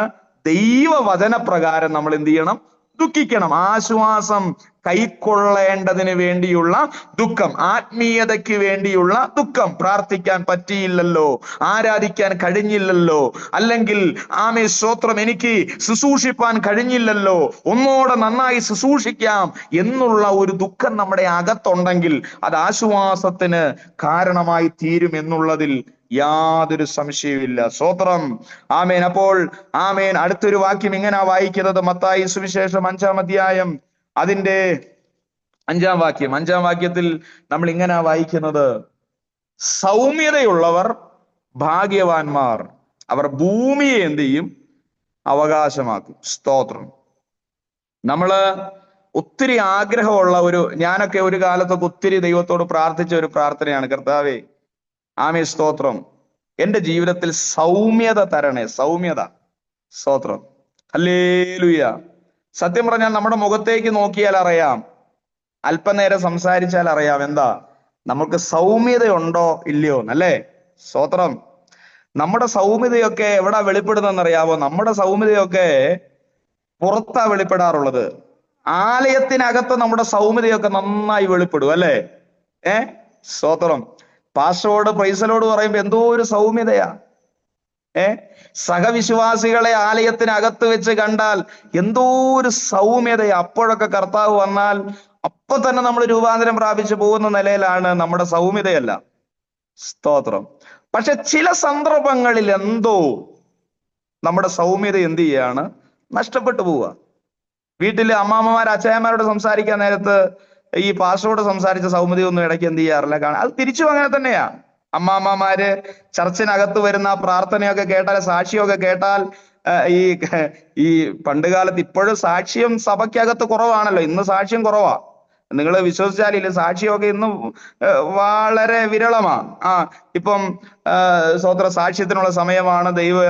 ദൈവവചന പ്രകാരം നമ്മൾ എന്ത് ചെയ്യണം? ദുഃഖിക്കണം. ആശ്വാസം കൈക്കൊള്ളേണ്ടതിന് വേണ്ടിയുള്ള ദുഃഖം, ആത്മീയതയ്ക്ക് വേണ്ടിയുള്ള ദുഃഖം. പ്രാർത്ഥിക്കാൻ പറ്റിയില്ലല്ലോ, ആരാധിക്കാൻ കഴിഞ്ഞില്ലല്ലോ, അല്ലെങ്കിൽ ആമേ സ്തോത്രം എനിക്ക് ശുശ്രൂഷിപ്പാൻ കഴിഞ്ഞില്ലല്ലോ, ഒന്നോടെ നന്നായി ശുശ്രൂഷിക്കാം എന്നുള്ള ഒരു ദുഃഖം നമ്മുടെ അകത്തുണ്ടെങ്കിൽ അത് ആശ്വാസത്തിന് കാരണമായി തീരും എന്നുള്ളതിൽ യാതൊരു സംശയവുമില്ല. സ്തോത്രം. ആമേൻ. അപ്പോൾ ആമേൻ, അടുത്തൊരു വാക്യം ഇങ്ങനെ വായിക്കുന്നത് മത്തായി സുവിശേഷം 5-ാം അധ്യായം അതിന്റെ 5-ാം വാക്യം. 5-ാം വാക്യത്തിൽ നമ്മൾ ഇങ്ങനെ വായിക്കുന്നത്: സൗമ്യതയുള്ളവർ ഭാഗ്യവാന്മാർ, അവർ ഭൂമിയെ എന്ത് ചെയ്യും? അവകാശമാക്കും. സ്തോത്രം. നമ്മള് ഒത്തിരി ആഗ്രഹമുള്ള ഞാനൊക്കെ ഒരു കാലത്തൊക്കെ ഒത്തിരി ദൈവത്തോട് പ്രാർത്ഥിച്ച ഒരു പ്രാർത്ഥനയാണ്: കർത്താവേ, ആമേ സ്തോത്രം, എന്റെ ജീവിതത്തിൽ സൗമ്യത തരണേ. സൗമ്യത. സ്തോത്രം. ഹല്ലേലൂയ. സത്യം പറഞ്ഞാൽ നമ്മുടെ മുഖത്തേക്ക് നോക്കിയാൽ അറിയാം, അല്പനേരം സംസാരിച്ചാൽ അറിയാം എന്താ നമുക്ക് സൗമ്യതയുണ്ടോ ഇല്ലയോ എന്നല്ലേ? സ്തോത്രം. നമ്മുടെ സൗമ്യതയൊക്കെ എവിടാ വെളിപ്പെടുന്നറിയാവോ? നമ്മുടെ സൗമ്യതയൊക്കെ പുറത്താ വെളിപ്പെടാറുള്ളത്. ആലയത്തിനകത്ത് നമ്മുടെ സൗമ്യതയൊക്കെ നന്നായി വെളിപ്പെടും, അല്ലേ? സ്തോത്രം. പാസ്റ്ററോട് പ്രൈസലോട് പറയുമ്പോ എന്തോ ഒരു സൗമ്യതയാ. സഹവിശ്വാസികളെ ആലയത്തിനകത്ത് വെച്ച് കണ്ടാൽ എന്തോ ഒരു സൗമ്യതയാ. അപ്പോഴൊക്കെ കർത്താവ് വന്നാൽ അപ്പൊ തന്നെ നമ്മൾ രൂപാന്തരം പ്രാപിച്ചു പോകുന്ന നിലയിലാണ് നമ്മുടെ സൗമ്യതയല്ല. സ്തോത്രം. പക്ഷെ ചില സന്ദർഭങ്ങളിൽ എന്തോ നമ്മുടെ സൗമ്യത എന്ത് ചെയ്യാണ്? നഷ്ടപ്പെട്ടു പോവുക. വീട്ടില് അമ്മാമ്മമാർ അച്ചായന്മാരോട് സംസാരിക്കാൻ നേരത്ത് ഈ പാസ്റ്ററോട് സംസാരിച്ച സൗമ്യതയൊന്നും ഇടയ്ക്ക് എന്ത് ചെയ്യാറില്ല, കാണാം. അത് തിരിച്ചും അങ്ങനെ തന്നെയാ. അമ്മാമ്മമാര് ചർച്ചിനകത്ത് വരുന്ന പ്രാർത്ഥനയൊക്കെ കേട്ടാൽ, സാക്ഷിയൊക്കെ കേട്ടാൽ, ഈ പണ്ട് കാലത്ത്, ഇപ്പോഴും സാക്ഷ്യം സഭയ്ക്കകത്ത് കുറവാണല്ലോ, ഇന്ന് സാക്ഷ്യം കുറവാ. നിങ്ങൾ വിശ്വസിച്ചാലില്ല, സാക്ഷിയൊക്കെ ഇന്ന് വളരെ വിരളമാ. ഇപ്പം സ്വതന്ത്ര സാക്ഷ്യത്തിനുള്ള സമയമാണ്. ദൈവം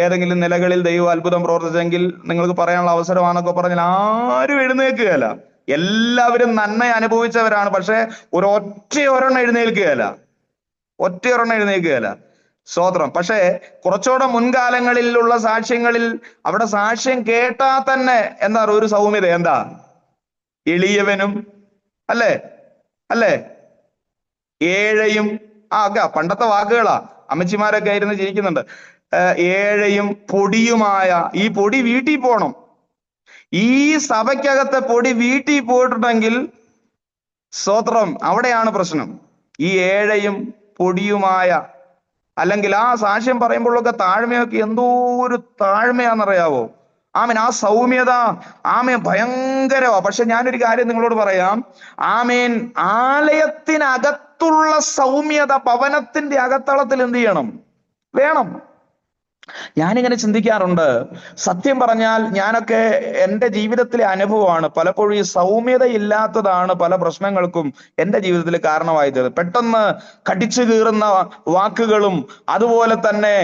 ഏതെങ്കിലും നിലകളിൽ ദൈവം അത്ഭുതം പ്രവർത്തിച്ചെങ്കിൽ നിങ്ങൾക്ക് പറയാനുള്ള അവസരമാണെന്നൊക്കെ പറഞ്ഞാൽ ആരും എഴുന്നേൽക്കുകയല്ല. എല്ലാവരും നന്മ അനുഭവിച്ചവരാണ്, പക്ഷെ ഒരെണ്ണം എഴുന്നേൽക്കുകയല്ല. സ്തോത്രം. പക്ഷെ കുറച്ചുകൂടെ മുൻകാലങ്ങളിലുള്ള സാക്ഷ്യങ്ങളിൽ അവിടെ സാക്ഷ്യം കേട്ടാൽ തന്നെ എന്താ ഒരു സൗമ്യത. എന്താ? എളിയവനും, അല്ലേ? ഏഴയും. പണ്ടത്തെ വാക്കുകളാ, അമ്മച്ചിമാരൊക്കെ ആയിരുന്നു ചിരിക്കുന്നുണ്ട്. ഏഴയും പൊടിയുമായ. ഈ പൊടി വീട്ടിൽ പോണം. ഈ സഭയ്ക്കകത്തെ പൊടി വീട്ടിൽ പോയിട്ടുണ്ടെങ്കിൽ സ്തോത്രം, അവിടെയാണ് പ്രശ്നം. ഈ ഏഴയും പൊടിയുമായ, അല്ലെങ്കിൽ ആ സാക്ഷ്യം പറയുമ്പോഴൊക്കെ താഴ്മയൊക്കെ എന്തോ ഒരു താഴ്മയാണെന്നറിയാവോ? ആമേൻ. ആ സൗമ്യത ആമേൻ ഭയങ്കരമാ. പക്ഷെ ഞാനൊരു കാര്യം നിങ്ങളോട് പറയാം. ആമേൻ. ആലയത്തിനകത്തുള്ള സൗമ്യത ഭവനത്തിന്റെ അകത്തളത്തിൽ എന്ത് ചെയ്യണം? വേണം. ഞാനിങ്ങനെ ചിന്തിക്കാറുണ്ട്. സത്യം പറഞ്ഞാൽ ഞാനൊക്കെ എൻ്റെ ജീവിതത്തിലെ അനുഭവമാണ്. പലപ്പോഴും ഈ സൗമ്യത ഇല്ലാത്തതാണ് പല പ്രശ്നങ്ങൾക്കും എൻ്റെ ജീവിതത്തിൽ കാരണമായത്. പെട്ടെന്ന് കടിച്ചു കീറുന്ന വാക്കുകളും അതുപോലെ തന്നെ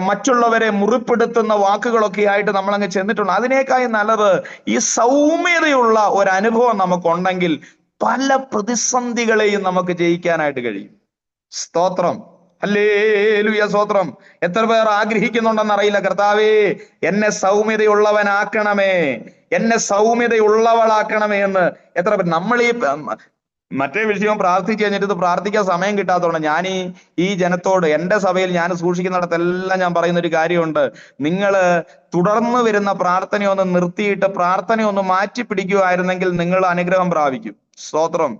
മറ്റുള്ളവരെ മുറിപ്പെടുത്തുന്ന വാക്കുകളൊക്കെ ആയിട്ട് നമ്മളങ്ങ് ചെന്നിട്ടുണ്ട്. അതിനേക്കായി നല്ലത് ഈ സൗമ്യതയുള്ള ഒരു അനുഭവം നമുക്കുണ്ടെങ്കിൽ പല പ്രതിസന്ധികളെയും നമുക്ക് ജയിക്കാനായിട്ട് കഴിയും. സ്തോത്രം. ഹല്ലേലൂയ, സ്തോത്രം. എത്ര പേർ ആഗ്രഹിക്കുന്നുണ്ടെന്ന് അറിയില്ല, കർത്താവേ എന്നെ സൗമ്യതയുള്ളവനാക്കണമേ, എന്നെ സൗമ്യതയുള്ളവളാക്കണമേ എന്ന് എത്ര പേർ. നമ്മൾ ഈ മറ്റേ വിഷയം പ്രാർത്ഥിച്ചു കഴിഞ്ഞിട്ട് ഇത് പ്രാർത്ഥിക്കാൻ സമയം കിട്ടാത്തതുകൊണ്ട് ഞാൻ ഈ ജനത്തോട്, എന്റെ സഭയിൽ ഞാൻ സൂക്ഷിക്കുന്നിടത്തെല്ലാം ഞാൻ പറയുന്ന ഒരു കാര്യമുണ്ട്. നിങ്ങള് തുടർന്ന് വരുന്ന പ്രാർത്ഥനയൊന്ന് നിർത്തിയിട്ട് പ്രാർത്ഥനയൊന്ന് മാറ്റി പിടിക്കുമായിരുന്നെങ്കിൽ നിങ്ങൾ അനുഗ്രഹം പ്രാപിക്കും. സ്തോത്രം.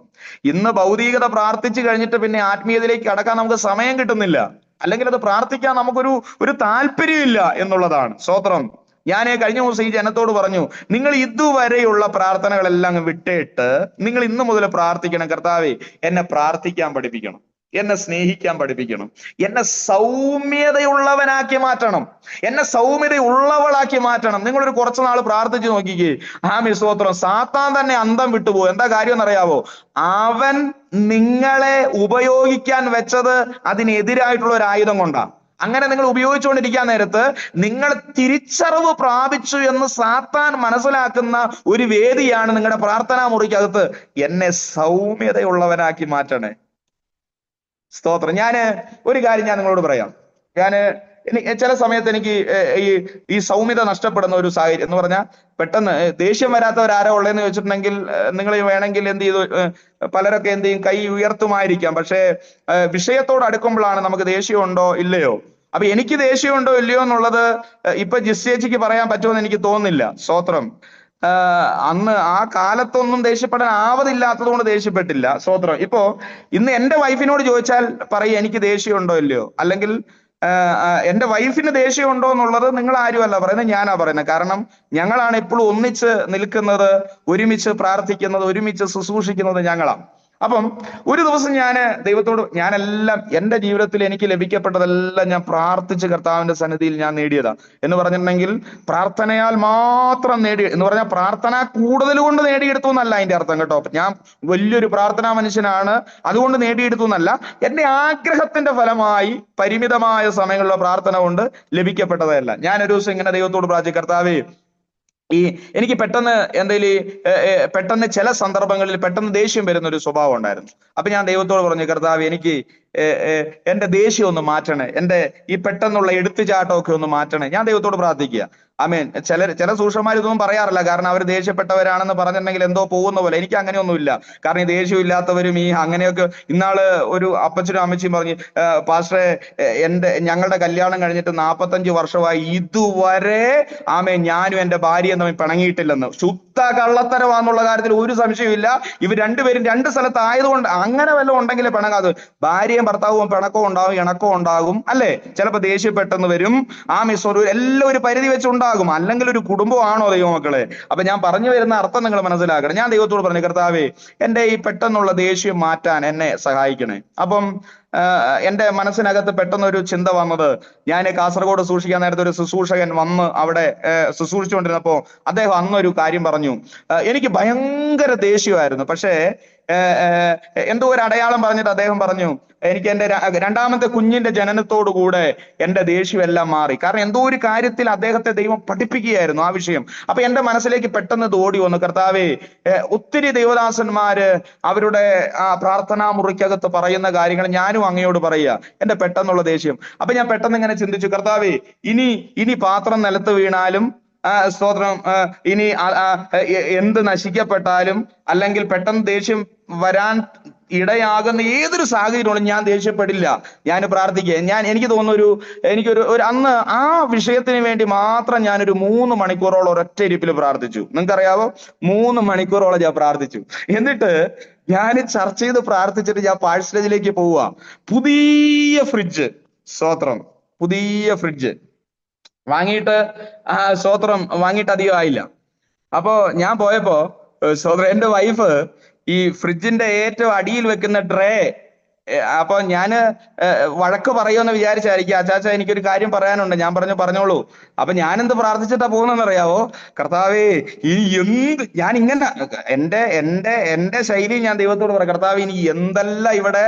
ഇന്ന് ഭൗതികത പ്രാർത്ഥിച്ചു കഴിഞ്ഞിട്ട് പിന്നെ ആത്മീയതയിലേക്ക് കടക്കാൻ നമുക്ക് സമയം കിട്ടുന്നില്ല, അല്ലെങ്കിൽ അത് പ്രാർത്ഥിക്കാൻ നമുക്കൊരു താല്പര്യമില്ല എന്നുള്ളതാണ്. സ്തോത്രം. ഞാൻ കഴിഞ്ഞ ദിവസം ഈ ജനത്തോട് പറഞ്ഞു, നിങ്ങൾ ഇതുവരെയുള്ള പ്രാർത്ഥനകളെല്ലാം അങ്ങ് വിട്ടിട്ട് നിങ്ങൾ ഇന്ന് മുതൽ പ്രാർത്ഥിക്കണം. കർത്താവേ എന്നെ പ്രാർത്ഥിക്കാൻ പഠിപ്പിക്കണം, എന്നെ സ്നേഹിക്കാൻ പഠിപ്പിക്കണം, എന്നെ സൗമ്യതയുള്ളവനാക്കി മാറ്റണം, എന്നെ സൗമ്യതയുള്ളവളാക്കി മാറ്റണം. നിങ്ങളൊരു കുറച്ചു നാൾ പ്രാർത്ഥിച്ചു നോക്കിക്കേ. ആമേൻ, സ്തോത്രം. സാത്താൻ തന്നെ അന്തം വിട്ടുപോകും. എന്താ കാര്യം എന്നറിയാവോ? അവൻ നിങ്ങളെ ഉപയോഗിക്കാൻ വെച്ചത് അതിനെതിരായിട്ടുള്ള ഒരു ആയുധം കൊണ്ടാണ്. അങ്ങനെ നിങ്ങൾ ഉപയോഗിച്ചുകൊണ്ടിരിക്കാൻ നേരത്ത് നിങ്ങൾ തിരിച്ചറിവ് പ്രാപിച്ചു എന്ന് സാത്താൻ മനസ്സിലാക്കുന്ന ഒരു വേദിയാണ് നിങ്ങളുടെ പ്രാർത്ഥനാ മുറിക്കകത്ത് എന്നെ സൗമ്യതയുള്ളവനാക്കി മാറ്റണേ. സ്തോത്രം. ഒരു കാര്യം ഞാൻ നിങ്ങളോട് പറയാം. ചില സമയത്ത് എനിക്ക് ഈ സൗമ്യത നഷ്ടപ്പെടുന്ന ഒരു സാഹചര്യം എന്ന് പറഞ്ഞാൽ, പെട്ടെന്ന് ദേഷ്യം വരാത്തവരാരോ ഉള്ളതെന്ന് ചോദിച്ചിട്ടുണ്ടെങ്കിൽ നിങ്ങൾ വേണമെങ്കിൽ എന്ത് ചെയ്തു, പലരൊക്കെ എന്ത് ചെയ്യും, കൈ ഉയർത്തുമായിരിക്കാം. പക്ഷേ വിഷയത്തോട് അടുക്കുമ്പോഴാണ് നമുക്ക് ദേഷ്യമുണ്ടോ ഇല്ലയോ. അപ്പൊ എനിക്ക് ദേഷ്യമുണ്ടോ ഇല്ലയോ എന്നുള്ളത് ഇപ്പൊ ജിസ്റ്റേച്ചിക്ക് പറയാൻ പറ്റുമെന്ന് എനിക്ക് തോന്നുന്നില്ല. സ്തോത്രം. അന്ന് ആ കാലത്തൊന്നും ദേഷ്യപ്പെടാൻ ആവതില്ലാത്തത് കൊണ്ട് ദേഷ്യപ്പെട്ടില്ല. സ്തോത്രം. ഇന്ന് എന്റെ വൈഫിനോട് ചോദിച്ചാൽ പറയും എനിക്ക് ദേഷ്യമുണ്ടോ ഇല്ലയോ, അല്ലെങ്കിൽ എന്റെ വൈഫിന് ദേഷ്യമുണ്ടോ എന്നുള്ളത് നിങ്ങൾ ആരുമല്ല പറയുന്നത്, ഞാനാ പറയുന്നത്. കാരണം ഞങ്ങളാണ് എപ്പോഴും ഒന്നിച്ച് നിൽക്കുന്നത്, ഒരുമിച്ച് പ്രാർത്ഥിക്കുന്നത്, ഒരുമിച്ച് ശുശ്രൂഷിക്കുന്നത് ഞങ്ങളാണ്. അപ്പം ഒരു ദിവസം ദൈവത്തോട് ഞാനെല്ലാം എന്റെ ജീവിതത്തിൽ എനിക്ക് ലഭിക്കപ്പെട്ടതെല്ലാം ഞാൻ പ്രാർത്ഥിച്ച് കർത്താവിന്റെ സന്നിധിയിൽ ഞാൻ നേടിയതാ. എന്ന് പറഞ്ഞിട്ടുണ്ടെങ്കിൽ പ്രാർത്ഥനയാൽ മാത്രം എന്ന് പറഞ്ഞാൽ പ്രാർത്ഥന കൂടുതൽ കൊണ്ട് നേടിയെടുത്തു എന്നല്ല അതിന്റെ അർത്ഥം കേട്ടോ. ഞാൻ വലിയൊരു പ്രാർത്ഥനാ മനുഷ്യനാണ് അതുകൊണ്ട് നേടിയെടുത്തു എന്നല്ല. എന്റെ ആഗ്രഹത്തിന്റെ ഫലമായി പരിമിതമായ സമയങ്ങളിലുള്ള പ്രാർത്ഥന കൊണ്ട് ലഭിക്കപ്പെട്ടതല്ല. ഞാനൊരു ദിവസം ഇങ്ങനെ ദൈവത്തോട് പ്രാർത്ഥിച്ചു, കർത്താവേ എനിക്ക് പെട്ടെന്ന് ചില സന്ദർഭങ്ങളിൽ പെട്ടെന്ന് ദേഷ്യം വരുന്ന ഒരു സ്വഭാവം ഉണ്ടായിരുന്നു. അപ്പൊ ഞാൻ ദൈവത്തോട് പറഞ്ഞു, കർത്താവ് എനിക്ക് എന്റെ ദേഷ്യം ഒന്ന് മാറ്റണേ, എന്റെ ഈ പെട്ടെന്നുള്ള എടുത്തുചാട്ടമൊക്കെ ഒന്ന് മാറ്റണേ. ഞാൻ ദൈവത്തോട് പ്രാർത്ഥിക്കുക. ആമേൻ. ചില സൂക്ഷ്മമാർ ഇതൊന്നും പറയാറില്ല, കാരണം അവർ ദേഷ്യപ്പെട്ടവരാണെന്ന് പറഞ്ഞിട്ടുണ്ടെങ്കിൽ എന്തോ പോകുന്ന പോലെ. എനിക്ക് അങ്ങനെയൊന്നുമില്ല. കാരണം ഈ ദേഷ്യമില്ലാത്തവരും അങ്ങനെയൊക്കെ. ഇന്നാള് ഒരു അപ്പച്ചനും അമ്മച്ചിയും പറഞ്ഞു, പാസ്റ്ററെ ഞങ്ങളുടെ കല്യാണം കഴിഞ്ഞിട്ട് 45 വർഷമായി, ഇതുവരെ ആമേൻ ഞാനും എന്റെ ഭാര്യയും തമ്മിൽ പിണങ്ങിയിട്ടില്ലെന്ന്. ശുദ്ധ കള്ളത്തരമാന്നുള്ള കാര്യത്തിൽ ഒരു സംശയമില്ല. ഇവർ രണ്ടുപേരും രണ്ട് സ്ഥലത്ത് ആയതുകൊണ്ട് അങ്ങനെ വല്ലതും ഉണ്ടെങ്കിൽ പിണങ്ങാതെ. ഭാര്യയും ഭർത്താവും പിണക്കവും ഉണ്ടാകും, ഇണക്കവും ഉണ്ടാകും, അല്ലെ? ചിലപ്പോൾ ദേഷ്യപ്പെട്ടെന്ന് വരും. എല്ലാം ഒരു പരിധി വെച്ചുണ്ടാകും. അല്ലെങ്കിൽ ഒരു കുടുംബമാണോ ദൈവമക്കളെ? അപ്പൊ ഞാൻ പറഞ്ഞു വരുന്ന അർത്ഥം നിങ്ങൾ മനസ്സിലാക്കണം. ഞാൻ ദൈവത്തോട് പറഞ്ഞു, കർത്താവേ എന്റെ ഈ പെട്ടെന്നുള്ള ദേഷ്യം മാറ്റാൻ എന്നെ സഹായിക്കണേ. അപ്പം എന്റെ മനസ്സിനകത്ത് പെട്ടെന്നൊരു ചിന്ത വന്നത്, ഞാൻ കാസർഗോഡ് സൂക്ഷിക്കാൻ നേരത്തെ ഒരു ശുശ്രൂഷകൻ വന്ന് അവിടെ ശുശ്രൂഷിച്ചുകൊണ്ടിരുന്നപ്പോ അദ്ദേഹം അന്നൊരു കാര്യം പറഞ്ഞു. എനിക്ക് ഭയങ്കര ദേഷ്യമായിരുന്നു. പക്ഷേ എന്തോ ഒരു അടയാളം പറഞ്ഞിട്ട് അദ്ദേഹം പറഞ്ഞു, എനിക്ക് എന്റെ രണ്ടാമത്തെ കുഞ്ഞിന്റെ ജനനത്തോടു കൂടെ എന്റെ ദേഷ്യം എല്ലാം മാറി. കാരണം എന്തോ ഒരു കാര്യത്തിൽ അദ്ദേഹത്തെ ദൈവം പഠിപ്പിക്കുകയായിരുന്നു ആ വിഷയം. അപ്പൊ എന്റെ മനസ്സിലേക്ക് പെട്ടെന്ന് ഓടി വന്നു, കർത്താവേ ഒത്തിരി ദൈവദാസന്മാര് അവരുടെ ആ പ്രാർത്ഥനാ മുറിക്കകത്ത് പറയുന്ന കാര്യങ്ങൾ ഞാനും അങ്ങയോട് പറയുക, എന്റെ പെട്ടെന്നുള്ള ദേഷ്യം. അപ്പൊ ഞാൻ പെട്ടെന്ന് ഇങ്ങനെ ചിന്തിച്ചു, കർത്താവേ ഇനി പാത്രം നിലത്ത് വീണാലും സ്തോത്രം, ഇനി എന്ത് നശിക്കപ്പെട്ടാലും അല്ലെങ്കിൽ പെട്ടെന്ന് ദേഷ്യം വരാൻ ഇടയാകുന്ന ഏതൊരു സാഹചര്യങ്ങളും ഞാൻ ദേഷ്യപ്പെടില്ല. ഞാൻ പ്രാർത്ഥിക്കുക. എനിക്ക് തോന്നുന്നു എനിക്കൊരു അന്ന് ആ വിഷയത്തിന് വേണ്ടി മാത്രം ഞാനൊരു 3 മണിക്കൂറോളം ഒരൊറ്റ ഇരിപ്പിൽ പ്രാർത്ഥിച്ചു. നിങ്ങൾക്കറിയാവോ, 3 മണിക്കൂറോളം ഞാൻ പ്രാർത്ഥിച്ചു. എന്നിട്ട് ഞാൻ ചർച്ച ചെയ്ത് പ്രാർത്ഥിച്ചിട്ട് ഞാൻ പാഴ്സലേജിലേക്ക് പോവുക. പുതിയ ഫ്രിഡ്ജ്, സ്തോത്രം, പുതിയ ഫ്രിഡ്ജ് വാങ്ങിയിട്ട് സ്തോത്രം വാങ്ങിയിട്ട് അധികം ആയില്ല. അപ്പോ ഞാൻ പോയപ്പോ സ്തോത്രം എന്റെ വൈഫ് ഈ ഫ്രിഡ്ജിന്റെ ഏറ്റവും അടിയിൽ വെക്കുന്ന ട്രേ, അപ്പൊ ഞാന് വഴക്ക് പറയുമെന്ന് വിചാരിച്ചായിരിക്കും, അച്ചാച്ച എനിക്കൊരു കാര്യം പറയാനുണ്ട്. ഞാൻ പറഞ്ഞോളൂ. അപ്പൊ ഞാനെന്ത് പ്രാർത്ഥിച്ചിട്ടാ പോകുന്നതെന്നറിയാവോ? കർത്താവേ, ഇനി ഞാൻ ഇങ്ങനെ എന്റെ ശൈലി ഞാൻ ദൈവത്തോട് പറയാം, കർത്താവ് ഇനി എന്തെല്ലാം ഇവിടെ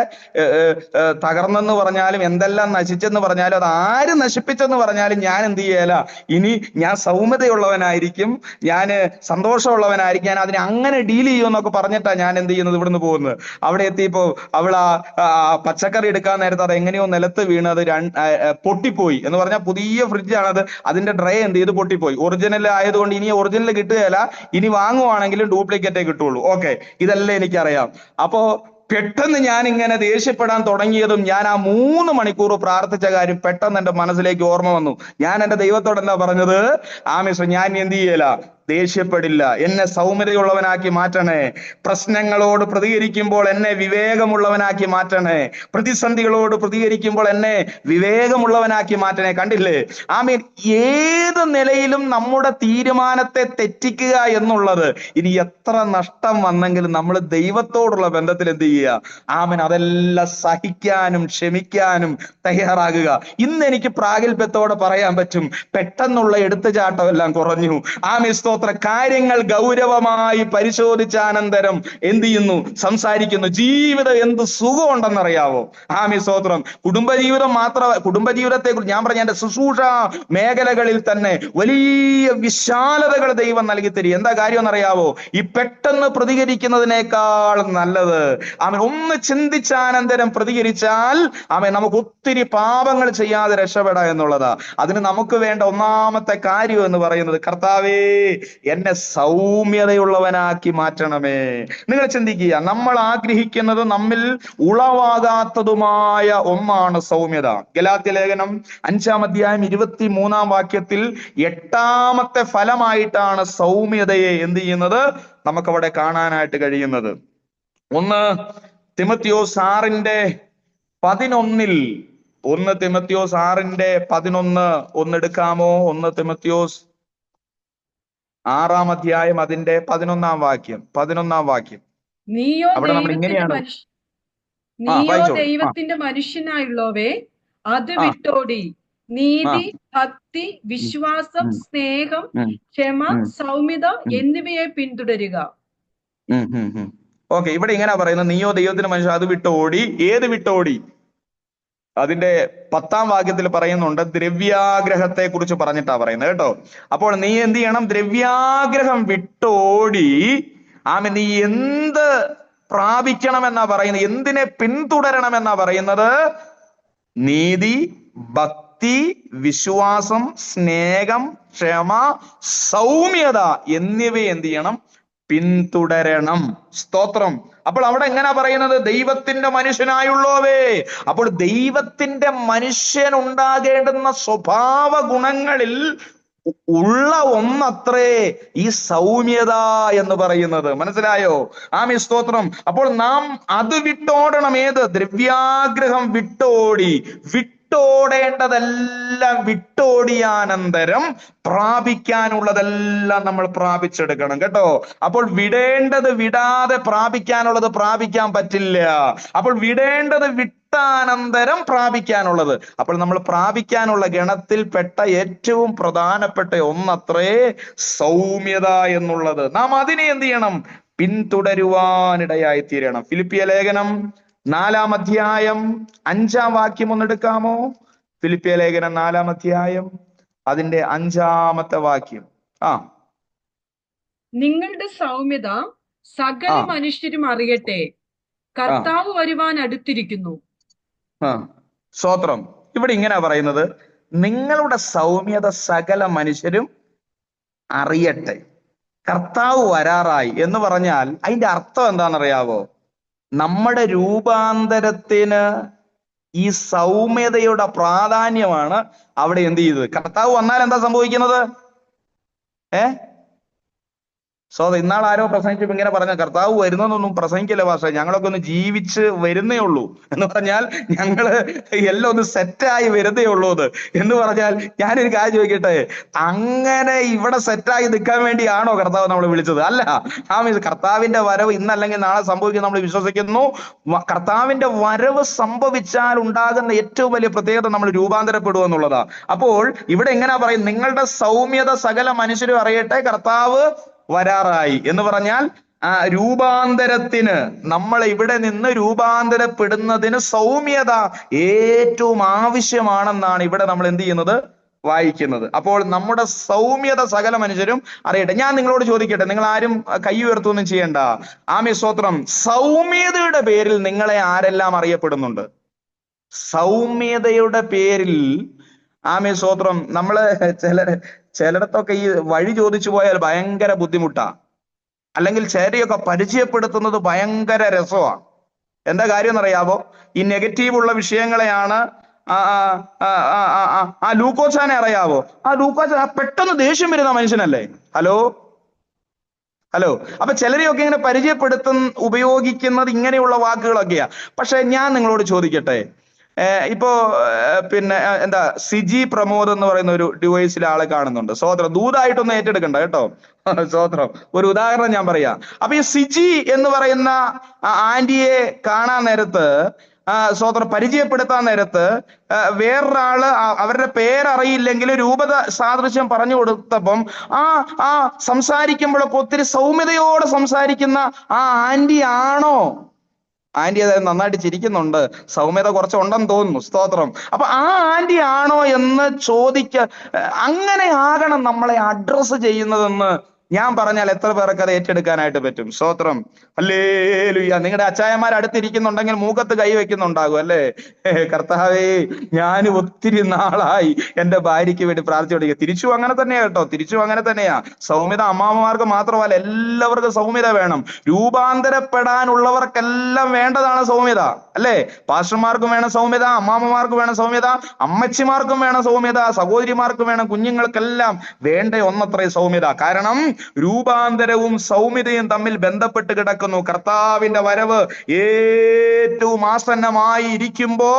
തകർന്നെന്ന് പറഞ്ഞാലും, എന്തെല്ലാം നശിച്ചെന്ന് പറഞ്ഞാലും, അത് ആര് നശിപ്പിച്ചെന്ന് പറഞ്ഞാലും ഞാൻ എന്ത് ചെയ്യല, ഇനി ഞാൻ സൗമ്യതയുള്ളവനായിരിക്കും, ഞാൻ സന്തോഷമുള്ളവനായിരിക്കും, ഞാൻ അതിനെ അങ്ങനെ ഡീൽ ചെയ്യുമെന്നൊക്കെ പറഞ്ഞിട്ടാ ഞാൻ എന്ത് ചെയ്യുന്നത്, ഇവിടുന്ന് പോകുന്നത്. അവിടെ എത്തിയപ്പോ അവൾ പച്ചക്കറി എടുക്കാൻ നേരത്തെ അത് എങ്ങനെയോ നിലത്ത് വീണ് അത് പൊട്ടിപ്പോയി. എന്ന് പറഞ്ഞാൽ പുതിയ ഫ്രിഡ്ജാണത്, അതിന്റെ ട്രേ എന്ത് ചെയ്ത് പൊട്ടിപ്പോയി. ഒറിജിനൽ ആയതുകൊണ്ട് ഇനി ഒറിജിനൽ കിട്ടുകയില്ല, ഇനി വാങ്ങുവാണെങ്കിലും ഡ്യൂപ്ലിക്കേറ്റേ കിട്ടുള്ളൂ. ഓക്കെ, ഇതെല്ലാം എനിക്കറിയാം. അപ്പോ പെട്ടെന്ന് ഞാൻ ഇങ്ങനെ ദേഷ്യപ്പെടാൻ തുടങ്ങിയതും ഞാൻ ആ 3 മണിക്കൂർ പ്രാർത്ഥിച്ച കാര്യം പെട്ടെന്ന് എന്റെ മനസ്സിലേക്ക് ഓർമ്മ വന്നു. ഞാൻ എന്റെ ദൈവത്തോട് എന്താ പറഞ്ഞത്? ഞാൻ എന്ത് ചെയ്യല, ദേഷ്യപ്പെടില്ല, എന്നെ സൗമ്യതയുള്ളവനാക്കി മാറ്റണേ. പ്രശ്നങ്ങളോട് പ്രതികരിക്കുമ്പോൾ എന്നെ വിവേകമുള്ളവനാക്കി മാറ്റണേ. പ്രതിസന്ധികളോട് പ്രതികരിക്കുമ്പോൾ എന്നെ വിവേകമുള്ളവനാക്കി മാറ്റണേ. കണ്ടില്ലേ? ഏത് നിലയിലും നമ്മുടെ തീരുമാനത്തെ തെറ്റിക്കുക എന്നുള്ളത്, ഇനി എത്ര നഷ്ടം വന്നെങ്കിലും നമ്മൾ ദൈവത്തോടുള്ള ബന്ധത്തിൽ എന്ത് ചെയ്യുക? അതെല്ലാം സഹിക്കാനും ക്ഷമിക്കാനും തയ്യാറാകുക. ഇന്ന് എനിക്ക് പ്രാഗൽഭ്യത്തോടെ പറയാൻ പറ്റും, പെട്ടെന്നുള്ള എടുത്തുചാട്ടം എല്ലാം കുറഞ്ഞു. സ്തോത്ര, കാര്യങ്ങൾ ഗൗരവമായി പരിശോധിച്ച അനന്തരം എന്ത് ചെയ്യുന്നു? സംസാരിക്കുന്നു. ജീവിതം എന്ത് സുഖമുണ്ടെന്നറിയാവോ? സ്തോത്രം. കുടുംബജീവിതത്തെ കുറിച്ച് ഞാൻ പറഞ്ഞ എന്റെ ശുശ്രൂഷ മേഖലകളിൽ തന്നെ വലിയ വിശാലതകൾ ദൈവം നൽകി തരും. എന്താ കാര്യം എന്നറിയാവോ? ഈ പെട്ടെന്ന് പ്രതികരിക്കുന്നതിനേക്കാൾ നല്ലത് ഒന്ന് ചിന്തിച്ചാനന്തരം പ്രതികരിച്ചാൽ നമുക്ക് ഒത്തിരി പാപങ്ങൾ ചെയ്യാതെ രക്ഷപ്പെടാം എന്നുള്ളതാ. അതിന് നമുക്ക് വേണ്ട ഒന്നാമത്തെ കാര്യം എന്ന് പറയുന്നത്, കർത്താവേ, എന്നെ സൗമ്യതയുള്ളവനാക്കി മാറ്റണമേ. നിങ്ങൾ ചിന്തിക്കുക, നമ്മൾ ആഗ്രഹിക്കുന്നത് നമ്മിൽ ഉളവാകാത്തതുമായ ഒന്നാണ് സൗമ്യത. ഗലാത്യ ലേഖനം 5-ാം അധ്യായം 23-ാം വാക്യത്തിൽ 8ാമത്തെ ഫലമായിട്ടാണ് സൗമ്യതയെ എന്ത് ചെയ്യുന്നത് നമുക്കവിടെ കാണാനായിട്ട് കഴിയുന്നത്. 1 തിമോത്തിയോസ് 6:11 1 തിമോത്തിയോസ് 6:11 ഒന്നെടുക്കാമോ? 1 തിമോത്തിയോസ് 6-ാം അധ്യായം അതിന്റെ 11-ാം വാക്യം. അവിടെ നമ്മൾ ഇങ്ങനെയാണ്. ദൈവത്തിന്റെ മനുഷ്യനായുള്ളവേ, അത് വിട്ടോടി നീതി, ഭക്തി, വിശ്വാസം, സ്നേഹം, ക്ഷമ, സൗമ്യത എന്നിവയെ പിന്തുടരുക. ഓക്കെ, ഇവിടെ ഇങ്ങനെ പറയുന്നത്, നീയോ ദൈവത്തിന്റെ മനുഷ്യൻ അത് വിട്ടോടി. ഏത് വിട്ടോടി? അതിന്റെ 10-ാം വാക്യത്തിൽ പറയുന്നുണ്ട്, ദ്രവ്യാഗ്രഹത്തെ കുറിച്ച് പറഞ്ഞിട്ടാ പറയുന്നത് കേട്ടോ. അപ്പോൾ നീ എന്ത് ചെയ്യണം? ദ്രവ്യാഗ്രഹം വിട്ടോടി നീ എന്ത് പ്രാപിക്കണമെന്നാ പറയുന്നത്? എന്തിനെ പിന്തുടരണമെന്നാ പറയുന്നത്? നീതി, ഭക്തി, വിശ്വാസം, സ്നേഹം, ക്ഷമ, സൗമ്യത എന്നിവയെ എന്ത് ചെയ്യണം? പിന്തുടരണം. സ്തോത്രം. അപ്പോൾ അവിടെ എങ്ങനെയാ പറയുന്നത്? ദൈവത്തിന്റെ മനുഷ്യനായുള്ളവേ. അപ്പോൾ ദൈവത്തിന്റെ മനുഷ്യൻ ഉണ്ടാകേണ്ടുന്ന സ്വഭാവ ഗുണങ്ങളിൽ ഉള്ള ഒന്നത്രേ ഈ സൗമ്യത എന്ന് പറയുന്നത്. മനസ്സിലായോ? സ്തോത്രം. അപ്പോൾ നാം അത് വിട്ടോടണം. ഏത്? ദ്രവ്യാഗ്രഹം വിട്ടോടി. വിട്ടോടേണ്ടതെല്ലാം വിട്ടോടിയാനന്തരം പ്രാപിക്കാനുള്ളതെല്ലാം നമ്മൾ പ്രാപിച്ചെടുക്കണം കേട്ടോ. അപ്പോൾ വിടേണ്ടത് വിടാതെ പ്രാപിക്കാനുള്ളത് പ്രാപിക്കാൻ പറ്റില്ല. അപ്പോൾ വിടേണ്ടത് വിട്ടാനന്തരം പ്രാപിക്കാനുള്ളത്. അപ്പോൾ നമ്മൾ പ്രാപിക്കാനുള്ള ഗണത്തിൽപ്പെട്ട ഏറ്റവും പ്രധാനപ്പെട്ട ഒന്നത്രേ സൗമ്യത എന്നുള്ളത്. നാം അതിനെ എന്ത് ചെയ്യണം? പിന്തുടരുവാനിടയായി തീരണം. ഫിലിപ്പിയ ലേഖനം 4-ാം അധ്യായം 5-ാം വാക്യം ഒന്നെടുക്കാമോ? ഫിലിപ്പിയ ലേഖനം 4-ാം അധ്യായം അതിന്റെ 5-ാമത്തെ വാക്യം. നിങ്ങളുടെ സൗമ്യത സകല മനുഷ്യരും അറിയട്ടെ, കർത്താവ് വരുവാൻ അടുത്തിരിക്കുന്നു. സ്തോത്രം. ഇവിടെ ഇങ്ങനെ പറയുന്നത്, നിങ്ങളുടെ സൗമ്യത സകല മനുഷ്യരും അറിയട്ടെ, കർത്താവ് വരാറായി എന്ന് പറഞ്ഞാൽ അതിന്റെ അർത്ഥം എന്താണെന്നറിയാവോ? നമ്മുടെ രൂപാന്തരത്തിന് ഈ സൗമ്യതയുടെ പ്രാധാന്യമാണ് അവിടെ എന്ത് ചെയ്തത്. കർത്താവ് വന്നാൽ എന്താ സംഭവിക്കുന്നത്? സോ അത് ഇന്നാൾ ആരോ പ്രസംഗിച്ചപ്പോ ഇങ്ങനെ പറഞ്ഞ, കർത്താവ് വരുന്നതൊന്നും പ്രസംഗിക്കില്ല ഭാഷ, ഞങ്ങളൊക്കെ ഒന്ന് ജീവിച്ച് വരുന്നേ ഉള്ളൂ എന്ന് പറഞ്ഞാൽ, ഞങ്ങള് എല്ലാം ഒന്ന് സെറ്റായി വരുന്നേ ഉള്ളൂ എന്ന് പറഞ്ഞാൽ, ഞാനൊരു കാര്യം ചോദിക്കട്ടെ, അങ്ങനെ ഇവിടെ സെറ്റായി നിൽക്കാൻ വേണ്ടിയാണോ കർത്താവ് നമ്മളെ വിളിച്ചത്? അല്ല. കർത്താവിന്റെ വരവ് ഇന്നല്ലെങ്കിൽ നാളെ സംഭവിക്കും നമ്മൾ വിശ്വസിക്കുന്നു. കർത്താവിന്റെ വരവ് സംഭവിച്ചാൽ ഉണ്ടാകുന്ന ഏറ്റവും വലിയ പ്രത്യേകത നമ്മൾ രൂപാന്തരപ്പെടുക എന്നുള്ളതാ. അപ്പോൾ ഇവിടെ എങ്ങനെയാ പറയും, നിങ്ങളുടെ സൗമ്യത സകല മനുഷ്യരും അറിയട്ടെ, കർത്താവ് വരാറായി എന്ന് പറഞ്ഞാൽ, രൂപാന്തരത്തിന്, നമ്മൾ ഇവിടെ നിന്ന് രൂപാന്തരപ്പെടുന്നതിന് സൗമ്യത ഏറ്റവും ആവശ്യമാണെന്നാണ് ഇവിടെ നമ്മൾ എന്ത് ചെയ്യുന്നത്, വായിക്കുന്നത്. അപ്പോൾ നമ്മുടെ സൗമ്യത സകല മനുഷ്യരും അറിയട്ടെ. ഞാൻ നിങ്ങളോട് ചോദിക്കട്ടെ, നിങ്ങൾ ആരും കൈ ഉയർത്തൊന്നും ചെയ്യണ്ട. ആമേ സ്തോത്രം. സൗമ്യതയുടെ പേരിൽ നിങ്ങളെ ആരെല്ലാം അറിയപ്പെടുന്നുണ്ട്? സൗമ്യതയുടെ പേരിൽ, ആമേ സ്തോത്രം, നമ്മള് ചിലയിടത്തൊക്കെ ഈ വഴി ചോദിച്ചു പോയാൽ ഭയങ്കര ബുദ്ധിമുട്ടാ, അല്ലെങ്കിൽ ചേരിയൊക്കെ പരിചയപ്പെടുത്തുന്നത് ഭയങ്കര രസമാണ്. എന്താ കാര്യം എന്നറിയാവോ? ഈ നെഗറ്റീവ് ഉള്ള വിഷയങ്ങളെയാണ്. ലൂക്കോച്ചാനെ അറിയാവോ? ലൂക്കോച്ചാൻ പെട്ടെന്ന് ദേഷ്യം വരുന്ന മനുഷ്യനല്ലേ? ഹലോ. അപ്പൊ ചിലരെയൊക്കെ ഇങ്ങനെ ഉപയോഗിക്കുന്നത് ഇങ്ങനെയുള്ള വാക്കുകളൊക്കെയാ. പക്ഷെ ഞാൻ നിങ്ങളോട് ചോദിക്കട്ടെ, ഇപ്പോ പിന്നെ എന്താ, സിജി പ്രമോദ് എന്ന് പറയുന്ന ഒരു ഡിവൈസിലെ ആളെ കാണുന്നുണ്ട്. സ്വോത്രം. ദൂതായിട്ടൊന്നും ഏറ്റെടുക്കണ്ട കേട്ടോ. സ്വോത്രം. ഒരു ഉദാഹരണം ഞാൻ പറയാം. അപ്പൊ ഈ സിജി എന്ന് പറയുന്ന ആന്റിയെ കാണാൻ നേരത്ത്, സ്വോത്രം, പരിചയപ്പെടുത്താൻ നേരത്ത് വേറൊരാള് അവരുടെ പേരറിയില്ലെങ്കിൽ രൂപത സാദൃശ്യം പറഞ്ഞു കൊടുത്തപ്പം സംസാരിക്കുമ്പോഴൊക്കെ ഒത്തിരി സൗമ്യതയോടെ സംസാരിക്കുന്ന ആന്റി ആണോ? ആന്റി അതായത് നന്നായിട്ട് ചിരിക്കുന്നുണ്ട്, സൗമ്യത കുറച്ചുണ്ടെന്ന് തോന്നുന്നു. സ്തോത്രം. അപ്പൊ ആന്റി ആണോ എന്ന് അങ്ങനെ ആകണം നമ്മളെ അഡ്രസ് ചെയ്യുന്നതെന്ന് ഞാൻ പറഞ്ഞാൽ എത്ര പേർക്ക് അത് ഏറ്റെടുക്കാനായിട്ട് പറ്റും? സ്തോത്രം. ഹല്ലേലൂയ. നിങ്ങളുടെ അച്ചായന്മാർ അടുത്തിരിക്കുന്നുണ്ടെങ്കിൽ മൂക്കത്ത് കൈ വെക്കുന്നുണ്ടാകും അല്ലേ? കർത്താവേ, ഞാൻ ഒത്തിരി നാളായി എന്റെ ഭാര്യയ്ക്ക് വേണ്ടി പ്രാർത്ഥിച്ചുകൊണ്ടിരിക്കുക. തിരിച്ചും അങ്ങനെ തന്നെയാ കേട്ടോ, തിരിച്ചും അങ്ങനെ തന്നെയാ. സൗമ്യത അമ്മാമ്മമാർക്ക് മാത്രമല്ല, എല്ലാവർക്കും സൗമ്യത വേണം. രൂപാന്തരപ്പെടാനുള്ളവർക്കെല്ലാം വേണ്ടതാണ് സൗമ്യത അല്ലേ? പാസ്റ്റർമാർക്കും വേണം സൗമ്യത, അമ്മാമ്മമാർക്കും വേണം സൗമ്യത, അമ്മച്ചിമാർക്കും വേണം സൗമ്യത, സഹോദരിമാർക്കും വേണം, കുഞ്ഞുങ്ങൾക്കെല്ലാം വേണ്ട ഒന്നത്രേ സൗമ്യത. കാരണം രൂപാന്തരവും സൗമ്യതയും തമ്മിൽ ബന്ധപ്പെട്ട് കിടക്കുന്നു. കർത്താവിന്റെ വരവ് ഏറ്റവും ആസന്നമായി ഇരിക്കുമ്പോ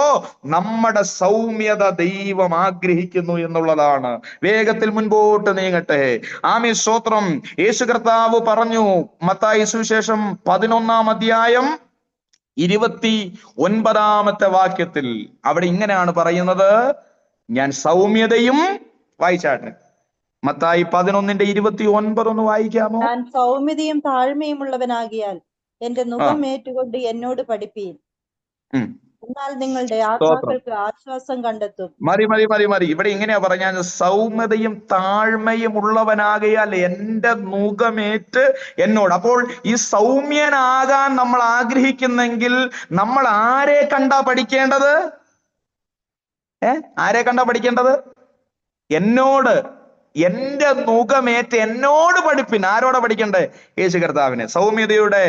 നമ്മുടെ സൗമ്യത ദൈവം ആഗ്രഹിക്കുന്നു എന്നുള്ളതാണ്. വേഗത്തിൽ മുൻപോട്ട് നീങ്ങട്ടെ. ആമേൻ. സ്തോത്രം. യേശു കർത്താവ് പറഞ്ഞു, മത്തായി സുവിശേഷം 11-ാം അധ്യായം 29-ാമത്തെ വാക്യത്തിൽ അവിടെ ഇങ്ങനെയാണ് പറയുന്നത്, ഞാൻ സൗമ്യതയും, വായിച്ചാട്ടെ, മത്തായി 11:29 ഒന്ന് വായിക്കാമോ? ഞാൻ സൗമ്യതയും താഴ്മയും ഉള്ളവനാകിയാൽ എന്റെ മുഖം ഏറ്റുകൊണ്ട് എന്നോട് പഠിപ്പീൻ, എന്നാൽ നിങ്ങളുടെ ആത്മാക്കൾക്ക് ആശ്വാസം കണ്ടെത്തും. മതി. ഇവിടെ ഇങ്ങനെയാ പറഞ്ഞ, സൗമ്യതയും താഴ്മയും ഉള്ളവനാകയാൽ എന്റെ മുഖമേറ്റ് എന്നോട്. അപ്പോൾ ഈ സൗമ്യനാകാൻ നമ്മൾ ആഗ്രഹിക്കുന്നെങ്കിൽ നമ്മൾ ആരെ കണ്ടാ പഠിക്കേണ്ടത്? ആരെ കണ്ടാ പഠിക്കേണ്ടത്? എന്നോട്, എന്റെ മുഖമേറ്റ് എന്നോട് പഠിപ്പിൻ. ആരോടെ പഠിക്കണ്ടേ? യേശു കർത്താവിനെ. സൗമ്യതയുടെ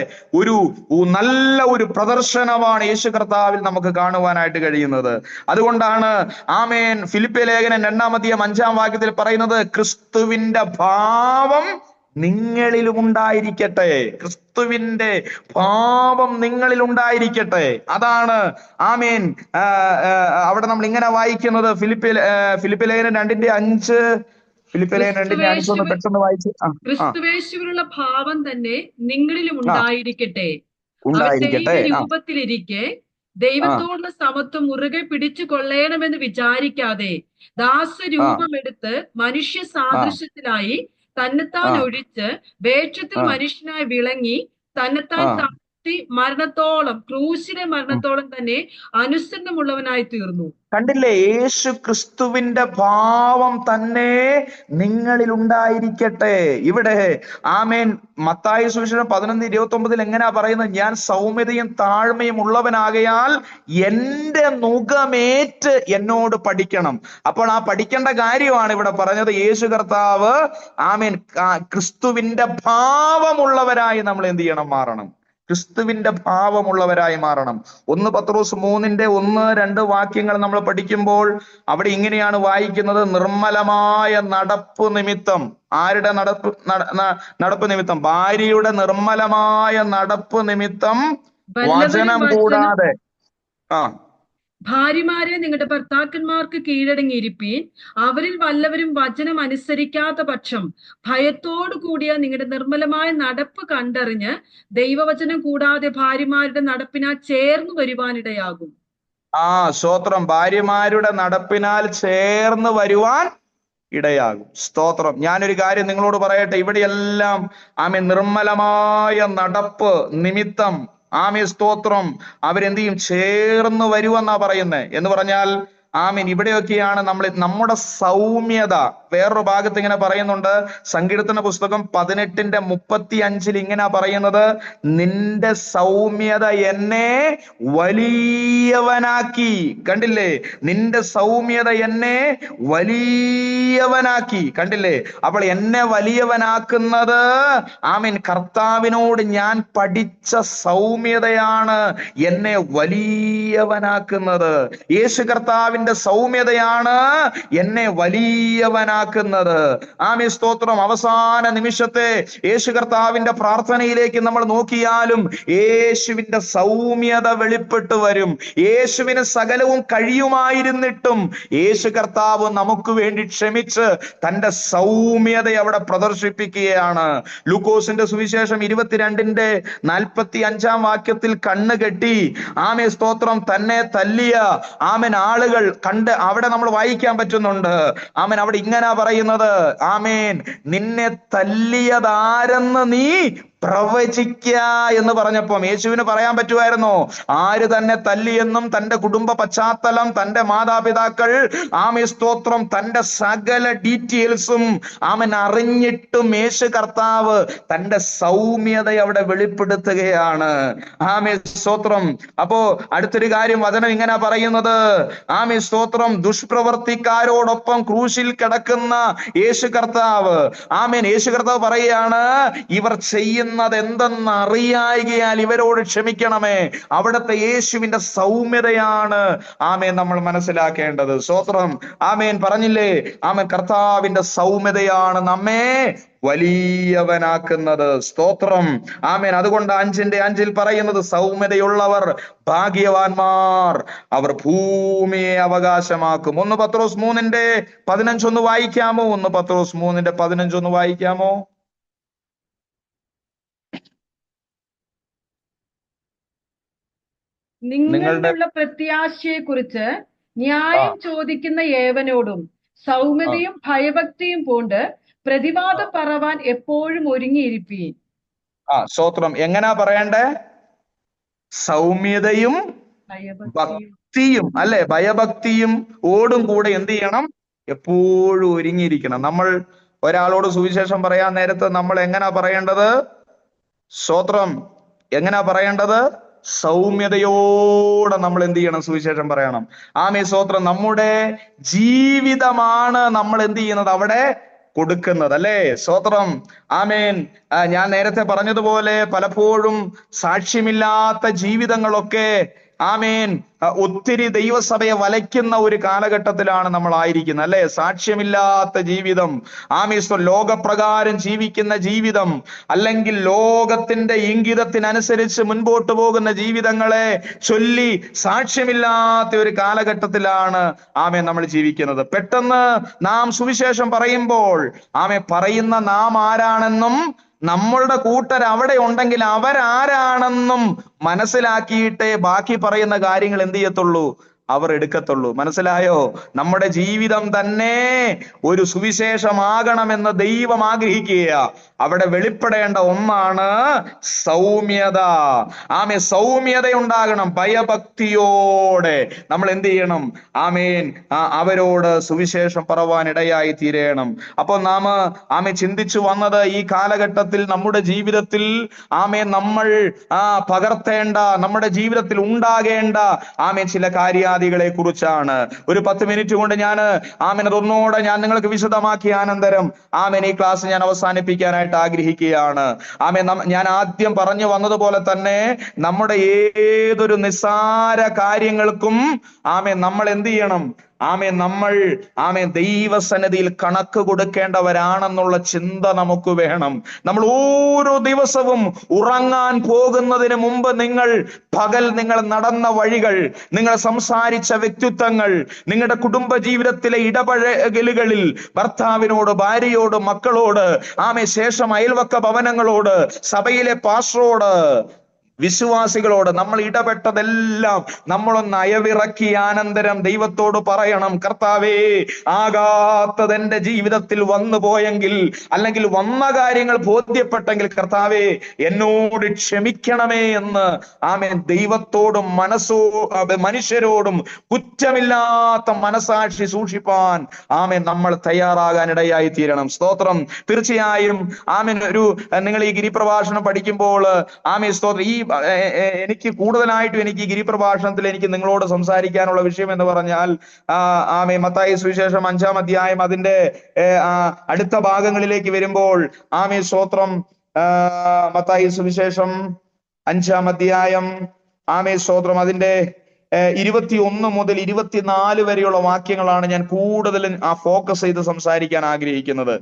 നല്ല ഒരു പ്രദർശനമാണ് യേശു കർത്താവിൽ നമുക്ക് കാണുവാനായിട്ട് കഴിയുന്നത്. അതുകൊണ്ടാണ് ആമേൻ ഫിലിപ്പിയ ലേഖനം 2-ാം അധ്യായം 5-ാം വാക്യത്തിൽ പറയുന്നത്, ക്രിസ്തുവിന്റെ ഭാവം നിങ്ങളിലും ഉണ്ടായിരിക്കട്ടെ. ക്രിസ്തുവിന്റെ ഭാവം നിങ്ങളിൽ ഉണ്ടായിരിക്കട്ടെ. അതാണ് ആമേൻ. അവിടെ നമ്മൾ ഇങ്ങനെ വായിക്കുന്നത്, ഫിലിപ്പിയ ലേഖനം 2:5, പെട്ടെന്ന് വായിച്ച്. ക്രിസ്തുവേശുവിനുള്ള ഭാവം തന്നെ നിങ്ങളിലും ഉണ്ടായിരിക്കട്ടെ. രൂപത്തിലിരിക്കെ ദൈവത്തോടുള്ള സമത്വം മുറുകെ പിടിച്ചു കൊള്ളണമെന്ന് വിചാരിക്കാതെ ദാസരൂപമെടുത്ത് മനുഷ്യ സാദൃശ്യത്തിലായി തന്നെത്താൻ ഒഴിച്ച് വേഷത്തിൽ മനുഷ്യനായി വിളങ്ങി തന്നെത്താൻ താഴ്ത്തി മരണത്തോളം, ക്രൂശിലെ മരണത്തോളം തന്നെ അനുസരണമുള്ളവനായി തീർന്നു. കണ്ടില്ലേ? യേശു ക്രിസ്തുവിന്റെ ഭാവം തന്നെ നിങ്ങളിൽ ഉണ്ടായിരിക്കട്ടെ. ഇവിടെ ആമേൻ മത്തായി സുവിശേഷം 11:29 എങ്ങനെയാ പറയുന്നത്? ഞാൻ സൗമ്യതയും താഴ്മയും ഉള്ളവനാകയാൽ എന്റെ മുഖമേറ്റ് എന്നോട് പഠിക്കണം. അപ്പോൾ ആ പഠിക്കേണ്ട കാര്യമാണ് ഇവിടെ പറഞ്ഞത്. യേശു കർത്താവ് ആമേൻ ക്രിസ്തുവിന്റെ ഭാവമുള്ളവരായി നമ്മൾ എന്ത് ചെയ്യണം? മാറണം. ക്രിസ്തുവിന്റെ ഭാവമുള്ളവരായി മാറണം. 1 പത്രോസ് 3:1-2 വാക്യങ്ങൾ നമ്മൾ പഠിക്കുമ്പോൾ അവിടെ ഇങ്ങനെയാണ് വായിക്കുന്നത്: നിർമ്മലമായ നടപ്പ് നിമിത്തം. ആരുടെ നടപ്പ് നിമിത്തം? ഭാര്യയുടെ നിർമ്മലമായ നടപ്പ് നിമിത്തം വചനം കൂടാതെ. ഭാര്യമാരെ നിങ്ങളുടെ ഭർത്താക്കന്മാർക്ക് കീഴടങ്ങിയിരിപ്പീൻ. അവരിൽ വല്ലവരും വചനം അനുസരിക്കാത്ത പക്ഷം ഭയത്തോടു കൂടിയ നിങ്ങളുടെ നിർമ്മലമായ നടപ്പ് കണ്ടറിഞ്ഞ് ദൈവവചനം കൂടാതെ ഭാര്യമാരുടെ നടപ്പിനാൽ ചേർന്ന് വരുവാനിടയാകും. സ്തോത്രം. ഭാര്യമാരുടെ നടപ്പിനാൽ ചേർന്ന് വരുവാൻ ഇടയാകും. സ്തോത്രം. ഞാനൊരു കാര്യം നിങ്ങളോട് പറയട്ടെ. ഇവിടെയെല്ലാം നിർമ്മലമായ നടപ്പ് നിമിത്തം സ്തോത്രം അവരെന്ത് ചെയ്യും? ചേർന്ന് വരുമെന്നാ പറയുന്നത്. എന്ന് പറഞ്ഞാൽ ഇവിടെയൊക്കെയാണ് നമ്മുടെ സൗമ്യത. വേറൊരു ഭാഗത്ത് ഇങ്ങനെ പറയുന്നുണ്ട്, സങ്കീർത്തന പുസ്തകം 18:35 ഇങ്ങനെ പറയുന്നത്: നിന്റെ സൗമ്യത എന്നെ വലിയവനാക്കി. കണ്ടില്ലേ? നിന്റെ സൗമ്യത എന്നെ വലിയവനാക്കി. കണ്ടില്ലേ? അപ്പോൾ എന്നെ വലിയവനാക്കുന്നത് കർത്താവിനോട് ഞാൻ പഠിച്ച സൗമ്യതയാണ് എന്നെ വലിയവനാക്കുന്നത്. യേശു കർത്താവിന്റെ സൗമ്യതയാണ് എന്നെ വലിയവനാക്കുന്നത്. സ്തോത്രം. അവസാന നിമിഷത്തെ യേശു കർത്താവിന്റെ പ്രാർത്ഥനയിലേക്ക് നമ്മൾ നോക്കിയാലും യേശുവിന്റെ സൗമ്യത വെളിപ്പെട്ടു വരും. യേശുവിന് സകലവും കഴിയുമായിരുന്നിട്ടും യേശു കർത്താവ് നമുക്ക് വേണ്ടി ക്ഷമിച്ച് തന്റെ സൗമ്യത അവിടെ പ്രദർശിപ്പിക്കുകയാണ്. ലൂക്കോസിന്റെ സുവിശേഷം 22:45 വാക്യത്തിൽ കണ്ണ് കെട്ടി സ്തോത്രം തന്നെ തല്ലിയ ആളുകൾ കണ്ട് അവിടെ നമ്മൾ വായിക്കാൻ പറ്റുന്നുണ്ട്. അവിടെ ഇങ്ങനെ പറയുന്നത്: നിന്നെ തല്ലിയതാരെന്ന് നീ പ്രവചിക്ക എന്ന് പറഞ്ഞപ്പം യേശുവിന് പറയാൻ പറ്റുമായിരുന്നോ ആര് തന്നെ തല്ലിയെന്നും തന്റെ കുടുംബ പശ്ചാത്തലം, തന്റെ മാതാപിതാക്കൾ, സ്തോത്രം, തന്റെ സകല ഡീറ്റെയിൽസും അറിഞ്ഞിട്ടും യേശു കർത്താവ് തന്റെ സൗമ്യത അവിടെ വെളിപ്പെടുത്തുകയാണ്. സ്തോത്രം. അപ്പോ അടുത്തൊരു കാര്യം വചനം ഇങ്ങനെ പറയുന്നത്: സ്തോത്രം, ദുഷ്പ്രവർത്തിക്കാരോടൊപ്പം ക്രൂശിൽ കിടക്കുന്ന യേശു കർത്താവ് യേശു കർത്താവ് പറയുകയാണ്, ഇവർ ചെയ്യുന്നത് എന്തെന്ന് അറിയായികയാൽ ഇവരോട് ക്ഷമിക്കണമേ. അവിടുത്തെ യേശുവിന്റെ സൗമ്യതയാണ് നമ്മൾ മനസ്സിലാക്കേണ്ടത്. സ്തോത്രം. പറഞ്ഞില്ലേ? കർത്താവിന്റെ സൗമ്യതയാണ് നമ്മെ വലിയവനാക്കുന്നത്. സ്തോത്രം. അതുകൊണ്ട് 5:5 പറയുന്നത്: സൗമ്യതയുള്ളവർ ഭാഗ്യവാന്മാർ, അവർ ഭൂമിയെ അവകാശമാക്കും. 1 പത്രോസ് 3:15 ഒന്ന് വായിക്കാമോ? 1 പത്രോസ് 3:15 ഒന്ന് വായിക്കാമോ? നിങ്ങളുടെ പ്രത്യാശയെ കുറിച്ച് ന്യായം ചോദിക്കുന്ന ഏവനോടും സൗമ്യതയും ഭയഭക്തിയും കൊണ്ട് പ്രതിവാദം പറവാൻ എപ്പോഴും ഒരുങ്ങിയിരിപ്പീൻ. സ്തോത്രം. എങ്ങനാ പറയണ്ടേ? സൗമ്യതയും ഭക്തിയും, അല്ലെ? ഭയഭക്തിയും ഓടും കൂടെ എന്ത് ചെയ്യണം? എപ്പോഴും ഒരുങ്ങിയിരിക്കണം. നമ്മൾ ഒരാളോട് സുവിശേഷം പറയാൻ നേരത്ത് നമ്മൾ എങ്ങനാ പറയേണ്ടത്? സ്തോത്രം. എങ്ങനാ പറയേണ്ടത്? സൗമ്യതയോടെ നമ്മൾ എന്ത് ചെയ്യണം? സുവിശേഷം പറയണം. സ്തോത്രം. നമ്മുടെ ജീവിതമാണ് നമ്മൾ എന്ത് ചെയ്യുന്നത്? അവിടെ കൊടുക്കുന്നത്, അല്ലേ? സ്തോത്രം. ഞാൻ നേരത്തെ പറഞ്ഞതുപോലെ പലപ്പോഴും സാക്ഷ്യമില്ലാത്ത ജീവിതങ്ങളൊക്കെ ഒത്തിരി ദൈവസഭയെ വലയ്ക്കുന്ന ഒരു കാലഘട്ടത്തിലാണ് നമ്മൾ ആയിരിക്കുന്നത്, അല്ലെ? സാക്ഷ്യമില്ലാത്ത ജീവിതം, ലോകപ്രകാരം ജീവിക്കുന്ന ജീവിതം, അല്ലെങ്കിൽ ലോകത്തിന്റെ ഇംഗിതത്തിനനുസരിച്ച് മുൻപോട്ട് പോകുന്ന ജീവിതങ്ങളെ ചൊല്ലി സാക്ഷ്യമില്ലാത്ത ഒരു കാലഘട്ടത്തിലാണ് നമ്മൾ ജീവിക്കുന്നത്. പെട്ടെന്ന് നാം സുവിശേഷം പറയുമ്പോൾ പറയുന്ന നാം ആരാണെന്നും നമ്മളുടെ കൂട്ടർ അവിടെ ഉണ്ടെങ്കിൽ അവരാരാണെന്നും മനസ്സിലാക്കിയിട്ടേ ബാക്കി പറയുന്ന കാര്യങ്ങൾ എന്ത് ചെയ്യത്തുള്ളൂ? അവർ എടുക്കത്തുള്ളൂ. മനസ്സിലായോ? നമ്മുടെ ജീവിതം തന്നെ ഒരു സുവിശേഷമാകണമെന്ന് ദൈവം ആഗ്രഹിക്കുക. അവിടെ വെളിപ്പെടേണ്ട ഒന്നാണ് സൗമ്യത. സൗമ്യത ഉണ്ടാകണം. ഭയഭക്തിയോടെ നമ്മൾ എന്ത് ചെയ്യണം? അവരോട് സുവിശേഷം പറവാൻ ഇടയായി തീരണം. അപ്പോൾ നാം ചിന്തിച്ചു വന്നത്, ഈ കാലഘട്ടത്തിൽ നമ്മുടെ ജീവിതത്തിൽ നമ്മൾ പകർത്തേണ്ട, നമ്മുടെ ജീവിതത്തിൽ ഉണ്ടാകേണ്ട ചില കാര്യ രോഗവ്യാധികളെ കുറിച്ചാണ്. ഒരു 10 മിനിറ്റ് കൊണ്ട് ഞാൻ അതൊന്നോടെ ഞാൻ നിങ്ങൾക്ക് വിശദമാക്കിയ അനന്തരം ഈ ക്ലാസ് ഞാൻ അവസാനിപ്പിക്കാനായിട്ട് ആഗ്രഹിക്കുകയാണ്. ഞാൻ ആദ്യം പറഞ്ഞു വന്നതുപോലെ തന്നെ നമ്മുടെ ഏതൊരു നിസ്സാര കാര്യങ്ങൾക്കും നമ്മൾ എന്ത് ചെയ്യണം? നമ്മൾ ദൈവസന്നിധിയിൽ കണക്ക് കൊടുക്കേണ്ടവരാണെന്നുള്ള ചിന്ത നമുക്ക് വേണം. നമ്മൾ ഓരോ ദിവസവും ഉറങ്ങാൻ പോകുന്നതിന് മുമ്പ് നിങ്ങൾ നടന്ന വഴികൾ, നിങ്ങൾ സംസാരിച്ച വ്യക്തിത്വങ്ങൾ, നിങ്ങളുടെ കുടുംബ ജീവിതത്തിലെ ഇടപഴകലുകളിൽ ഭർത്താവിനോട്, ഭാര്യയോട്, മക്കളോട്, ശേഷം അയൽവക്ക ഭവനങ്ങളോട്, സഭയിലെ പാസ്റ്ററോട്, വിശ്വാസികളോട് നമ്മൾ ഇടപെട്ടതെല്ലാം നമ്മളൊന്ന് അയവിറക്കി അനന്തരം ദൈവത്തോട് പറയണം, കർത്താവേ, ആകാത്തത് എന്റെ ജീവിതത്തിൽ വന്നു പോയെങ്കിൽ, അല്ലെങ്കിൽ വന്ന കാര്യങ്ങൾ ബോധ്യപ്പെട്ടെങ്കിൽ കർത്താവേ എന്നോട് ക്ഷമിക്കണമേ എന്ന് ദൈവത്തോടും മനുഷ്യരോടും കുറ്റമില്ലാത്ത മനസാക്ഷി സൂക്ഷിപ്പാൻ നമ്മൾ തയ്യാറാകാനിടയായി തീരണം. സ്തോത്രം. തീർച്ചയായും നിങ്ങൾ ഈ ഗിരിപ്രഭാഷണം പഠിക്കുമ്പോൾ സ്തോത്രം, എനിക്ക് കൂടുതലായിട്ടും എനിക്ക് ഗിരിപ്രഭാഷണത്തിൽ എനിക്ക് നിങ്ങളോട് സംസാരിക്കാനുള്ള വിഷയം എന്ന് പറഞ്ഞാൽ മത്തായി സുവിശേഷം 5-ാം അധ്യായം അതിന്റെ അടുത്ത ഭാഗങ്ങളിലേക്ക് വരുമ്പോൾ സ്തോത്രം, മത്തായി സുവിശേഷം 5-ാം അധ്യായം സ്തോത്രം അതിന്റെ 21 മുതൽ 24 വരെയുള്ള വാക്യങ്ങളാണ് ഞാൻ കൂടുതലും ഫോക്കസ് ചെയ്ത് സംസാരിക്കാൻ ആഗ്രഹിക്കുന്നത്.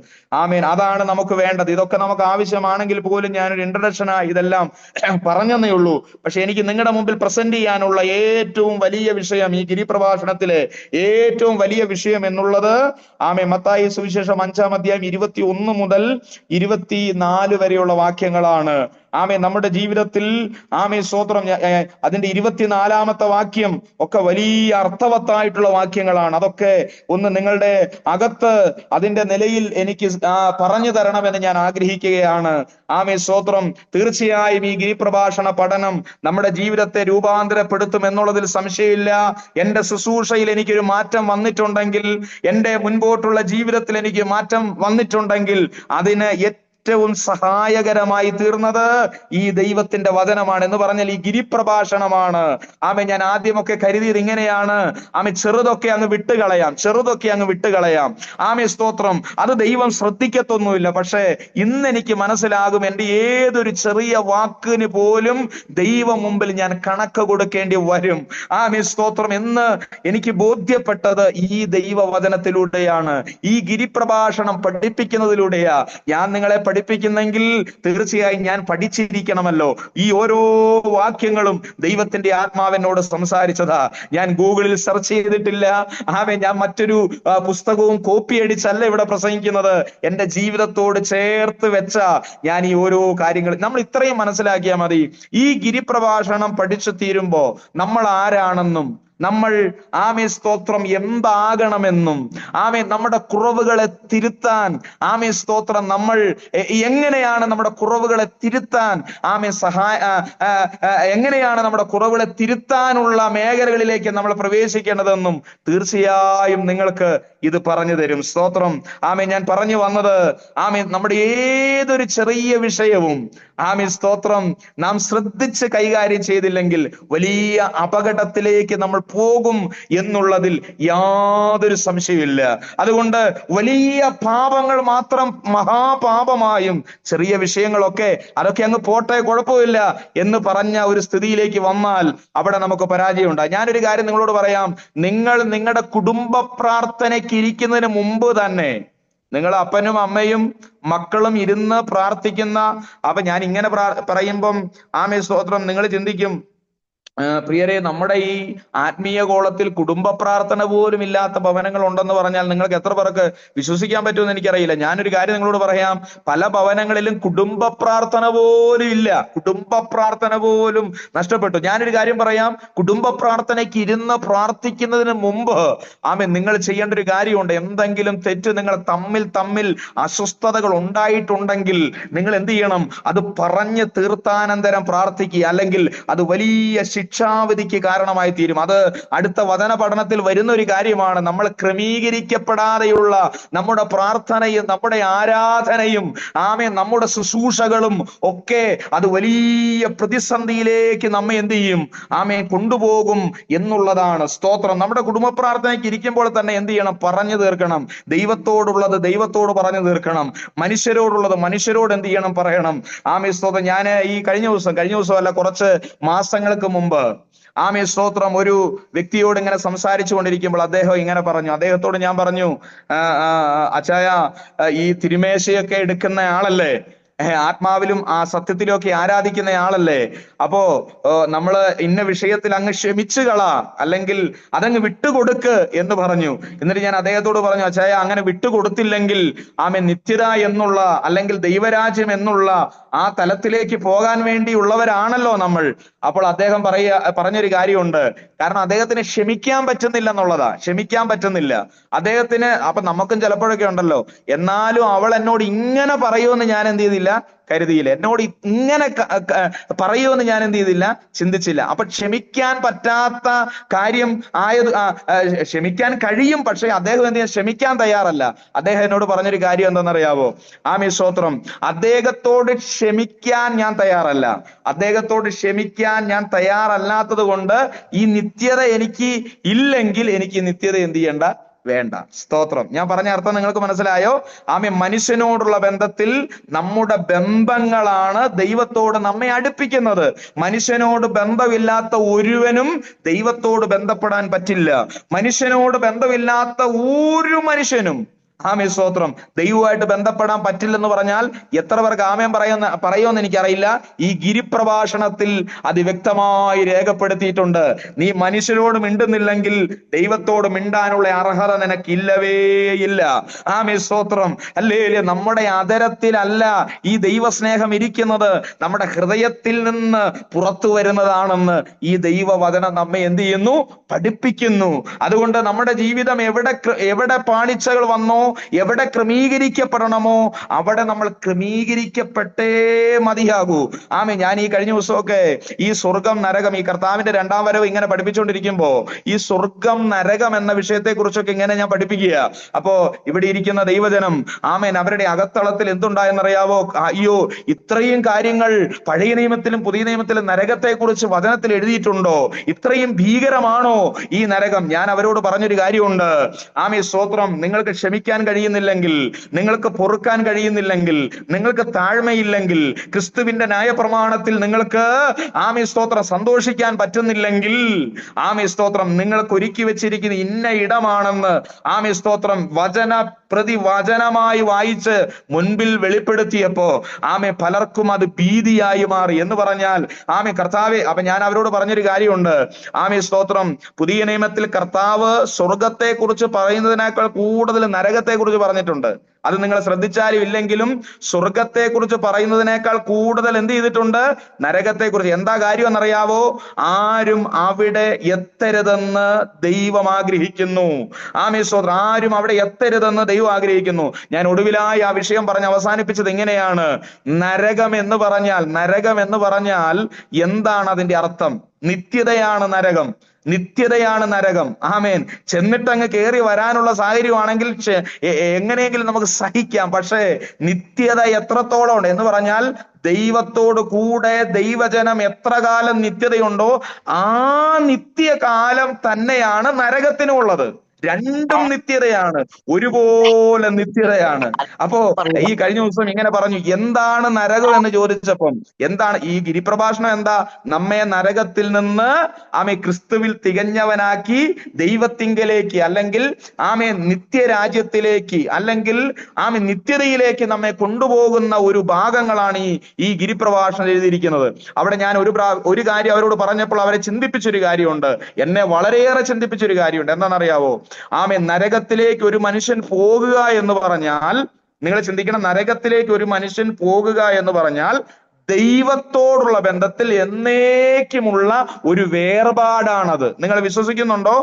അതാണ് നമുക്ക് വേണ്ടത്. ഇതൊക്കെ നമുക്ക് ആവശ്യമാണെങ്കിൽ പോലും ഞാനൊരു ഇൻട്രഡക്ഷനായി ഇതെല്ലാം പറഞ്ഞെന്നേ ഉള്ളൂ. പക്ഷെ എനിക്ക് നിങ്ങളുടെ മുമ്പിൽ പ്രസന്റ് ചെയ്യാനുള്ള ഏറ്റവും വലിയ വിഷയം, ഈ ഗിരിപ്രഭാഷണത്തിലെ ഏറ്റവും വലിയ വിഷയം എന്നുള്ളത് മത്തായി സുവിശേഷം 5-ാം അധ്യായം 21 മുതൽ 24 വരെയുള്ള വാക്യങ്ങളാണ്. നമ്മുടെ ജീവിതത്തിൽ സ്തോത്രം അതിന്റെ 24-ാമത്തെ വാക്യം ഒക്കെ വലിയ അർത്ഥവത്തായിട്ടുള്ള വാക്യങ്ങളാണ്. അതൊക്കെ ഒന്ന് നിങ്ങളുടെ അകത്ത് അതിന്റെ നിലയിൽ എനിക്ക് പറഞ്ഞു തരണമെന്ന് ഞാൻ ആഗ്രഹിക്കുകയാണ്. സ്തോത്രം. തീർച്ചയായും ഈ ഗിരിപ്രഭാഷണ പഠനം നമ്മുടെ ജീവിതത്തെ രൂപാന്തരപ്പെടുത്തും എന്നുള്ളതിൽ സംശയമില്ല. എന്റെ ശുശ്രൂഷയിൽ എനിക്കൊരു മാറ്റം വന്നിട്ടുണ്ടെങ്കിൽ, എന്റെ മുൻപോട്ടുള്ള ജീവിതത്തിൽ എനിക്ക് മാറ്റം വന്നിട്ടുണ്ടെങ്കിൽ അതിന് ഏറ്റവും സഹായകരമായി തീർന്നത് ഈ ദൈവത്തിന്റെ വചനമാണ്. എന്ന് പറഞ്ഞാൽ ഈ ഗിരിപ്രഭാഷണമാണ്. ഞാൻ ആദ്യമൊക്കെ കരുതിയത് ഇങ്ങനെയാണ്, ചെറുതൊക്കെ അങ്ങ് വിട്ടുകളയാം. സ്തോത്രം. അത് ദൈവം ശ്രദ്ധിക്കത്തൊന്നുമില്ല. പക്ഷേ ഇന്ന് എനിക്ക് മനസ്സിലാകും, എന്റെ ഏതൊരു ചെറിയ വാക്കിന് പോലും ദൈവം മുമ്പിൽ ഞാൻ കണക്ക് കൊടുക്കേണ്ടി വരും. സ്തോത്രം. എന്ന് എനിക്ക് ബോധ്യപ്പെട്ടത് ഈ ദൈവവചനത്തിലൂടെയാണ്, ഈ ഗിരിപ്രഭാഷണം പഠിപ്പിക്കുന്നതിലൂടെയാ. ഞാൻ നിങ്ങളെ പഠിപ്പിക്കുന്നെങ്കിൽ തീർച്ചയായും ഞാൻ പഠിച്ചിരിക്കണമല്ലോ. ഈ ഓരോ വാക്യങ്ങളും ദൈവത്തിന്റെ ആത്മാവിനോട് സംസാരിച്ചതാ. ഞാൻ ഗൂഗിളിൽ സെർച്ച് ചെയ്തിട്ടില്ല. ഞാൻ മറ്റൊരു പുസ്തകവും കോപ്പി അടിച്ചല്ല ഇവിടെ പ്രസംഗിക്കുന്നത്. എന്റെ ജീവിതത്തോട് ചേർത്ത് വെച്ച ഞാൻ ഈ ഓരോ കാര്യങ്ങൾ നമ്മൾ ഇത്രയും മനസ്സിലാക്കിയാൽ മതി. ഈ ഗിരിപ്രഭാഷണം പഠിച്ചു തീരുമ്പോ നമ്മൾ ആരാണെന്നും, നമ്മൾ സ്തോത്രം എന്താകണമെന്നും, നമ്മുടെ കുറവുകളെ തിരുത്താൻ സ്തോത്രം നമ്മൾ എങ്ങനെയാണ് നമ്മുടെ കുറവുകളെ തിരുത്താൻ എങ്ങനെയാണ് നമ്മുടെ കുറവുകളെ തിരുത്താനുള്ള മേഖലകളിലേക്ക് നമ്മൾ പ്രവേശിക്കേണ്ടതെന്നും തീർച്ചയായും നിങ്ങൾക്ക് ഇത് പറഞ്ഞു തരും. സ്തോത്രം. ഞാൻ പറഞ്ഞു വന്നത് നമ്മുടെ ഏതൊരു ചെറിയ വിഷയവും സ്തോത്രം നാം ശ്രദ്ധിച്ച് കൈകാര്യം ചെയ്തില്ലെങ്കിൽ വലിയ അപകടത്തിലേക്ക് നമ്മൾ പോകും എന്നുള്ളതിൽ യാതൊരു സംശയമില്ല. അതുകൊണ്ട് വലിയ പാപങ്ങൾ മാത്രം മഹാപാപമായും ചെറിയ വിഷയങ്ങളൊക്കെ അതൊക്കെ അങ്ങ് പോട്ടെ, കുഴപ്പമില്ല എന്ന് പറഞ്ഞ ഒരു സ്ഥിതിയിലേക്ക് വന്നാൽ അവിടെ നമുക്ക് പരാജയമുണ്ടാകും. ഞാനൊരു കാര്യം നിങ്ങളോട് പറയാം. നിങ്ങൾ നിങ്ങളുടെ കുടുംബ പ്രാർത്ഥനയ്ക്ക് ഇരിക്കുന്നതിന് മുമ്പ് തന്നെ നിങ്ങൾ അപ്പനും അമ്മയും മക്കളും ഇരുന്ന് പ്രാർത്ഥിക്കുന്ന, ഞാൻ ഇങ്ങനെ പറയുമ്പം സ്തോത്രം നിങ്ങൾ ചിന്തിക്കും, പ്രിയരെ, നമ്മുടെ ഈ ആത്മീയ കോളത്തിൽ കുടുംബ പ്രാർത്ഥന പോലും ഇല്ലാത്ത ഭവനങ്ങൾ ഉണ്ടെന്ന് പറഞ്ഞാൽ നിങ്ങൾക്ക് എത്ര പേർക്ക് വിശ്വസിക്കാൻ പറ്റുമെന്ന് എനിക്കറിയില്ല. ഞാനൊരു കാര്യം നിങ്ങളോട് പറയാം. പല ഭവനങ്ങളിലും കുടുംബ പ്രാർത്ഥന പോലും ഇല്ല. കുടുംബ പ്രാർത്ഥന പോലും നഷ്ടപ്പെട്ടു. ഞാനൊരു കാര്യം പറയാം. കുടുംബ പ്രാർത്ഥനയ്ക്ക് ഇരുന്ന് പ്രാർത്ഥിക്കുന്നതിന് മുമ്പ് നിങ്ങൾ ചെയ്യേണ്ട ഒരു കാര്യമുണ്ട്. എന്തെങ്കിലും തെറ്റ് നിങ്ങൾ തമ്മിൽ അസ്വസ്ഥതകൾ ഉണ്ടായിട്ടുണ്ടെങ്കിൽ നിങ്ങൾ എന്ത് ചെയ്യണം? അത് പറഞ്ഞ് തീർത്താനന്തരം പ്രാർത്ഥിക്കുക. അല്ലെങ്കിൽ അത് വലിയ ശിക്ഷാവിധിക്ക് കാരണമായി തീരും. അത് അടുത്ത വചന പഠനത്തിൽ വരുന്ന ഒരു കാര്യമാണ്. നമ്മൾ ക്രമീകരിക്കപ്പെടാതെയുള്ള നമ്മുടെ പ്രാർത്ഥനയും നമ്മുടെ ആരാധനയും നമ്മുടെ ശുശ്രൂഷകളും ഒക്കെ അത് വലിയ പ്രതിസന്ധിയിലേക്ക് നമ്മെ എന്ത് ചെയ്യും? കൊണ്ടുപോകും എന്നുള്ളതാണ്. സ്തോത്രം. നമ്മുടെ കുടുംബ പ്രാർത്ഥനയ്ക്ക് ഇരിക്കുമ്പോൾ തന്നെ എന്ത് ചെയ്യണം? പറഞ്ഞു തീർക്കണം. ദൈവത്തോടുള്ളത് ദൈവത്തോട് പറഞ്ഞു തീർക്കണം. മനുഷ്യരോടുള്ളത് മനുഷ്യരോട് എന്ത് ചെയ്യണം? പറയണം. സ്തോത്രം. ഞാൻ ഈ കഴിഞ്ഞ ദിവസം അല്ല, കുറച്ച് മാസങ്ങൾക്ക് മുമ്പ് സ്തോത്രം, ഒരു വ്യക്തിയോട് ഇങ്ങനെ സംസാരിച്ചു കൊണ്ടിരിക്കുമ്പോൾ അദ്ദേഹം ഇങ്ങനെ പറഞ്ഞു. അദ്ദേഹത്തോട് ഞാൻ പറഞ്ഞു, അച്ചായ, ഈ തിരുമേശയൊക്കെ എടുക്കുന്ന ആളല്ലേ, ആത്മാവിലും ആ സത്യത്തിലും ഒക്കെ ആരാധിക്കുന്ന ആളല്ലേ, അപ്പോ നമ്മള് ഇന്ന വിഷയത്തിൽ അങ്ങ് ക്ഷമിച്ചു കള, അല്ലെങ്കിൽ അതങ്ങ് വിട്ടുകൊടുക്ക് എന്ന് പറഞ്ഞു. എന്നിട്ട് ഞാൻ അദ്ദേഹത്തോട് പറഞ്ഞു, അച്ചായ, അങ്ങനെ വിട്ടുകൊടുത്തില്ലെങ്കിൽ നിത്യത എന്നുള്ള അല്ലെങ്കിൽ ദൈവരാജ്യം എന്നുള്ള ആ തലത്തിലേക്ക് പോകാൻ വേണ്ടിയുള്ളവരാണല്ലോ നമ്മൾ. അപ്പോൾ അദ്ദേഹം പറഞ്ഞൊരു കാര്യമുണ്ട്. കാരണം അദ്ദേഹത്തിന് ക്ഷമിക്കാൻ പറ്റുന്നില്ല എന്നുള്ളതാ. ക്ഷമിക്കാൻ പറ്റുന്നില്ല അദ്ദേഹത്തിന്. അപ്പൊ നമുക്കും ചിലപ്പോഴൊക്കെ ഉണ്ടല്ലോ, എന്നാലും അവൾ എന്നോട് ഇങ്ങനെ പറയുമെന്ന് ഞാൻ എന്ത് ചെയ്തില്ല? കരുതിയില്ല. എന്നോട് ഇങ്ങനെ പറയുമെന്ന് ഞാൻ എന്ത് ചെയ്തില്ല? ചിന്തിച്ചില്ല. അപ്പൊ ക്ഷമിക്കാൻ പറ്റാത്ത കാര്യം ക്ഷമിക്കാൻ കഴിയും, പക്ഷെ അദ്ദേഹം എന്ത് ചെയ്യാൻ ക്ഷമിക്കാൻ തയ്യാറല്ല. അദ്ദേഹം എന്നോട് പറഞ്ഞൊരു കാര്യം എന്താണെന്നറിയാവോ? സ്തോത്രം. അദ്ദേഹത്തോട് ക്ഷമിക്കാൻ ഞാൻ തയ്യാറല്ല. അദ്ദേഹത്തോട് ക്ഷമിക്കാൻ ഞാൻ തയ്യാറല്ലാത്തത് കൊണ്ട് ഈ നിത്യത എനിക്ക് ഇല്ലെങ്കിൽ എനിക്ക് നിത്യത എന്ത് ചെയ്യണ്ട? വേണ്ട. സ്തോത്രം. ഞാൻ പറഞ്ഞ അർത്ഥം നിങ്ങൾക്ക് മനസ്സിലായോ? മനുഷ്യനോടുള്ള ബന്ധത്തിൽ നമ്മുടെ ബന്ധങ്ങളാണ് ദൈവത്തോട് നമ്മെ അടുപ്പിക്കുന്നത്. മനുഷ്യനോട് ബന്ധമില്ലാത്ത ഒരുവനും ദൈവത്തോട് ബന്ധപ്പെടാൻ പറ്റില്ല. മനുഷ്യനോട് ബന്ധമില്ലാത്ത ഒരു മനുഷ്യനും സ്തോത്രം ദൈവമായിട്ട് ബന്ധപ്പെടാൻ പറ്റില്ലെന്ന് പറഞ്ഞാൽ എത്ര പേർക്ക് ആമേൻ പറയുമെന്ന് എനിക്കറിയില്ല. ഈ ഗിരിപ്രഭാഷണത്തിൽ അത് വ്യക്തമായി രേഖപ്പെടുത്തിയിട്ടുണ്ട്. നീ മനുഷ്യരോട് മിണ്ടുന്നില്ലെങ്കിൽ ദൈവത്തോട് മിണ്ടാനുള്ള അർഹത നിനക്കില്ലവേ ഇല്ല. സ്തോത്രം. അല്ലേ? നമ്മുടെ അതരത്തിലല്ല ഈ ദൈവസ്നേഹം ഇരിക്കുന്നത്, നമ്മുടെ ഹൃദയത്തിൽ നിന്ന് പുറത്തു വരുന്നതാണെന്ന് ഈ ദൈവവചനം നമ്മെ എന്ത് ചെയ്യുന്നു? പഠിപ്പിക്കുന്നു. അതുകൊണ്ട് നമ്മുടെ ജീവിതം എവിടെ പാളിച്ചകൾ വന്നോ, എവിടെ ക്രമീകരിക്കപ്പെടണമോ അവിടെ നമ്മൾ ക്രമീകരിക്കപ്പെട്ടേ മതിയാകൂ. ഞാൻ ഈ കഴിഞ്ഞ ദിവസമൊക്കെ ഈ സ്വർഗം നരകം, ഈ കർത്താവിന്റെ രണ്ടാം വരവ് ഇങ്ങനെ പഠിപ്പിച്ചുകൊണ്ടിരിക്കുമ്പോ ഈ സ്വർഗം നരകം എന്ന വിഷയത്തെ കുറിച്ചൊക്കെ ഇങ്ങനെ ഞാൻ പഠിപ്പിക്കുക. അപ്പോ ഇവിടെ ഇരിക്കുന്ന ദൈവജനം അവരുടെ അകത്തളത്തിൽ എന്തുണ്ടായെന്നറിയാവോ? അയ്യോ, ഇത്രയും കാര്യങ്ങൾ പഴയ നിയമത്തിലും പുതിയ നിയമത്തിലും നരകത്തെ കുറിച്ച് വചനത്തിൽ എഴുതിയിട്ടുണ്ടോ? ഇത്രയും ഭീകരമാണോ ഈ നരകം? ഞാൻ അവരോട് പറഞ്ഞൊരു കാര്യമുണ്ട്. സ്തോത്രം. നിങ്ങൾക്ക് ക്ഷമിക്കാൻ കഴിയുന്നില്ലെങ്കിൽ, നിങ്ങൾക്ക് പൊറുക്കാൻ കഴിയുന്നില്ലെങ്കിൽ, നിങ്ങൾക്ക് താഴ്മയില്ലെങ്കിൽ, ക്രിസ്തുവിന്റെ ന്യായപ്രമാണത്തിൽ നിങ്ങൾക്ക് സ്തോത്രം സന്തോഷിക്കാൻ പറ്റുന്നില്ലെങ്കിൽ, സ്തോത്രം നിങ്ങൾക്ക് ഒരുക്കി വെച്ചിരിക്കുന്ന ഇന്ന ഇടമാണെന്ന് സ്തോത്രം പ്രതിവചനമായി വായിച്ച് മുൻപിൽ വെളിപ്പെടുത്തിയപ്പോ പലർക്കും അത് ഭീതിയായി മാറി. എന്ന് പറഞ്ഞാൽ കർത്താവെ, അപ്പൊ ഞാൻ അവരോട് പറഞ്ഞൊരു കാര്യമുണ്ട്. സ്തോത്രം. പുതിയ നിയമത്തിൽ കർത്താവ് സ്വർഗത്തെ കുറിച്ച് പറയുന്നതിനേക്കാൾ കൂടുതൽ നരകത്തെ കുറിച്ച് പറഞ്ഞിട്ടുണ്ട്. അത് നിങ്ങൾ ശ്രദ്ധിച്ചാലും ഇല്ലെങ്കിലും സ്വർഗത്തെ കുറിച്ച് പറയുന്നതിനേക്കാൾ കൂടുതൽ എന്ത് ചെയ്തിട്ടുണ്ട്? നരകത്തെ കുറിച്ച്. എന്താ കാര്യം എന്നറിയാവോ? ആരും അവിടെ എത്തരുതെന്ന് ദൈവം ആഗ്രഹിക്കുന്നു. സ്തോത്രം. ആരും അവിടെ എത്തരുതെന്ന് ദൈവം ആഗ്രഹിക്കുന്നു. ഞാൻ ഒടുവിലായി ആ വിഷയം പറഞ്ഞ് അവസാനിപ്പിച്ചത് ഇങ്ങനെയാണ്. നരകം എന്ന് പറഞ്ഞാൽ എന്താണ് അതിന്റെ അർത്ഥം? നിത്യതയാണ് നരകം. നിത്യതയാണ് നരകം. ചെന്നിട്ട് അങ്ങ് കയറി വരാനുള്ള സാഹചര്യമാണെങ്കിൽ എങ്ങനെയെങ്കിലും നമുക്ക് സഹിക്കാം. പക്ഷേ നിത്യത എത്രത്തോളം ഉണ്ട് എന്ന് പറഞ്ഞാൽ ദൈവത്തോട് കൂടെ ദൈവജനം എത്ര കാലം നിത്യതയുണ്ടോ ആ നിത്യകാലം തന്നെയാണ് നരകത്തിനുള്ളത്. രണ്ടും നിത്യതയാണ്, ഒരുപോലെ നിത്യതയാണ്. അപ്പോ ഈ കഴിഞ്ഞ ദിവസം ഇങ്ങനെ പറഞ്ഞു, എന്താണ് നരകം എന്ന് ചോദിച്ചപ്പം എന്താണ് ഈ ഗിരിപ്രഭാഷണം? എന്താ? നമ്മെ നരകത്തിൽ നിന്ന് ക്രിസ്തുവിൽ തികഞ്ഞവനാക്കി ദൈവത്തിങ്കലേക്ക്, അല്ലെങ്കിൽ നിത്യരാജ്യത്തിലേക്ക്, അല്ലെങ്കിൽ നിത്യതയിലേക്ക് നമ്മെ കൊണ്ടുപോകുന്ന ഒരു ഭാഗങ്ങളാണ് ഈ ഗിരിപ്രഭാഷണം എഴുതിയിരിക്കുന്നത്. അവിടെ ഞാൻ ഒരു കാര്യം അവരോട് പറഞ്ഞപ്പോൾ അവരെ ചിന്തിപ്പിച്ചൊരു കാര്യമുണ്ട്. എന്നെ വളരെയേറെ ചിന്തിപ്പിച്ചൊരു കാര്യമുണ്ട്. എന്താണെന്നറിയാവോ? നരകത്തിലേക്ക് ഒരു മനുഷ്യൻ പോകുക എന്ന് പറഞ്ഞാൽ, നിങ്ങൾ ചിന്തിക്കണം, നരകത്തിലേക്ക് ഒരു മനുഷ്യൻ പോകുക എന്ന് പറഞ്ഞാൽ ദൈവത്തോടുള്ള ബന്ധത്തിൽ എന്നേക്കുമുള്ള ഒരു വേർപാടാണത്. നിങ്ങൾ വിശ്വസിക്കുന്നുണ്ടോ?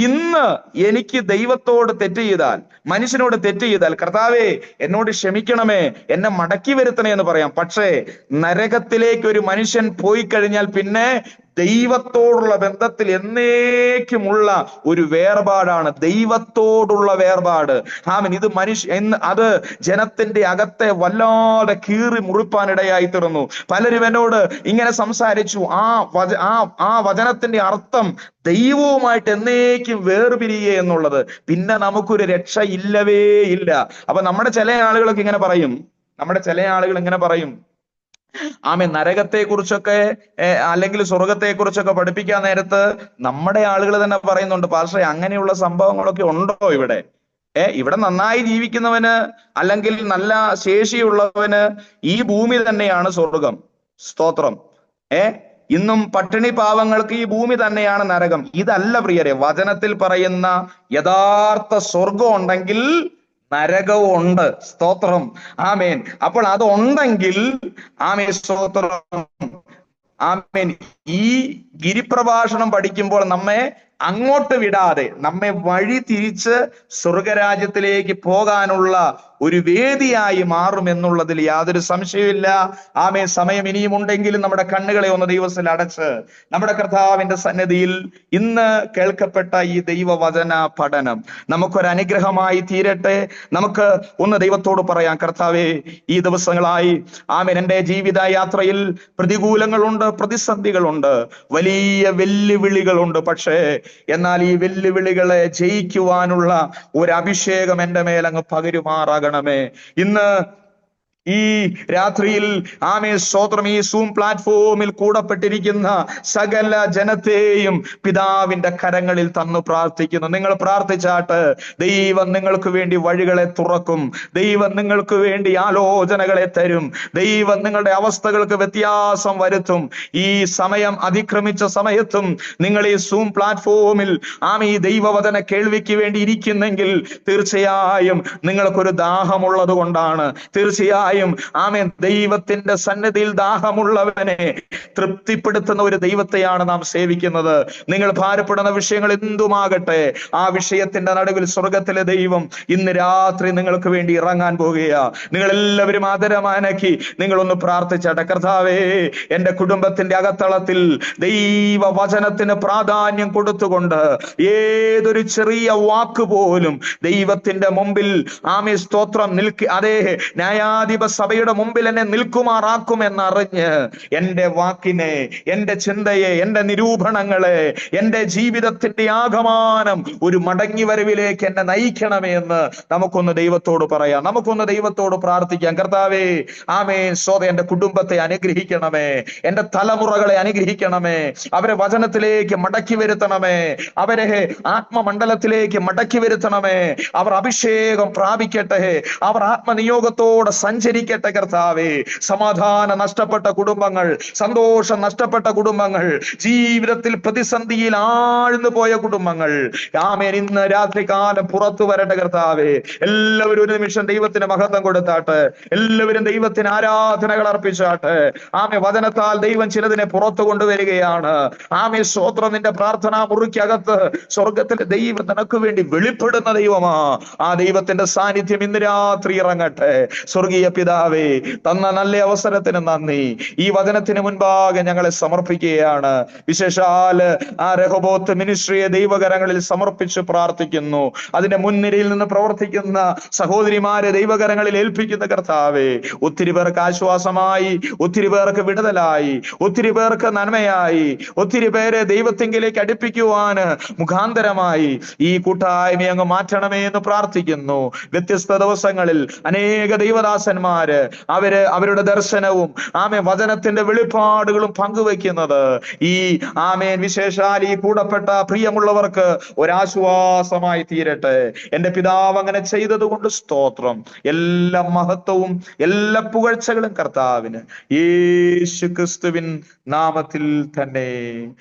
ഇന്ന് എനിക്ക് ദൈവത്തോട് തെറ്റ് ചെയ്താൽ, മനുഷ്യനോട് തെറ്റ് ചെയ്താൽ, കർത്താവേ എന്നോട് ക്ഷമിക്കണമേ, എന്നെ മടക്കി വരുത്തണേ എന്ന് പറയാം. പക്ഷേ നരകത്തിലേക്ക് ഒരു മനുഷ്യൻ പോയി കഴിഞ്ഞാൽ പിന്നെ ദൈവത്തോടുള്ള ബന്ധത്തിൽ എന്നേക്കുമുള്ള ഒരു വേർപാടാണ്, ദൈവത്തോടുള്ള വേർപാട്. ആമേൻ. ഇത് അത് ജനത്തിന്റെ അകത്തെ വല്ലാതെ കീറി മുറിപ്പാനിടയായി തീർന്നു. പലരും എന്നോട് ഇങ്ങനെ സംസാരിച്ചു, ആ വചനത്തിന്റെ അർത്ഥം ദൈവവുമായിട്ട് എന്നേക്കും വേർപിരിയുക എന്നുള്ളത്. പിന്നെ നമുക്കൊരു രക്ഷ ഇല്ലവേ ഇല്ല. അപ്പൊ നമ്മുടെ ചില ആളുകളൊക്കെ ഇങ്ങനെ പറയും, ആമേ, നരകത്തെ കുറിച്ചൊക്കെ അല്ലെങ്കിൽ സ്വർഗത്തെ കുറിച്ചൊക്കെ പഠിപ്പിക്കാൻ നേരത്ത് നമ്മുടെ ആളുകൾ തന്നെ പറയുന്നുണ്ട്, പാസ്റ്ററെ അങ്ങനെയുള്ള സംഭവങ്ങളൊക്കെ ഉണ്ടോ ഇവിടെ? ഇവിടെ നന്നായി ജീവിക്കുന്നവന് അല്ലെങ്കിൽ നല്ല ശേഷിയുള്ളവന് ഈ ഭൂമി തന്നെയാണ് സ്വർഗം. സ്തോത്രം. ഇന്നും പട്ടിണി പാവങ്ങൾക്ക് ഈ ഭൂമി തന്നെയാണ് നരകം. ഇതല്ല പ്രിയരെ വചനത്തിൽ പറയുന്ന യഥാർത്ഥ സ്വർഗം ഉണ്ടെങ്കിൽ നരകവും ഉണ്ട്. സ്തോത്രം. ആമേൻ. അപ്പോൾ അത് ഉണ്ടെങ്കിൽ ആമേൻ, സ്തോത്രം, ആമേൻ, ഈ ഗിരിപ്രഭാഷണം പഠിക്കുമ്പോൾ നമ്മെ അങ്ങോട്ട് വിടാതെ നമ്മെ വഴി തിരിച്ച് സ്വർഗരാജ്യത്തിലേക്ക് പോകാനുള്ള ഒരു വേദിയായി മാറുമെന്നുള്ളതിൽ യാതൊരു സംശയമില്ല. ആമേൻ. സമയം ഇനിയും ഉണ്ടെങ്കിലും നമ്മുടെ കണ്ണുകളെ ഒന്ന് ദൈവത്തിൽ അടച്ച് നമ്മുടെ കർത്താവിന്റെ സന്നിധിയിൽ ഇന്ന് കേൾക്കപ്പെട്ട ഈ ദൈവവചന പഠനം നമുക്കൊരനുഗ്രഹമായി തീരട്ടെ. നമുക്ക് ഒന്ന് ദൈവത്തോട് പറയാം, കർത്താവേ, ഈ ദിവസങ്ങളായി ആമേൻ എൻ്റെ ജീവിത യാത്രയിൽ പ്രതികൂലങ്ങളുണ്ട്, പ്രതിസന്ധികളുണ്ട്, വലിയ വെല്ലുവിളികളുണ്ട്. പക്ഷേ എന്നാൽ ഈ വെല്ലുവിളികളെ ജയിക്കുവാനുള്ള ഒരു അഭിഷേകം എൻ്റെ മേലങ്ങ് പകരുമാറാകണമേ. ഇന്ന് ഈ രാത്രിയിൽ ആമേൻ, സ്തോത്രം, ഈ സൂം പ്ലാറ്റ്ഫോമിൽ കൂടപ്പെട്ടിരിക്കുന്ന സകല ജനത്തെയും പിതാവിന്റെ കരങ്ങളിൽ തന്നു പ്രാർത്ഥിക്കുന്നു. നിങ്ങൾ പ്രാർത്ഥിച്ചാട്ട് ദൈവം നിങ്ങൾക്ക് വേണ്ടി വഴികളെ തുറക്കും. ദൈവം നിങ്ങൾക്ക് വേണ്ടി ആലോചനകളെ തരും. ദൈവം നിങ്ങളുടെ അവസ്ഥകൾക്ക് വ്യത്യാസം വരുത്തും. ഈ സമയം അതിക്രമിച്ച സമയത്തും നിങ്ങൾ ഈ സൂം പ്ലാറ്റ്ഫോമിൽ ഈ ദൈവവചന കേൾവിക്ക് വേണ്ടി ഇരിക്കുന്നെങ്കിൽ തീർച്ചയായും നിങ്ങൾക്കൊരു ദാഹമുള്ളത് കൊണ്ടാണ്. തീർച്ചയായും ആമേൻ, ദൈവത്തിന്റെ സന്നിധിയിൽ ദാഹമുള്ളവനെ തൃപ്തിപ്പെടുത്തുന്ന ഒരു ദൈവത്തെയാണ് നാം സേവിക്കുന്നത്. നിങ്ങൾ ഭാരപ്പെടുന്ന വിഷയങ്ങൾ എന്തുമാകട്ടെ, ആ വിഷയത്തിന്റെ നടുവിൽ സ്വർഗത്തിലെ ദൈവം ഇന്ന് രാത്രി നിങ്ങൾക്ക് വേണ്ടി ഇറങ്ങാൻ പോകുകയാ. നിങ്ങൾ എല്ലാവരും ആദരമാനക്കി നിങ്ങളൊന്ന് പ്രാർത്ഥിച്ചാട്ടെ. കർത്താവേ, എന്റെ കുടുംബത്തിന്റെ അകത്തളത്തിൽ ദൈവവചനത്തിന് പ്രാധാന്യം കൊടുത്തുകൊണ്ട് ഏതൊരു ചെറിയ വാക്ക് പോലും ദൈവത്തിന്റെ മുമ്പിൽ ആമേ, സ്തോത്രം, അതേ ന്യായാധിപ സഭയുടെ മുമ്പിൽ എന്നെ നിൽക്കുമാറാക്കുമെന്നറിഞ്ഞ് എന്റെ വാക്കിനെ, എന്റെ ചിന്തയെ, എന്റെ നിരൂപണങ്ങളെ, എന്റെ ജീവിതത്തിന്റെ ആകമാനം ഒരു മടങ്ങി വരവിലേക്ക് എന്നെ നയിക്കണമേ എന്ന് നമുക്കൊന്ന് ദൈവത്തോട് പറയാം. നമുക്കൊന്ന് ദൈവത്തോട് പ്രാർത്ഥിക്കാം. കർത്താവേ, ആമേൻ, സ്തോത്രം, എന്റെ കുടുംബത്തെ അനുഗ്രഹിക്കണമേ, എന്റെ തലമുറകളെ അനുഗ്രഹിക്കണമേ, അവരെ വചനത്തിലേക്ക് മടക്കി വരുത്തണമേ, അവരെ ആത്മമണ്ഡലത്തിലേക്ക് മടക്കി വരുത്തണമേ, അവർ അഭിഷേകം പ്രാപിക്കട്ടെ, അവർ ആത്മനിയോഗത്തോടെ സഞ്ചരിക്കട്ടെ. കർത്താവേ, സമാധാനം നഷ്ടപ്പെട്ട കുടുംബങ്ങൾ, സന്തോഷം നഷ്ടപ്പെട്ട കുടുംബങ്ങൾ, ജീവിതത്തിൽ പ്രതിസന്ധിയിൽ ആഴ്ന്നു പോയ കുടുംബങ്ങൾ, ആമേൻ, ഇന്ന് രാത്രികാലം പുറത്തു വരട്ടെ. കർത്താവേ, എല്ലാവരും ഒരു നിമിഷം ദൈവത്തിന് മഹത്വം കൊടുത്താട്ടെ. എല്ലാവരും ദൈവത്തിന് ആരാധനകൾ അർപ്പിച്ചാട്ടെ. ആമേ, വചനത്താൽ ദൈവം ചിലതിനെ പുറത്തു കൊണ്ടുവരികയാണ്. ആമേ, സ്തോത്രം, നിന്റെ പ്രാർത്ഥനാ മുറിക്കകത്ത് സ്വർഗത്തിലെ ദൈവം നിനക്ക് വേണ്ടി വെളിപ്പെടുന്ന ദൈവമാ. ആ ദൈവത്തിന്റെ സാന്നിധ്യം ഇന്ന് രാത്രി ഇറങ്ങട്ടെ. സ്വർഗീയ പിതാവേ, തന്ന നല്ല അവസരത്തിന് നന്ദി. ഈ വചനത്തിന് മുൻപാകെ ഞങ്ങളെ സമർപ്പിക്കുകയാണ്. വിശേഷാല് ആ രഹോബോത്ത് മിനിസ്ട്രിയെ ദൈവകരങ്ങളിൽ സമർപ്പിച്ച് പ്രാർത്ഥിക്കുന്നു. അതിന്റെ മുൻനിരയിൽ നിന്ന് പ്രവർത്തിക്കുന്ന സഹോദരിമാരെ ദൈവകരങ്ങളിൽ ഏൽപ്പിക്കുന്ന കർത്താവേ, ഒത്തിരി പേർക്ക് ആശ്വാസമായി, ഒത്തിരി പേർക്ക് വിടുതലായി, ഒത്തിരി പേർക്ക് നന്മയായി, ഒത്തിരി പേരെ ദൈവത്തിങ്കിലേക്ക് അടുപ്പിക്കുവാന് മുഖാന്തരമായി ഈ കൂട്ടായ്മ അങ്ങ് മാറ്റണമേ എന്ന് പ്രാർത്ഥിക്കുന്നു. വ്യത്യസ്ത ദിവസങ്ങളിൽ അനേക ദൈവദാസന്മാര് അവരുടെ ദർശനവും വചനത്തിന്റെ വെളിപ്പാടുകളും പങ്കുവെക്കുന്നത് ഈ വിശേഷാൽ ഈ കൂടപ്പെട്ട പ്രിയമുള്ളവർക്ക് ഒരാശ്വാസമായി തീരട്ടെ. എന്റെ പിതാവ് അങ്ങനെ ചെയ്തത് കൊണ്ട് സ്തോത്രം. എല്ലാ മഹത്വവും എല്ലാ പുകഴ്ചകളും കർത്താവിന് യേശു ക്രിസ്തുവിൻ നാമത്തിൽ തന്നെ.